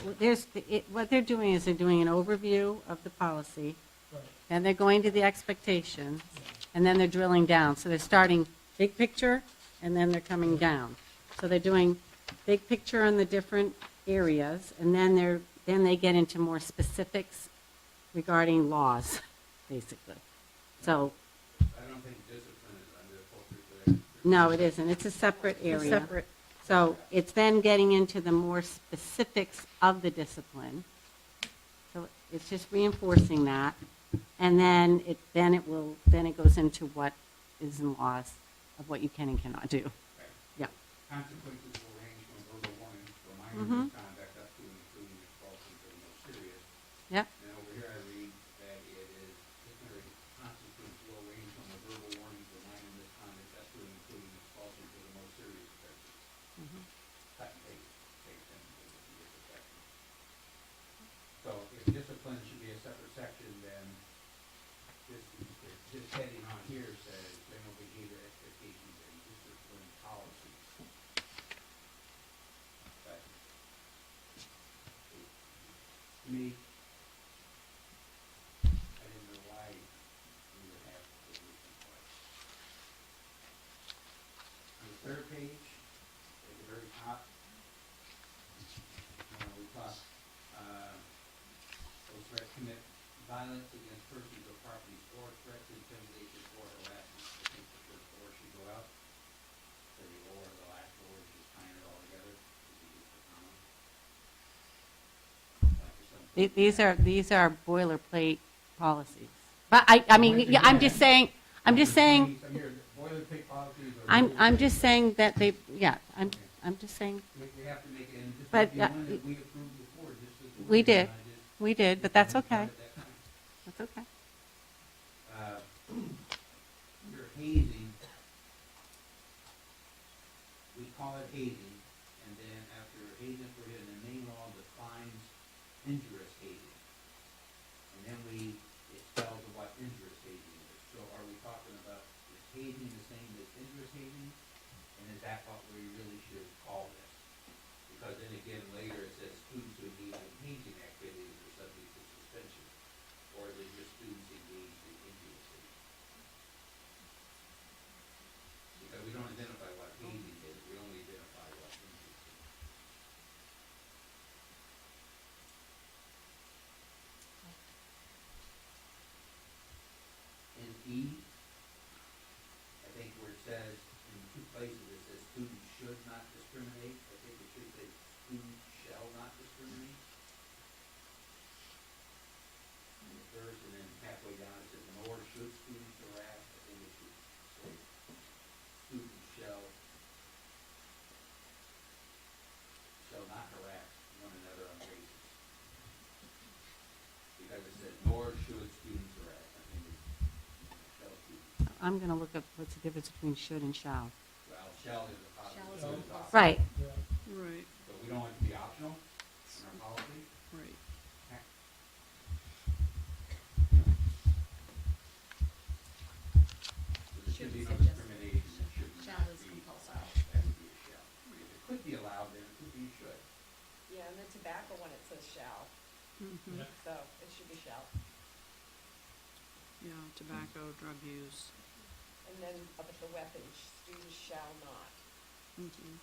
what they're doing is they're doing an overview of the policy, Right. and they're going to the expectations, and then they're drilling down. So they're starting big picture, and then they're coming down. So they're doing big picture in the different areas, and then they get into more specifics regarding laws, basically. So, I don't think discipline is under co-curricular. no, it isn't. It's a separate area. So it's then getting into the more specifics of the discipline. So it's just reinforcing that. And then it goes into what is in laws of what you can and cannot do. Right. Yeah. Consequences will range from verbal warnings for minor Mhm. misconduct up to and including expulsion for the most serious. Yep. And over here I read that it is, disciplinary consequence will range from a verbal warning for minor misconduct up to and including expulsion for the most serious offenses. Mhm. Cut and paste, same sentence, in different sections. So if discipline should be a separate section, then this heading on here says general behavior expectations and discipline policies. But to me, I didn't know why we would have the listing twice. On the third page, at the very top, we talk, those threats commit violence against persons or properties or threats, intimidation, or harassment. I think the first or should go out. So the or, the last or, just tying it all together. This is just a comma. Like for some- These are boilerplate policies. But I mean, yeah, I'm just saying, Some here, boilerplate policies or. I'm just saying that they, yeah, I'm just saying, We have to make it, and this But, might be one that we approved before, just as. the we wording, did. and I just- we did, but that's okay. at that time. That's okay. Under hazing, we call it hazing, and then after hazing prohibited, the main law defines injurious hazing. And then it spells what injurious hazing is. So are we talking about, is hazing the same as injurious hazing? And is that what we really should call this? Because then again, later it says students who engage in hazing activities are subject to suspension. Or is it just students engaged in injurious hazing? Because we don't identify what hazing is, we only identify what injurious is. In E, I think where it says, in two places, it says students should not discriminate, I think it should say students shall not discriminate. In the first, and then halfway down, it says nor should students harass, I think it should say students shall not harass one another on basis. Because it says nor should students harass, I think it's shall students. I'm going to look up what's the difference between should and shall. Well, shall is a positive. Shall is should a is optional. Right. Right, So we don't want it to be optional in our policy. right. So there should be no discrimination, it should Shall not is be compulsory. allowed, that would be a shall. If it could be allowed, then it could be a should. Yeah, and then tobacco one, it says shall, Mhm. so it should be shall. Yeah, tobacco, drug use. And then up at the weapons, students shall not. Mhm.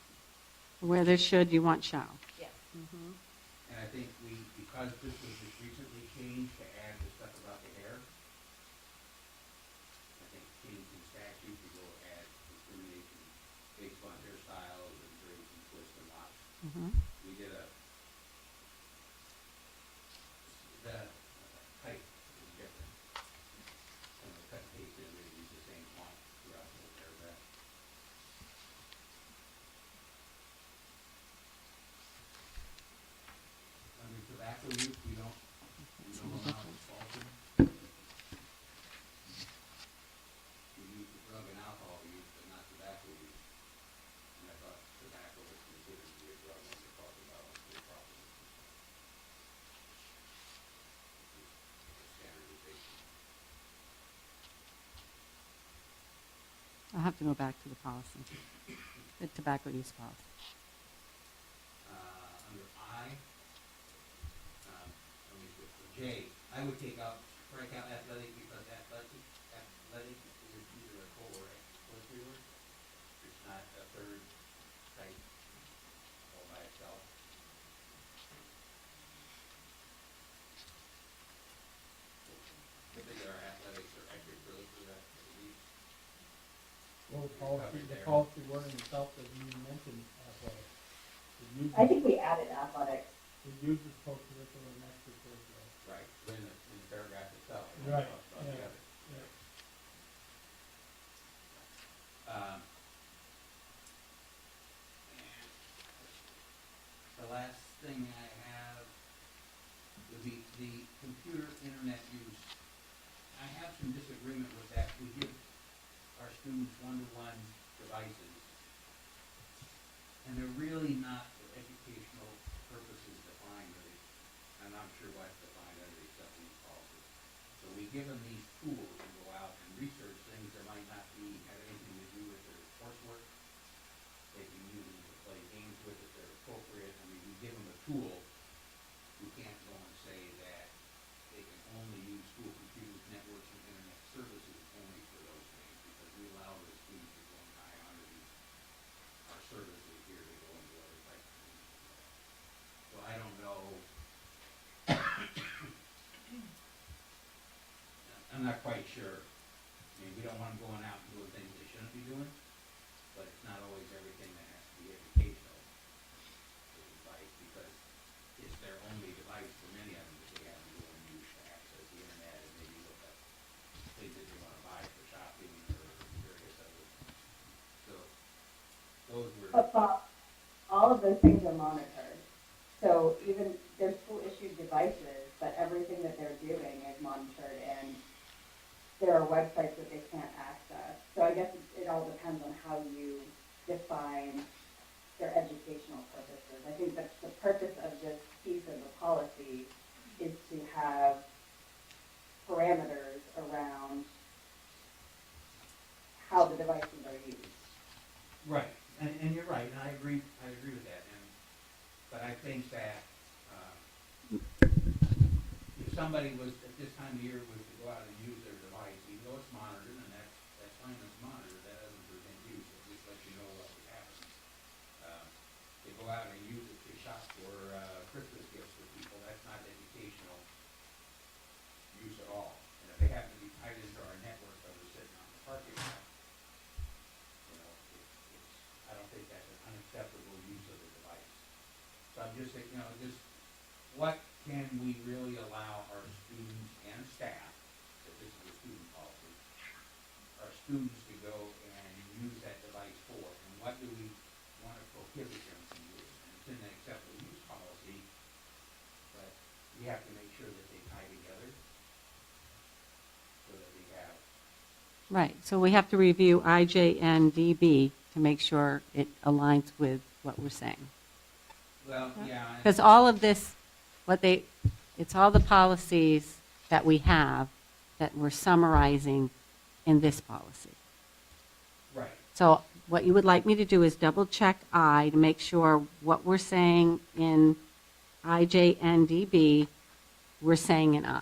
Where there's should, you want shall. Yes. Mhm. And I think because this was just recently changed to add the stuff about the hair, based on hairstyles and braids and twists and locks. Mhm. We did the type is different. Some of the cut and paste in, they use the same font throughout the whole paragraph. Under tobacco use, we don't allow expulsion. We use the drug and alcohol use, but not tobacco use. And I thought tobacco was considered to be a drug when we're talking about on school property. Standardization. I'll have to go back to the policy, the tobacco use policy. Under I, let me switch to J. I would strike out athletic because athletic is either a co or extracurricular. It's not a third type all by itself. I think our athletics are extracurricular activities. Well, Covered the there. policy wording itself that you mentioned athletics. I think we added athletics. It uses co-curricular and extracurricular. Right, in the paragraph itself. it Right, talks about the yeah, other. yeah. Um, The last thing I have would be the computer internet use. I have some disagreement with that. We give our students one-to-one devices, and they're really not for educational purposes defined, and I'm sure what's defined under the acceptance policy. So we give them these tools to go out and research things that might not have anything to do with their coursework. They can use them to play games with if they're appropriate. I mean, we give them a tool. We can't go and say that they can only use school computers, networks, and internet services only for those things, because we allow the students to go and high honor our services here to go and do other types of things as well. So I don't know. I'm not quite sure. I mean, we don't want them going out and doing things they shouldn't be doing, but it's not always everything that has to be educational advice, because it's their only device for many of them that they have to go and use to access the internet and maybe look up things that they want to buy for shopping or various other things. So those were. But Bob, all of those things are monitored. So even they're school-issued devices, but everything that they're doing is monitored, and there are websites that they can't access. So I guess it all depends on how you define their educational purposes. I think that the purpose of this piece of the policy is to have parameters around how the devices are used. Right, and you're right, and I agree with that, but I think that, if somebody was, at this time of year, was to go out and use their device, even though it's monitored, and that's fine, it's monitored, that doesn't prevent use, it just lets you know what would happen. They go out and use it to shop for, Christmas gifts for people, that's not educational use at all. And if they happen to be tied into our network, or they're sitting on the parking lot, I don't think that's an unacceptable use of the device. So I'm just saying, just what can we really allow our students and staff, if this is a student policy, our students to go and use that device for, and what do we want to prohibit them from doing? And it's in the acceptable use policy, but we have to make sure that they tie together so that we have. Right, so we have to review IJ and DB to make sure it aligns with what we're saying. Well, yeah. Because all of this, it's all the policies that we have that we're summarizing in this policy. Right. So what you would like me to do is double check I to make sure what we're saying in IJ and DB, we're saying in I.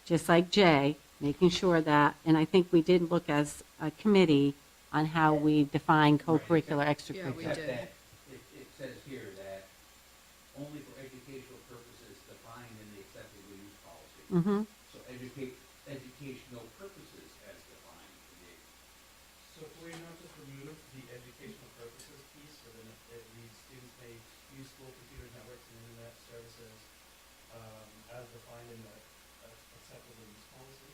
Just like J, making sure that, and I think we did look as a committee on how we define co-curricular, extracurricular. Yeah, we Except did. that it says here that only for educational purposes defined in the acceptable use policy. Mm-hmm. So educational purposes as defined in the. So can we not just remove the educational purposes piece, so then it reads students may use school computers, networks, and internet services as defined in the acceptable use policy?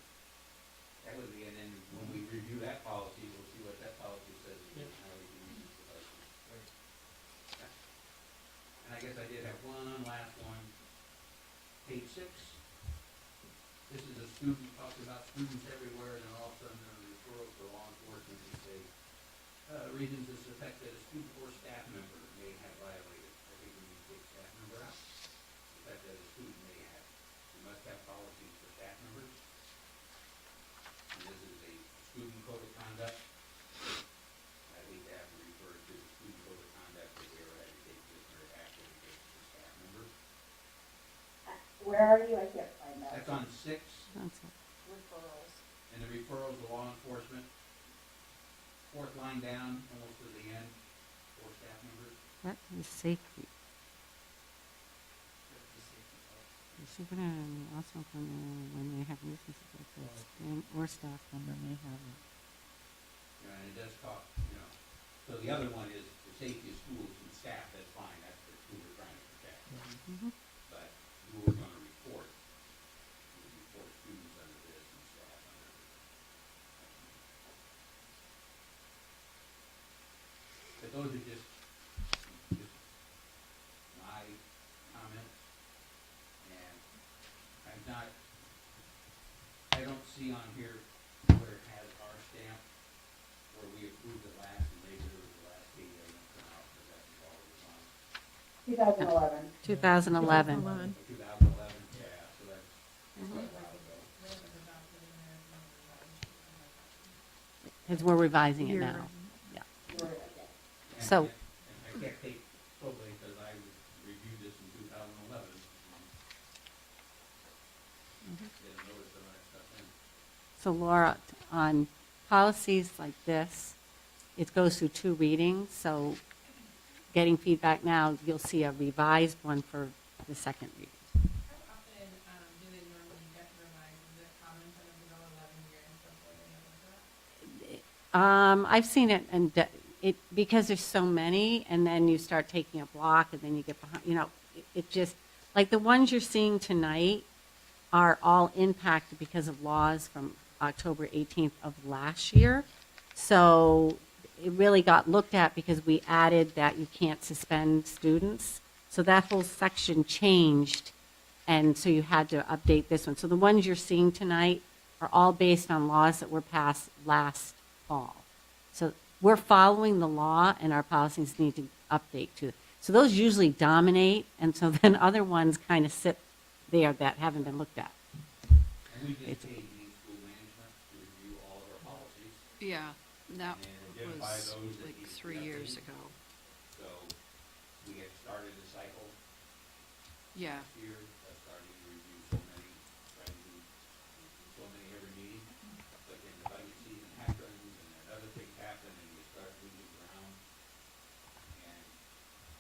That would be, and then when we review that policy, we'll see what that policy says and how we can use this devices. Right. And I guess I did have one last one. Page 6. This is a student talking about students everywhere, and then all of a sudden there are referrals to law enforcement and say, reasons this affect that a student or staff member may have violated. I think we need to take staff member out. The fact that a student may have. We must have policies for staff members. And this is a student code of conduct. I think they have to refer to the student code of conduct if we ever had to take disciplinary action against the staff member. Where are you? I can't find that. That's on 6. Referrals. And the referrals to law enforcement. 4th line down, almost to the end, for staff members. That is safety. The superintendent may also, when they have nuisances like this, or staff member may have it. Yeah, and it does talk, so the other one is the safety of schools and staff, that's fine, that's who we're trying to protect. But who we're gonna report, we report students under this and staff under this. But those are just my comments, and I don't see on here where it has our stamp, where we approved it last, and maybe there was the last date that went come out, because that's all it was on. 2011. 2011. 2011, yeah, so that's quite a while ago. Because we're revising it now. Yeah. And- So, and I can't take totally, because I reviewed this in 2011. Didn't notice some of that stuff in. so Laura, on policies like this, it goes through 2 readings, so getting feedback now, you'll see a revised one for the second reading. How often do they normally get revised? Is it common for them to go 11 years before they look at that? I've seen it, and because there's so many, and then you start taking a block, and then you get behind, it just, like the ones you're seeing tonight are all impacted because of laws from October 18th of last year. So it really got looked at because we added that you can't suspend students. So that whole section changed, and so you had to update this one. So the ones you're seeing tonight are all based on laws that were passed last fall. So we're following the law, and our policies need to update to. So those usually dominate, and so then other ones kind of sit there that haven't been looked at. And we just paid Maine School Management to review all of our policies. Yeah, that And identify was those that like need to be 3 years updated. ago. So we had started the cycle Yeah, last year, starting to review so many, trying to do so many every meeting. But then the budget season happens, and then other things happen, and you start losing ground. And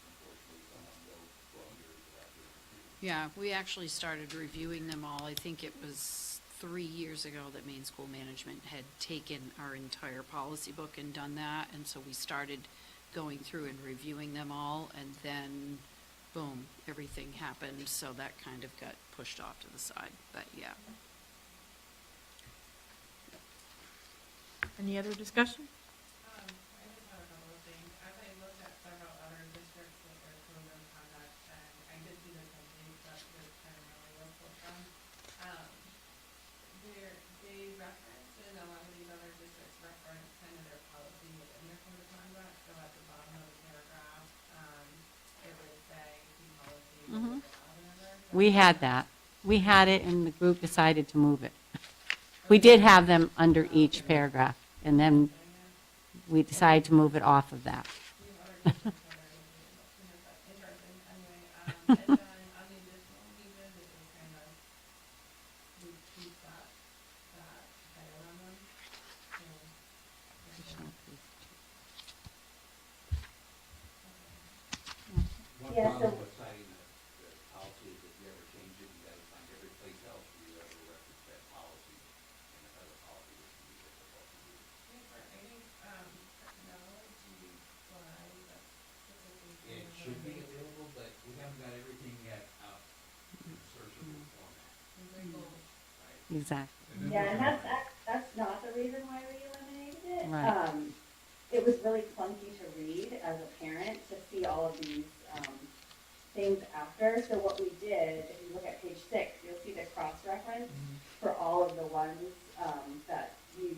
unfortunately, someone goes 12 years without doing it. yeah, we actually started reviewing them all. I think it was 3 years ago that Maine School Management had taken our entire policy book and done that, and so we started going through and reviewing them all, and then, boom, everything happened, so that kind of got pushed off to the side, but yeah. Any other discussion? I just have a couple of things. As I looked at several other districts with their code of conduct, and I did see the companies that was primarily was pulled from. They reference, and a lot of these other districts reference kind of their policy within their code of conduct. So at the bottom of the paragraph, it would say key policy, Mhm. whatever. We had that. We had it, and the group decided to move it. We did have them under each paragraph, and then we decided to move it off of that. Interesting. Anyway, and then on the additional pages, it just kind of, we keep that header on them. One Yeah, problem so- with citing the policy is if you ever change it, you gotta find every place else where you ever reference that policy, and another policy, which can be difficult to do. I think, Exactly. Yeah, and that's not the reason why we eliminated it. Right. It was really clunky to read as a parent to see all of these things after. So what we did, if you look at page 6, you'll see the cross-reference for all of the ones that you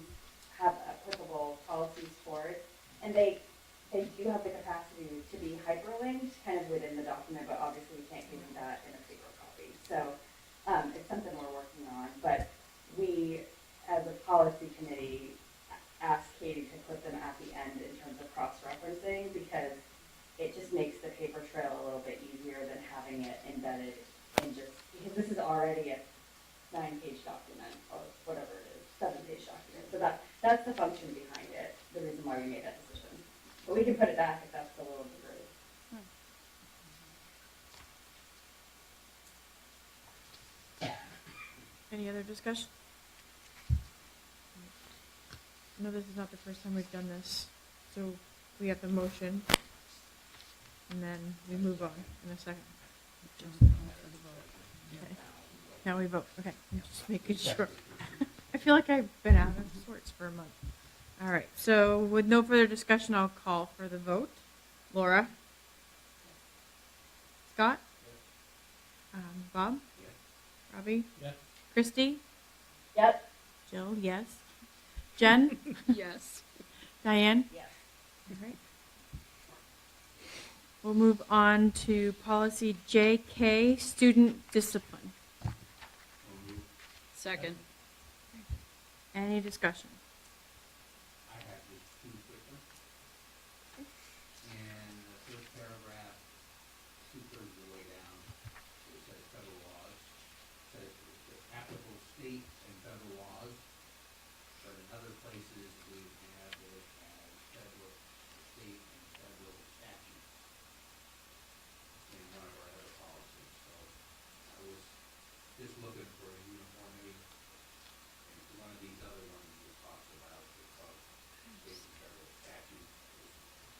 have applicable policies for it. And they do have the capacity to be hyperlinked kind of within the document, but obviously we can't give you that in a paper copy. So it's something we're working on, but we, as a policy committee, asked Katie to put them at the end in terms of cross-referencing because it just makes the paper trail a little bit easier than having it embedded in just, because this is already a 9-page document or whatever it is, 7-page document. So that's the function behind it, the reason why we made that decision. But we can put it back if that's the will of the group. Any other discussion? No, this is not the first time we've done this. So we have the motion, and then we move on in a second. Okay. Now we vote. Okay, I'm just making sure. I feel like I've been out of sorts for a month. All right, so with no further discussion, I'll call for the vote. Laura? Scott? Bob? Robbie? Yes. Christy? Yep. Jill, yes. Jen? Yes. Diane? Yes. All right. We'll move on to policy JK, student discipline. Second. Any discussion? I have just 2 quick ones. And the first paragraph, 2/3 of the way down, it says federal laws. It says the applicable state and federal laws, but in other places we have it as federal, state and federal statutes in one of our other policies. So I was just looking for a uniformity. And one of these other ones that talks about the state and federal statute is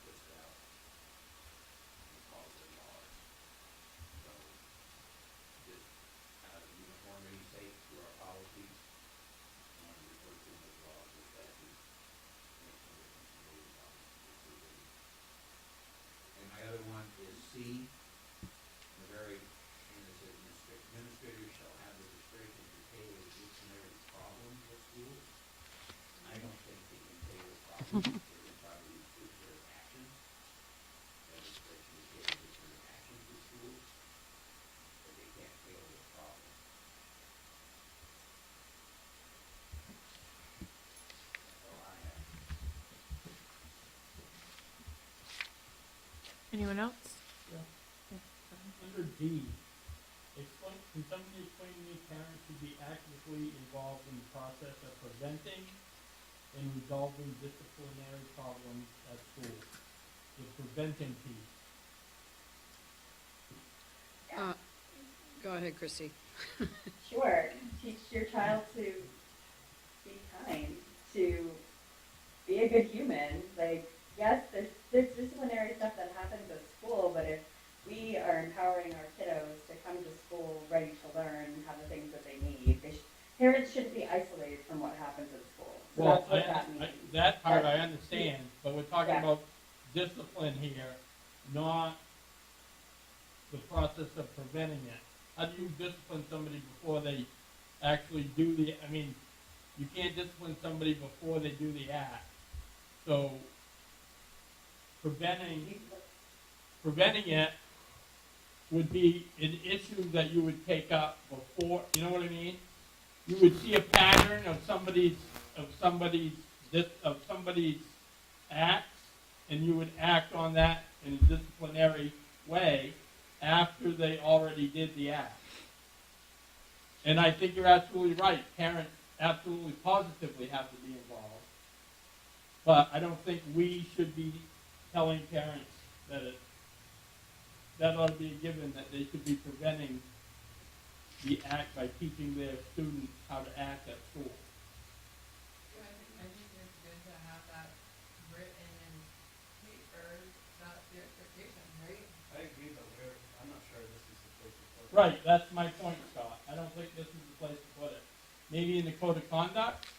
listed out. It calls it laws. So just out of uniformity's sake through our policies, I want to refer to them as laws or statutes. Make no difference in the way we refer. And my other one is C, the very, and it says administrators shall have the discretion to tailor dictionary problems at schools. I don't think they can tailor problems, they can probably use their actions. Have the discretion to tailor dictionary actions to schools, but they can't tailor the problem. That's all I have. Anyone else? Under D, can somebody explain to me parents should be actively involved in the process of preventing and resolving disciplinary problems at school? The preventing piece. Go ahead, Christy. Sure. Teach your child to be kind, to be a good human. Like, yes, there's disciplinary stuff that happens at school, but if we are empowering our kiddos to come to school ready to learn, have the things that they need, parents shouldn't be isolated from what happens at school. So Well, that's what that means. that part I understand, but we're talking Yeah. about discipline here, not the process of preventing it. How do you discipline somebody before they actually do you can't discipline somebody before they do the act. So preventing it would be an issue that you would take up before, you know what I mean? You would see a pattern of somebody's acts, and you would act on that in a disciplinary way after they already did the act. And I think you're absolutely right. Parents absolutely positively have to be involved. But I don't think we should be telling parents that ought to be a given, that they should be preventing the act by teaching their students how to act at school. I think it's good to have that written in paper, that's the expectation, right? I agree, but I'm not sure this is the place to put it. Right, that's my point, Scott. I don't think this is the place to put it. maybe in the code of conduct,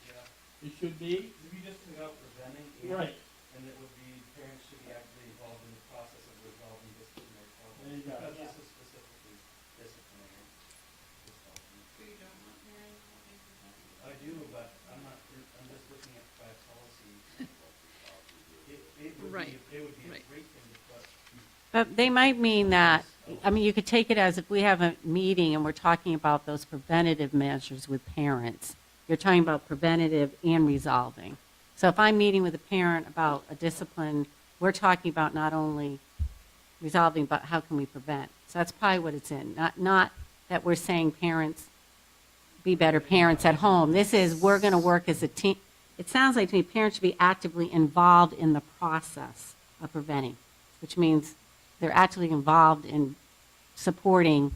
it should be. Maybe just take out preventing. Right. And it would be, parents should be actively involved in the process of resolving disciplinary problems. There you go. Because this is specifically disciplinary. So you don't want parents helping prevent? I do, but I'm just looking at by policy. It would Right, be, it would be a right. great thing to put. But they might mean that, I mean, you could take it as if we have a meeting and we're talking about those preventative measures with parents. You're talking about preventative and resolving. So if I'm meeting with a parent about a discipline, we're talking about not only resolving, but how can we prevent? So that's probably what it's in. Not that we're saying parents be better parents at home. This is, we're going to work as a team. It sounds like to me parents should be actively involved in the process of preventing, which means they're actively involved in supporting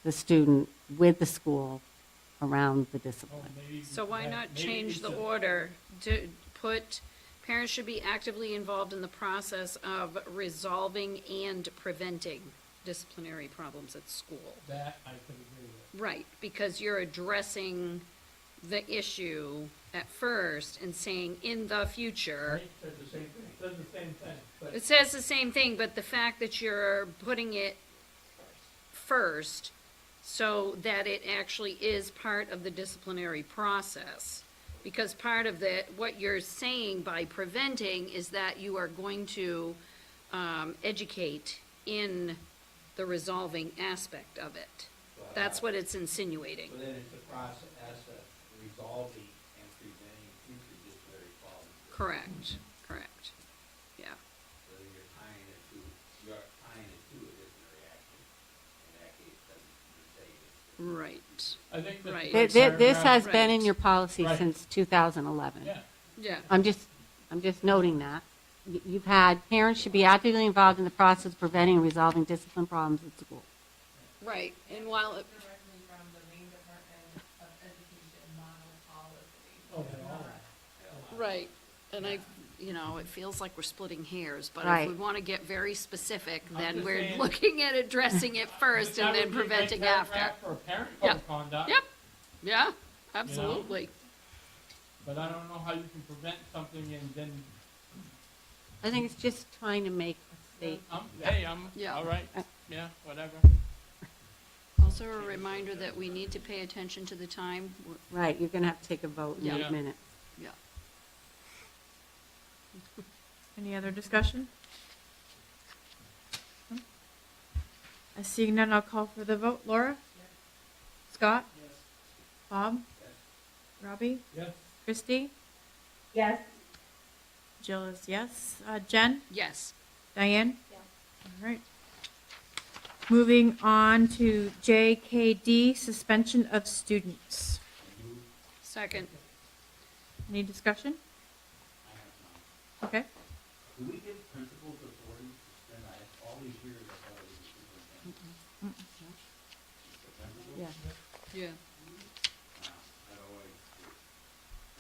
the student with the school around the discipline. So why not change the order to put, parents should be actively involved in the process of resolving and preventing disciplinary problems at school. That I could agree with. Right, because you're addressing the issue at first and saying in the future. Right? Says the same thing. Says the same thing. But It says the same thing, but the fact that you're putting it first so that it actually is part of the disciplinary process. Because part of what you're saying by preventing is that you are going to educate in the resolving aspect of it. That's what it's insinuating. So then it's the process of resolving and preventing future disciplinary problems. Correct, correct, yeah. So then you're tying it to a disciplinary action. In that case, doesn't say it. Right, I think that Right. This has Right. been in your policy Right. since 2011. Yeah. yeah. I'm just noting that. You've had, parents should be actively involved in the process of preventing and resolving discipline problems at school. Right, and while it, Directly from the Maine Department of Education model policy. Oh, they are. right, and it feels like we're splitting hairs, but if Right. we want to get very specific, I'm then just we're saying- looking at addressing it first That and then would be a great preventing after. paragraph for a parent Yeah. code of conduct. Yep, yeah, absolutely. But I don't know how you can prevent something and then, I think it's just trying to make a state. hey, I'm, Yeah. all right, yeah, whatever. Also a reminder that we need to pay attention to the time. Right, you're going to have to take a vote in Yeah. a minute. Yeah. Any other discussion? Seeing none, I'll call for the vote. Laura? Scott? Bob? Robbie? Yes. Christie? Yes. Jill is yes. Jen? Yes. Diane? Yes. All right. Moving on to JKD, suspension of students. Second. Any discussion? Okay. Do we give principals authority to spend all these years? I thought it was the superintendent. The principal? Yeah. Yeah. I'd always,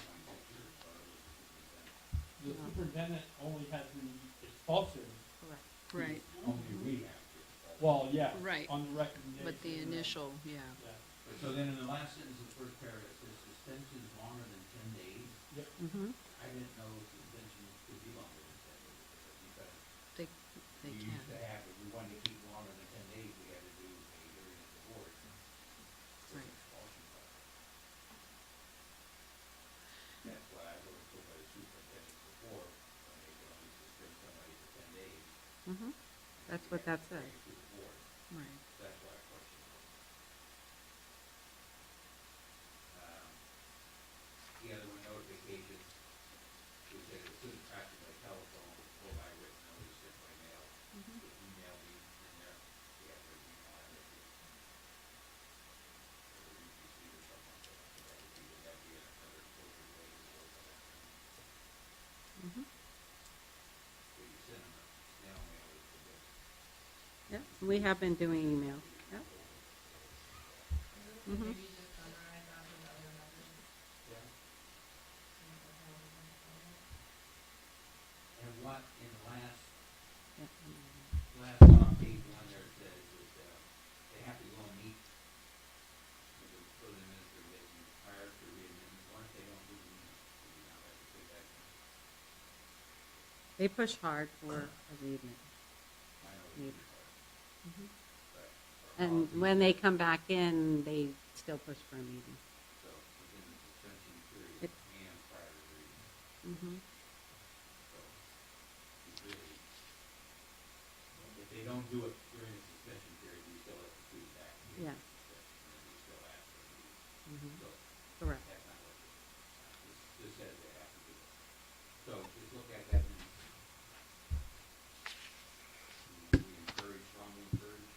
26 years, thought it was the superintendent. The superintendent only has the expulsion. Right, Only we have to. Well, yeah. Right. On the recommendation. but the initial, yeah. Yeah. So then in the last sentence of the first paragraph, it says suspension is longer than 10 days. Mhm. I didn't know suspension could be longer than 10 days. Because They we can. used to have, if we wanted to keep it longer than 10 days, we had to do a hearing at the board. Right. Expulsion process. That's why I was told by the superintendent before, when they could only suspend somebody for 10 days. Mhm. That's what that says. To the board. Right. That's why I questioned it. The other one, notifications, we said as soon as practical by telephone or by written notice sent by mail. The email be in there, we have their email address. Or we receive or something like that, so that would be another appropriate way to work on that. Mhm. So you send them a snail mail with the Yeah, we have been doing email. Yeah. Mhm. Maybe just summarize that with other methods. Yeah. And what in the last one on page one there it says that they have to go and meet with the building administrator getting hired. They push hard for a reading. And when they come back in, they still push for a meeting. So within the suspension period It- and prior to reading. Mhm. So it's really, if they don't do it during the suspension period, we still have to do that. Yeah. And then we still ask for a meeting. Mhm. So Correct. that's not what this says they have to do it. So just look at that and we encourage, strongly encourage.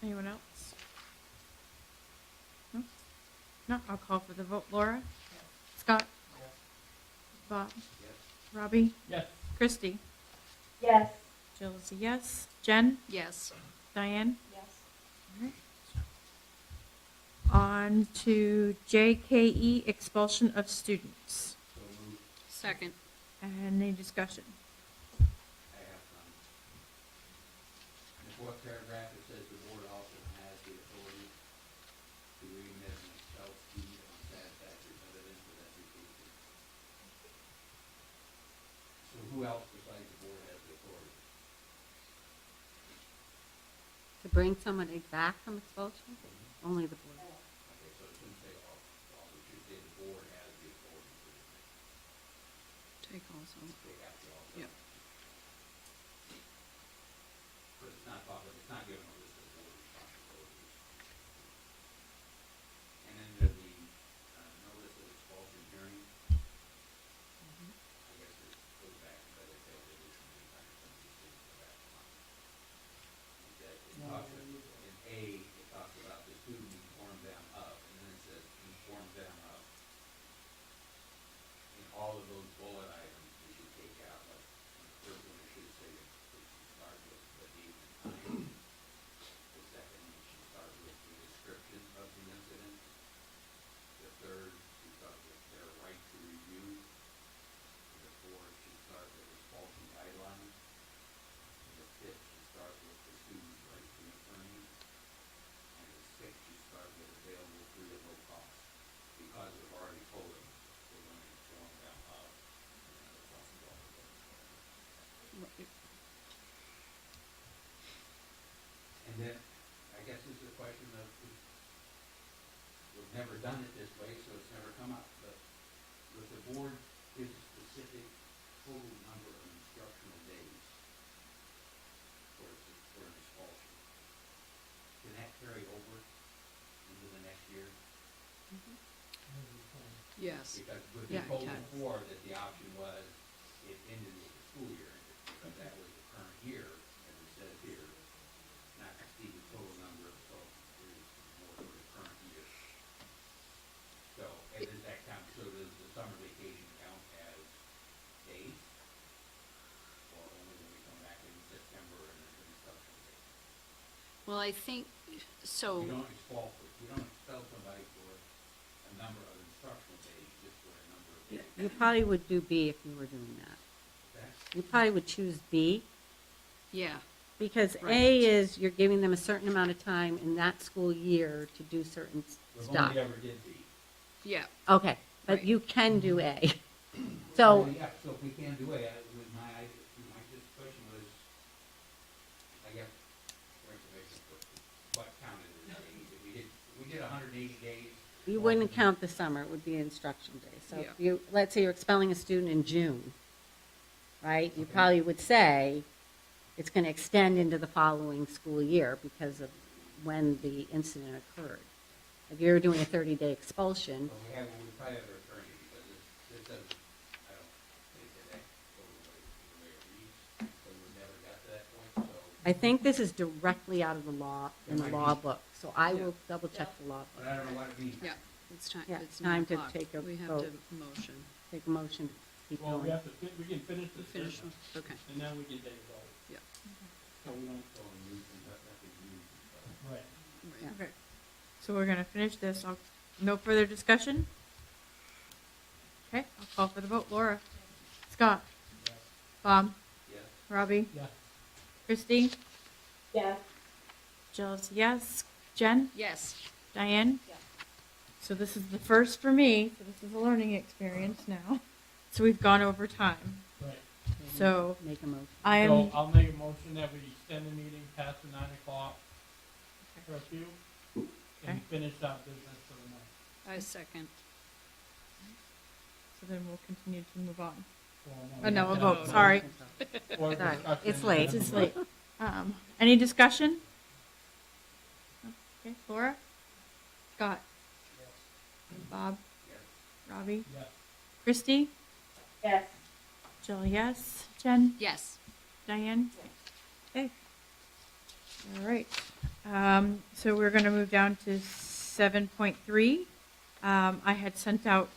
Anyone else? No? No, I'll call for the vote. Laura? Scott? Bob? Yes. Robbie? Yes. Christie? Yes. Jill is a yes. Jen? Yes. Diane? Yes. On to JKE, expulsion of students. So moved. Second. Any discussion? I have some. In the fourth paragraph, it says the board also has the authority to remit an expelled student on satisfactory evidence of education. So who else besides the board has the authority? To bring somebody back from expulsion? Only the board. Okay, so it shouldn't say all, it should say the board has the authority to remit. Take also. They have to also. Yep. But it's not, it's not given a list of board responsibilities. And then there's the, notice of expulsion hearing. I guess it goes back, but it says it is many times some of these things go back a lot. It talks, in A, it talks about the student inform them of, and then it says inform them of. In all of those bullet items, we should take out, like, the first one, it should say, it should start with the date and time. The second one should start with the description of the incident. The third should start with their right to review. The fourth should start with expulsion guidelines. The fifth should start with the student's right to an attorney. And the sixth should start with available free at low cost. Because we've already told them, we're going to inform them of, and then it's also all of them. And then, I guess this is a question of, we've never done it this way, so it's never come up, but if the board gives a specific total number of instructional days for an expulsion, can that carry over into the next year? Yes. Because we've Yeah, been it told can. before that the option was it ended with the school year, because that was the current year, as it says here, not exceed the total number of expulsion periods more for the current year. So, and does that count, so does the summer vacation count as days? Or only when we come back in September and there's an instructional day? Well, I think, so. We don't expel somebody for a number of instructional days, just for a number of days. You probably would do B if you were doing that. Okay? You probably would choose B, Yeah. because Right. A is you're giving them a certain amount of time in that school year to do certain We've stuff. only ever did B. Yeah. Okay, but Right. you can do A. So, Yeah, so if we can't do it, my just question was, I guess, for information purposes, what counted as days? If we did 180 days. you wouldn't count the summer, it would be instruction day. So if Yeah. you, let's say you're expelling a student in June, right? You probably would say it's going to extend into the following school year because of when the incident occurred. If you're doing a 30-day expulsion, But we probably have an attorney, because this doesn't, I don't think that the way it reads, so we never got to that point, so. I think this is directly out of the law, in the law book. So I will double check the law But book. I don't know what it means. Yeah. It's time. Yeah, It's time 9 to o'clock. take a We have vote. to motion. Take a motion to keep Well, we going. have to, we can finish this Finish business, one. Okay. and then we can take a vote. Yeah. So we don't. So we use, nothing used and stuff. Right. Yeah. Okay. So we're gonna finish this. No further discussion? Okay, I'll call for the vote. Laura? Scott? Bob? Yes. Robbie? Yeah. Christie? Yes. Jill is yes. Jen? Yes. Diane? Yes. So this is the first for me, so this is a learning experience now. So we've gone over time. Right. So Make a motion. I am, So I'll make a motion that we extend the meeting past the 9 o'clock curfew Okay. and finish our business for the night. I second. so then we'll continue to move on. Well, Oh, no, we we'll have to vote, have sorry. Or Sorry, discussion it's and late. then It's vote. late. Any discussion? Okay, Laura? Scott? Bob? Robbie? Yes. Christy? Yes. Jill, yes. Jen? Yes. Diane? Okay. All right. So we're going to move down to 7.3. I had sent out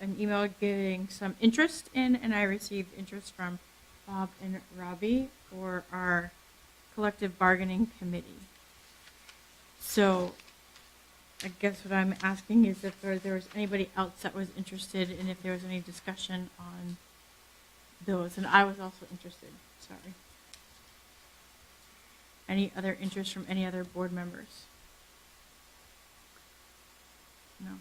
an email getting some interest in, and I received interest from Bob and Robbie for our collective bargaining committee. So I guess what I'm asking is if there was anybody else that was interested and if there was any discussion on those. And I was also interested, sorry. Any other interest from any other board members? No.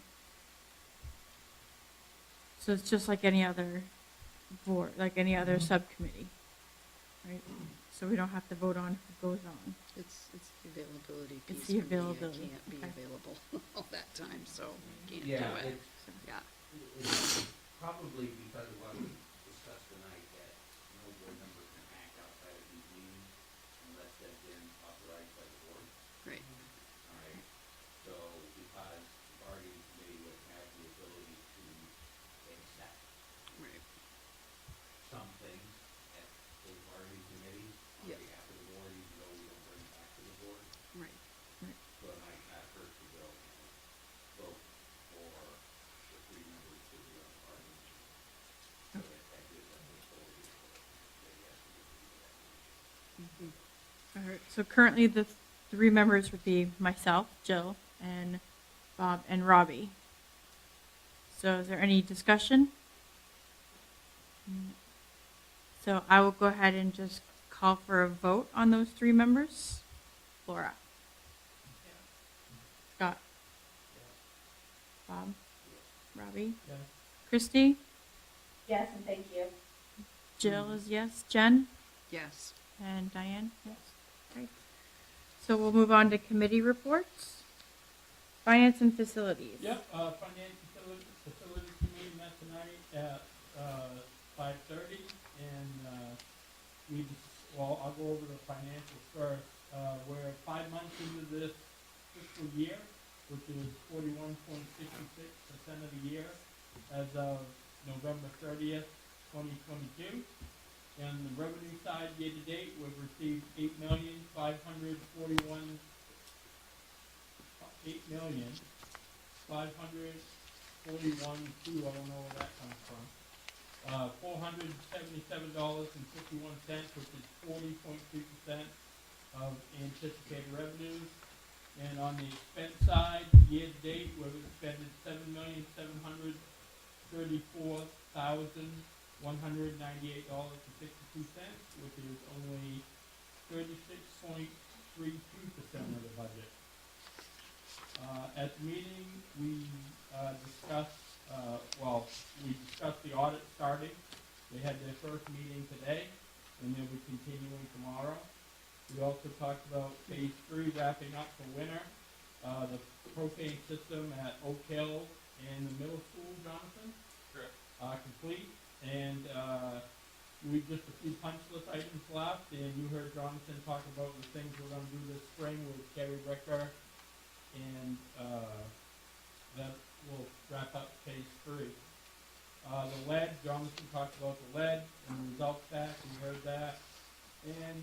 So it's just like any other board, like any other subcommittee, right? So we don't have to vote on who goes on. It's the availability piece. It's the for me. availability, I can't be okay. available all that time, so can't do Yeah, it. it's, Yeah. it's probably because of what we discussed tonight, that no board member can act outside of these meetings unless they've been authorized by the board. Great. All right, so because the bargaining committee would have the ability to accept Right. some things at those bargaining committees on Yep. behalf of the board, even though we don't bring it back to the board. Right. So it might not hurt to go and vote for the three members to be on the bargaining committee. So that gives them the authority to say yes to do that. All right, so currently the three members would be myself, Jill, and Bob and Robbie. So is there any discussion? So I will go ahead and just call for a vote on those three members. Laura? Scott? Bob? Robbie? Yes. Christy? Yes, and thank you. Jill is yes. Jen? Yes. And Diane? Yes. Great. So we'll move on to committee reports. Finance and facilities. Yep, finance facility committee met tonight at, 5:30, and, I'll go over the financials first. We're 5 months into this fiscal year, which is 41.66% of the year as of November 30th, 2022. And the revenue side, year to date, we've received $8,541,200. I don't know where that comes from. $477.51, which is 40.3% of anticipated revenues. And on the expense side, year to date, we've expended $7,734,198.62, which is only 36.32% of the budget. At the meeting, we discussed the audit starting. They had their first meeting today, and they'll be continuing tomorrow. We also talked about phase 3 wrapping up for winter, the propane system at Oak Hill and the middle school, Jonathan. Correct. Complete, and we just a few punch list items left, and you heard Jonathan talk about the things we're gonna do this spring with Kerry Bricker, and that will wrap up phase 3. The lead, Jonathan talked about the lead and the results back, you heard that. And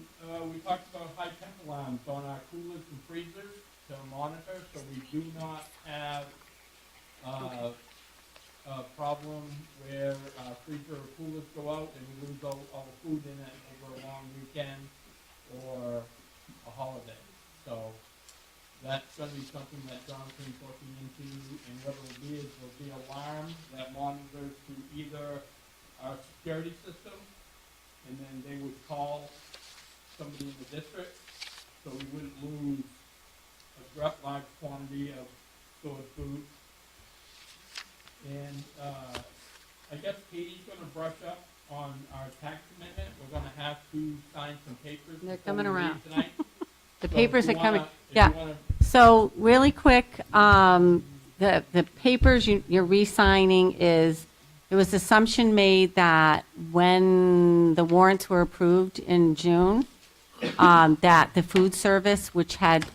we talked about high temp alarms on our coolers and freezers to monitor, so we do not have a problem where freezer or coolers go out and we lose all the food in it over a long weekend or a holiday. So that's gonna be something that Jonathan's looking into, and what it'll be is there'll be an alarm that monitors to either our security system, and then they would call somebody in the district, so we wouldn't lose a large quantity of stored food. before we leave around. tonight. The So papers if are you coming. wanna- if Yeah. you wanna- So really quick, the papers you're re-signing is, there was assumption made that when the warrants were approved in June, that the food service, which had,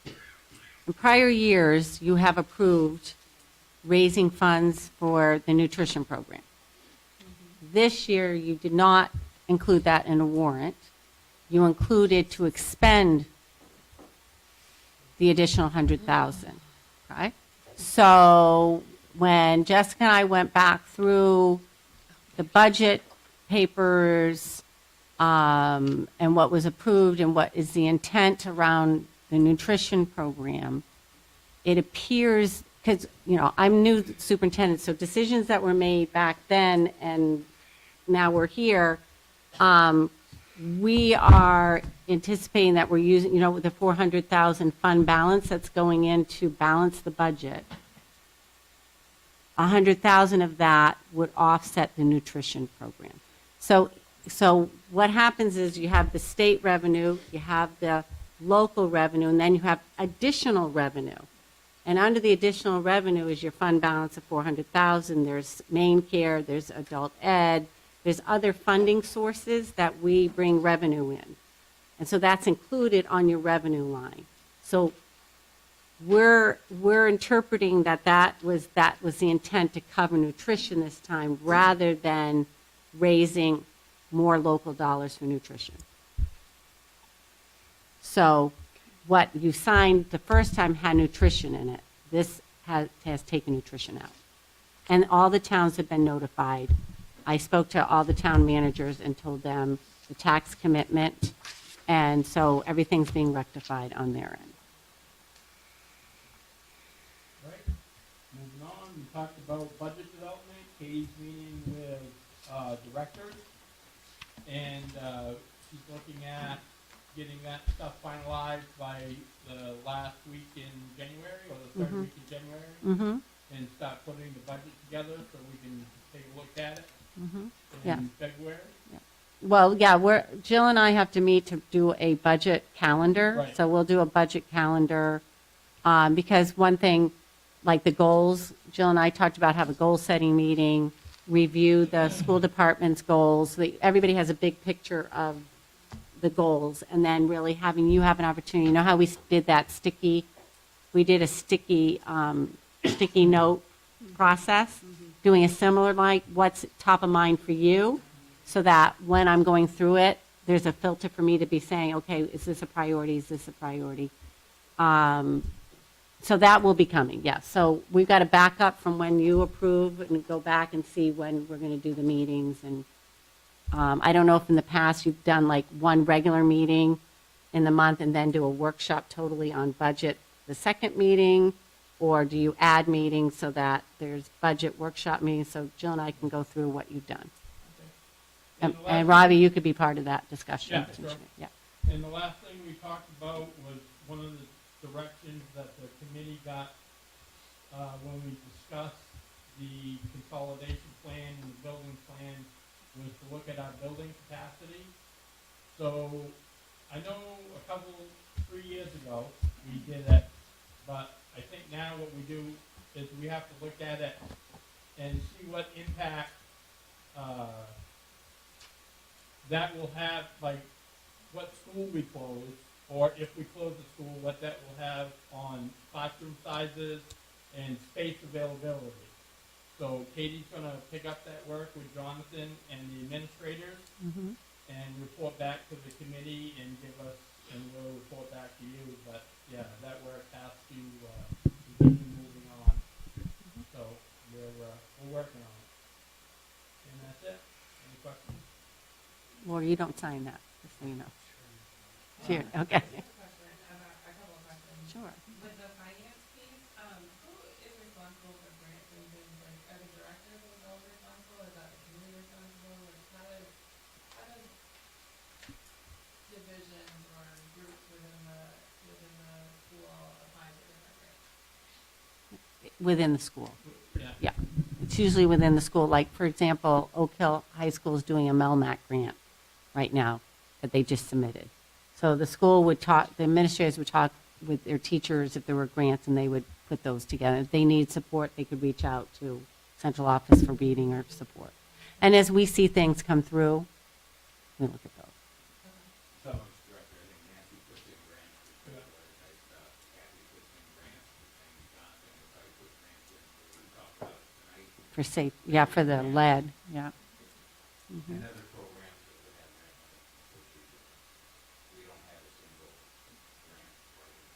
in prior years, you have approved raising funds for the nutrition program. This year, you did not include that in a warrant. You included to expend the additional 100,000, okay? So when Jessica and I went back through the budget papers, and what was approved and what is the intent around the nutrition program, it appears, because, I'm new superintendent, so decisions that were made back then and now we're here, we are anticipating that we're using, with the 400,000 fund balance that's going in to balance the budget. 100,000 of that would offset the nutrition program. So what happens is you have the state revenue, you have the local revenue, and then you have additional revenue. And under the additional revenue is your fund balance of 400,000. There's main care, there's adult ed, there's other funding sources that we bring revenue in. And so that's included on your revenue line. So we're interpreting that was the intent to cover nutrition this time rather than raising more local dollars for nutrition. So what you signed the first time had nutrition in it. This has taken nutrition out. And all the towns have been notified. I spoke to all the town managers and told them the tax commitment, and so everything's being rectified on their end. Right, moving on, we talked about budget development, Katie's meeting with directors, and she's looking at getting that stuff finalized by the last week in January, or the third week in January, and start putting the budget together so we can take a look at it in February. Well, yeah, Jill and I have to meet to do a budget calendar. Right. So we'll do a budget calendar, because one thing, like the goals, Jill and I talked about have a goal-setting meeting, review the school department's goals. Everybody has a big picture of the goals, and then really having you have an opportunity. You know how we did that sticky note process? Doing a similar, like, what's top of mind for you, so that when I'm going through it, there's a filter for me to be saying, okay, is this a priority? Is this a priority? So that will be coming, yes. So we've got to back up from when you approve and go back and see when we're going to do the meetings. And I don't know if in the past you've done like one regular meeting in the month and then do a workshop totally on budget the second meeting, or do you add meetings so that there's budget workshop meetings so Jill and I can go through what you've done? And Robbie, you could be part of that discussion. Yeah, sure. Yeah. And the last thing we talked about was one of the directions that the committee got when we discussed the consolidation plan and the building plan was to look at our building capacity. So I know 3 years ago we did it, but I think now what we do is we have to look at it and see what impact that will have, like what school we close, or if we close the school, what that will have on classroom sizes and space availability. So Katie's gonna pick up that work with Jonathan and the administrators and report back to the committee and and we'll report back to you. But yeah, that work has to continue moving on. So we're working on it. And that's it. Any questions? Well, you don't sign that, just so you know. Sure, okay. A couple of questions. Sure. With the finance piece, who is responsible for grants and things? Like, are the directors of those responsible? Is that the committee responsible? Like, how does divisions or groups within the school apply to different grants? Within the school. Yeah. It's usually within the school. Like, for example, Oak Hill High School is doing a MELMAC grant right now that they just submitted. So the school would talk, the administrators would talk with their teachers if there were grants, and they would put those together. If they need support, they could reach out to central office for reading or support. And as we see things come through, we look at those. So much director, I think Nancy puts in grants for similar type stuff, Kathy puts in grants for things, Jonathan will probably put grants in for what we talked about tonight. For safe, yeah, for the lead, yeah. And other programs that would have that money associated. We don't have a single grant writer.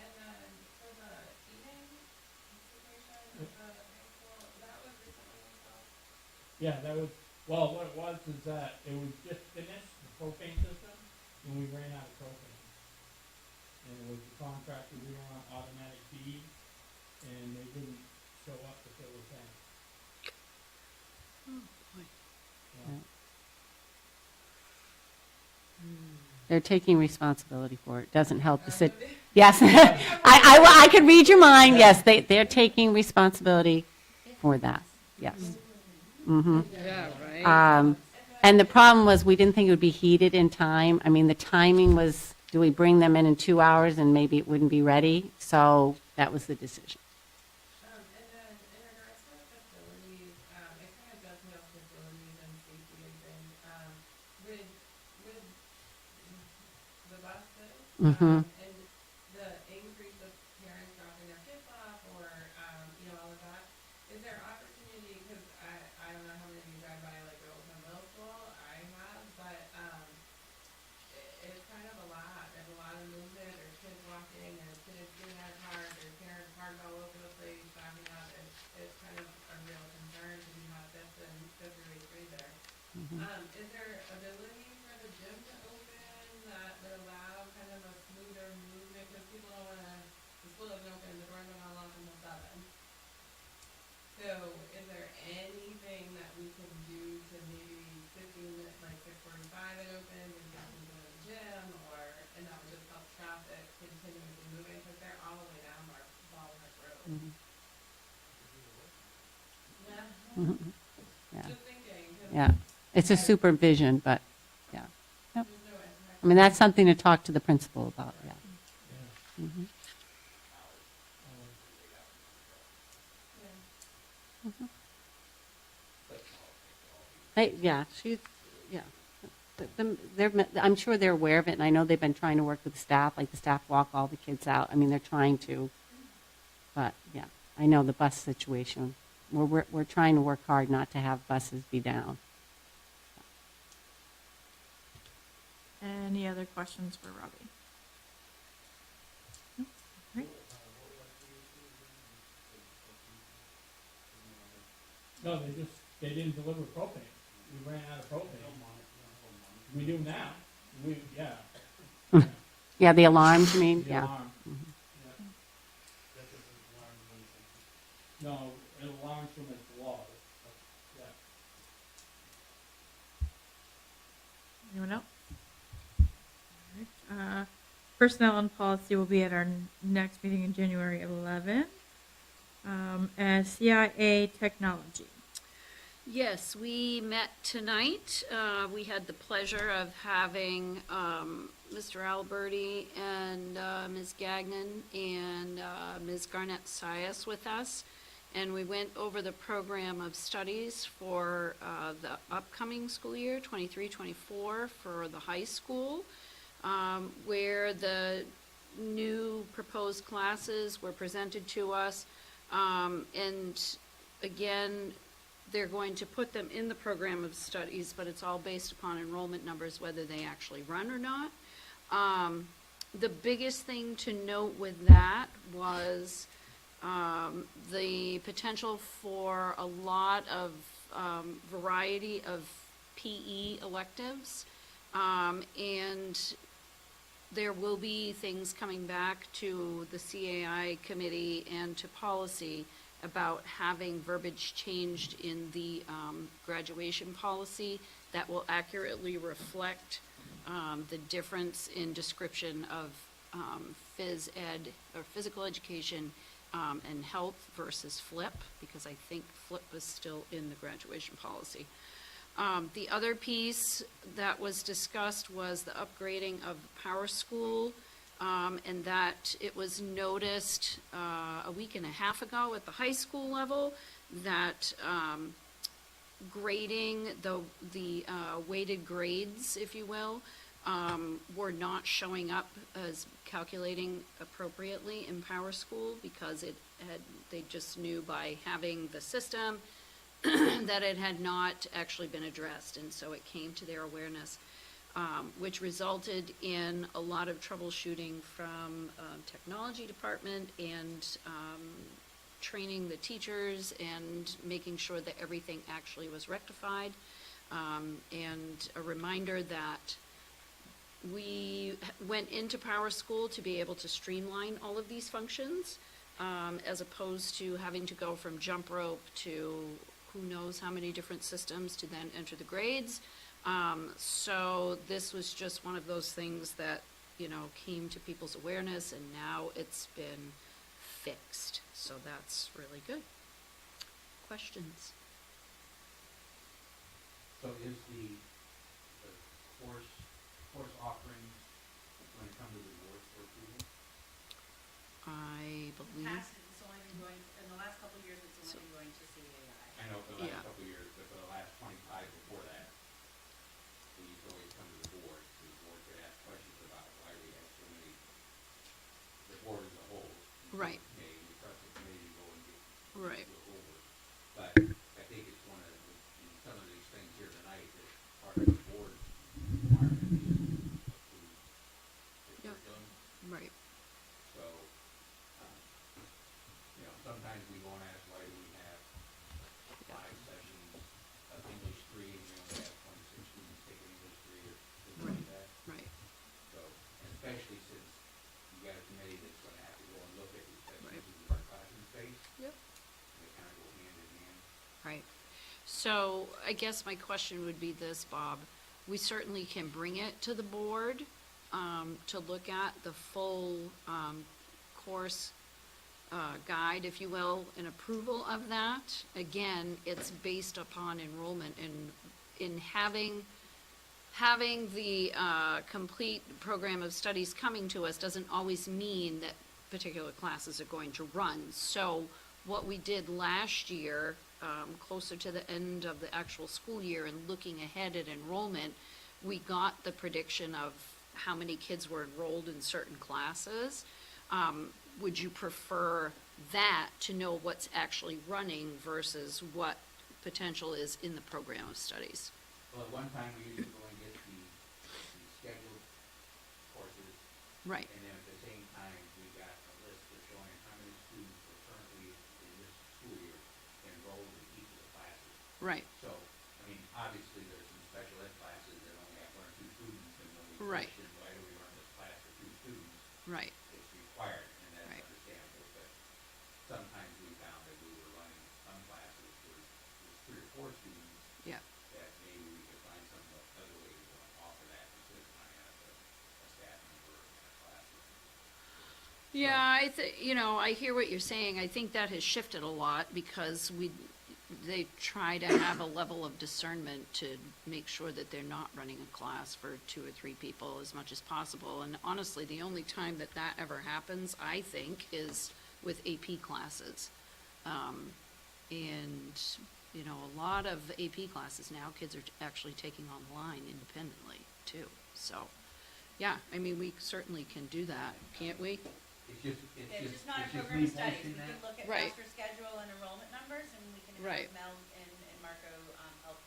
And then for the eating situation at the high school, that was recently installed? Yeah, that was, well, what it was is that it was just finished, the propane system, and we ran out of propane. And it was the contractor, we were on automatic feed, and they didn't show up to fill the tank. Yeah. They're taking responsibility for it. Doesn't help the city. Yes, I could read your mind. Yes, they're taking responsibility for that. Yes. Mm-hmm. Yeah, right. And the problem was we didn't think it would be heated in time. I mean, the timing was, do we bring them in 2 hours and maybe it wouldn't be ready? So that was the decision. And then in regards to the facilities, it kind of dovetails facilities and safety and things. With the buses, Mm-hmm. and the increase of parents dropping their kids off or, all of that, is there opportunity, because I don't know how many of you drive by like Oakland Middle School, I have, but, it's kind of a lot. There's a lot of movement, there's kids walking, there's kids getting out of cars, there's parents parked all over the place, backing up. It's kind of a real concern to be have fifth and fifth grade grade there. Is there ability for the gym to open that would allow kind of a smoother movement? Because people don't wanna, the school doesn't open, the doors don't unlock until 7. So is there anything that we can do to maybe 15 minutes, like 6:45 it opens and get them to the gym, or, and that would just help traffic continuously moving, because they're all the way down Ballpark Road. Mhm. Yeah. Mhm. Yeah. Just thinking. 'Cause Yeah. It's a supervision, but, yeah. Yep. there's no impact. I mean, that's something to talk to the principal about, yeah. Yeah. Mhm. Yeah. Yeah, she's, yeah. I'm sure they're aware of it, and I know they've been trying to work with the staff, like the staff walk all the kids out. I mean, they're trying to, but, yeah, I know the bus situation. We're trying to work hard not to have buses be down. Any other questions for Robbie? No? Great. No, they didn't deliver propane. We ran out of propane. We do now. Yeah. Yeah, the alarms, you mean? The Yeah. alarm. No, it alarms from its walls. Yeah. Anyone else? All right. Personnel and policy will be at our next meeting in January 11th. As CIA technology. Yes, we met tonight. We had the pleasure of having Mr. Alberti and Ms. Gagnon and Ms. Garnett Sias with us. And we went over the program of studies for the upcoming school year, 23-24, for the high school, where the new proposed classes were presented to us. And again, they're going to put them in the program of studies, but it's all based upon enrollment numbers, whether they actually run or not. The biggest thing to note with that was the potential for a lot of variety of PE electives, and there will be things coming back to the CAI committee and to policy about having verbiage changed in the graduation policy that will accurately reflect the difference in description of phys ed or physical education and health versus FLIP, because I think FLIP was still in the graduation policy. The other piece that was discussed was the upgrading of Power School, and that it was noticed a week and a half ago at the high school level that grading, the weighted grades, if you will, were not showing up as calculating appropriately in Power School because they just knew by having the system that it had not actually been addressed, and so it came to their awareness, which resulted in a lot of troubleshooting from technology department and training the teachers and making sure that everything actually was rectified. And a reminder that we went into Power School to be able to streamline all of these functions, as opposed to having to go from jump rope to who knows how many different systems to then enter the grades. So this was just one of those things that, came to people's awareness, and now it's been fixed. So that's really good. Questions? So is the course offering going to come to the board for approval? I believe. It's only been going, in the last couple of years, it's only been going to CAI. I know for the Yeah. last couple of years, but for the last 25 before that, we used to always come to the board, so the board could ask questions about why we had so many, the board as a whole. Right. Committee, we trust the committee to go and get Right. go over. But I think it's one of some of these things here tonight that part of the board's requirement is to approve the Yep. curriculum. Right. So, sometimes we go and ask, why do we have 5 sessions of English 3 and we only have 26 students taking English 3 or things like that? Right. So, and especially since you got a committee that's going to have to go and look at these Right. sessions of our classroom space. Yep. They kind of go hand in hand. Right. So I guess my question would be this, Bob. We certainly can bring it to the board to look at the full course guide, if you will, and approval of that. Again, it's based upon enrollment, and in having the complete program of studies coming to us doesn't always mean that particular classes are going to run. So what we did last year, closer to the end of the actual school year and looking ahead at enrollment, we got the prediction of how many kids were enrolled in certain classes. Would you prefer that to know what's actually running versus what potential is in the program of studies? Well, at one time, we used to go and get the scheduled courses. Right. And then at the same time, we got a list of showing how many students were currently in this school year enrolled in each of the classes. Right. So, I mean, obviously, there's some special ed classes that only have 1 or 2 students, and when we Right. question why do we run this class for 2 students, Right. it's required, and that's Right. understandable, but sometimes we found that we were running some classes for 3 or 4 students, Yeah. that maybe we could find some other way to offer that instead of trying out a staff member in a classroom. Yeah, I hear what you're saying. I think that has shifted a lot because they try to have a level of discernment to make sure that they're not running a class for 2 or 3 people as much as possible. And honestly, the only time that ever happens, I think, is with AP classes. And, a lot of AP classes now, kids are actually taking online independently, too. So, yeah, we certainly can do that, can't we? It's just not a it's just program of studies. reinforcing We that. can look at Right. master schedule and enrollment numbers, and we can Right. have Mel and Marco help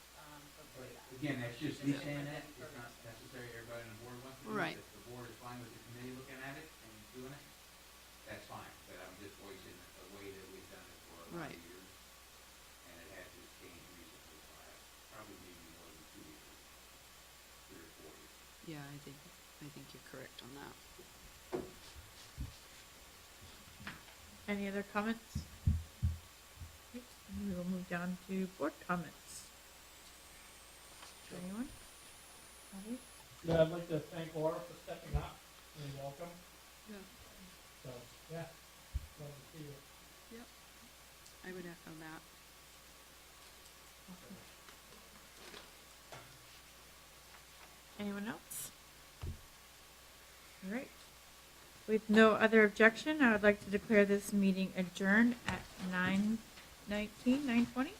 go through that. Again, that's just me Just saying different that, it's program not studies. necessary everybody on the board wants to do it. Right. If the board is fine with the committee looking at it and doing it, that's fine, but I'm just voicing the way that we've done it for a lot Right. of years. And it has just changed recently, the last, probably maybe more than 2 years, 3 or 4 years. Yeah, I think you're correct on that. Any other comments? Okay, we will move down to board comments. Anyone? Bobby? Yeah, I'd like to thank Laura for stepping up and welcome. Yeah. So, yeah, love to see you. Yep. I would echo that. With no other objection, I would like to declare this meeting adjourned at 9:19, 9:20.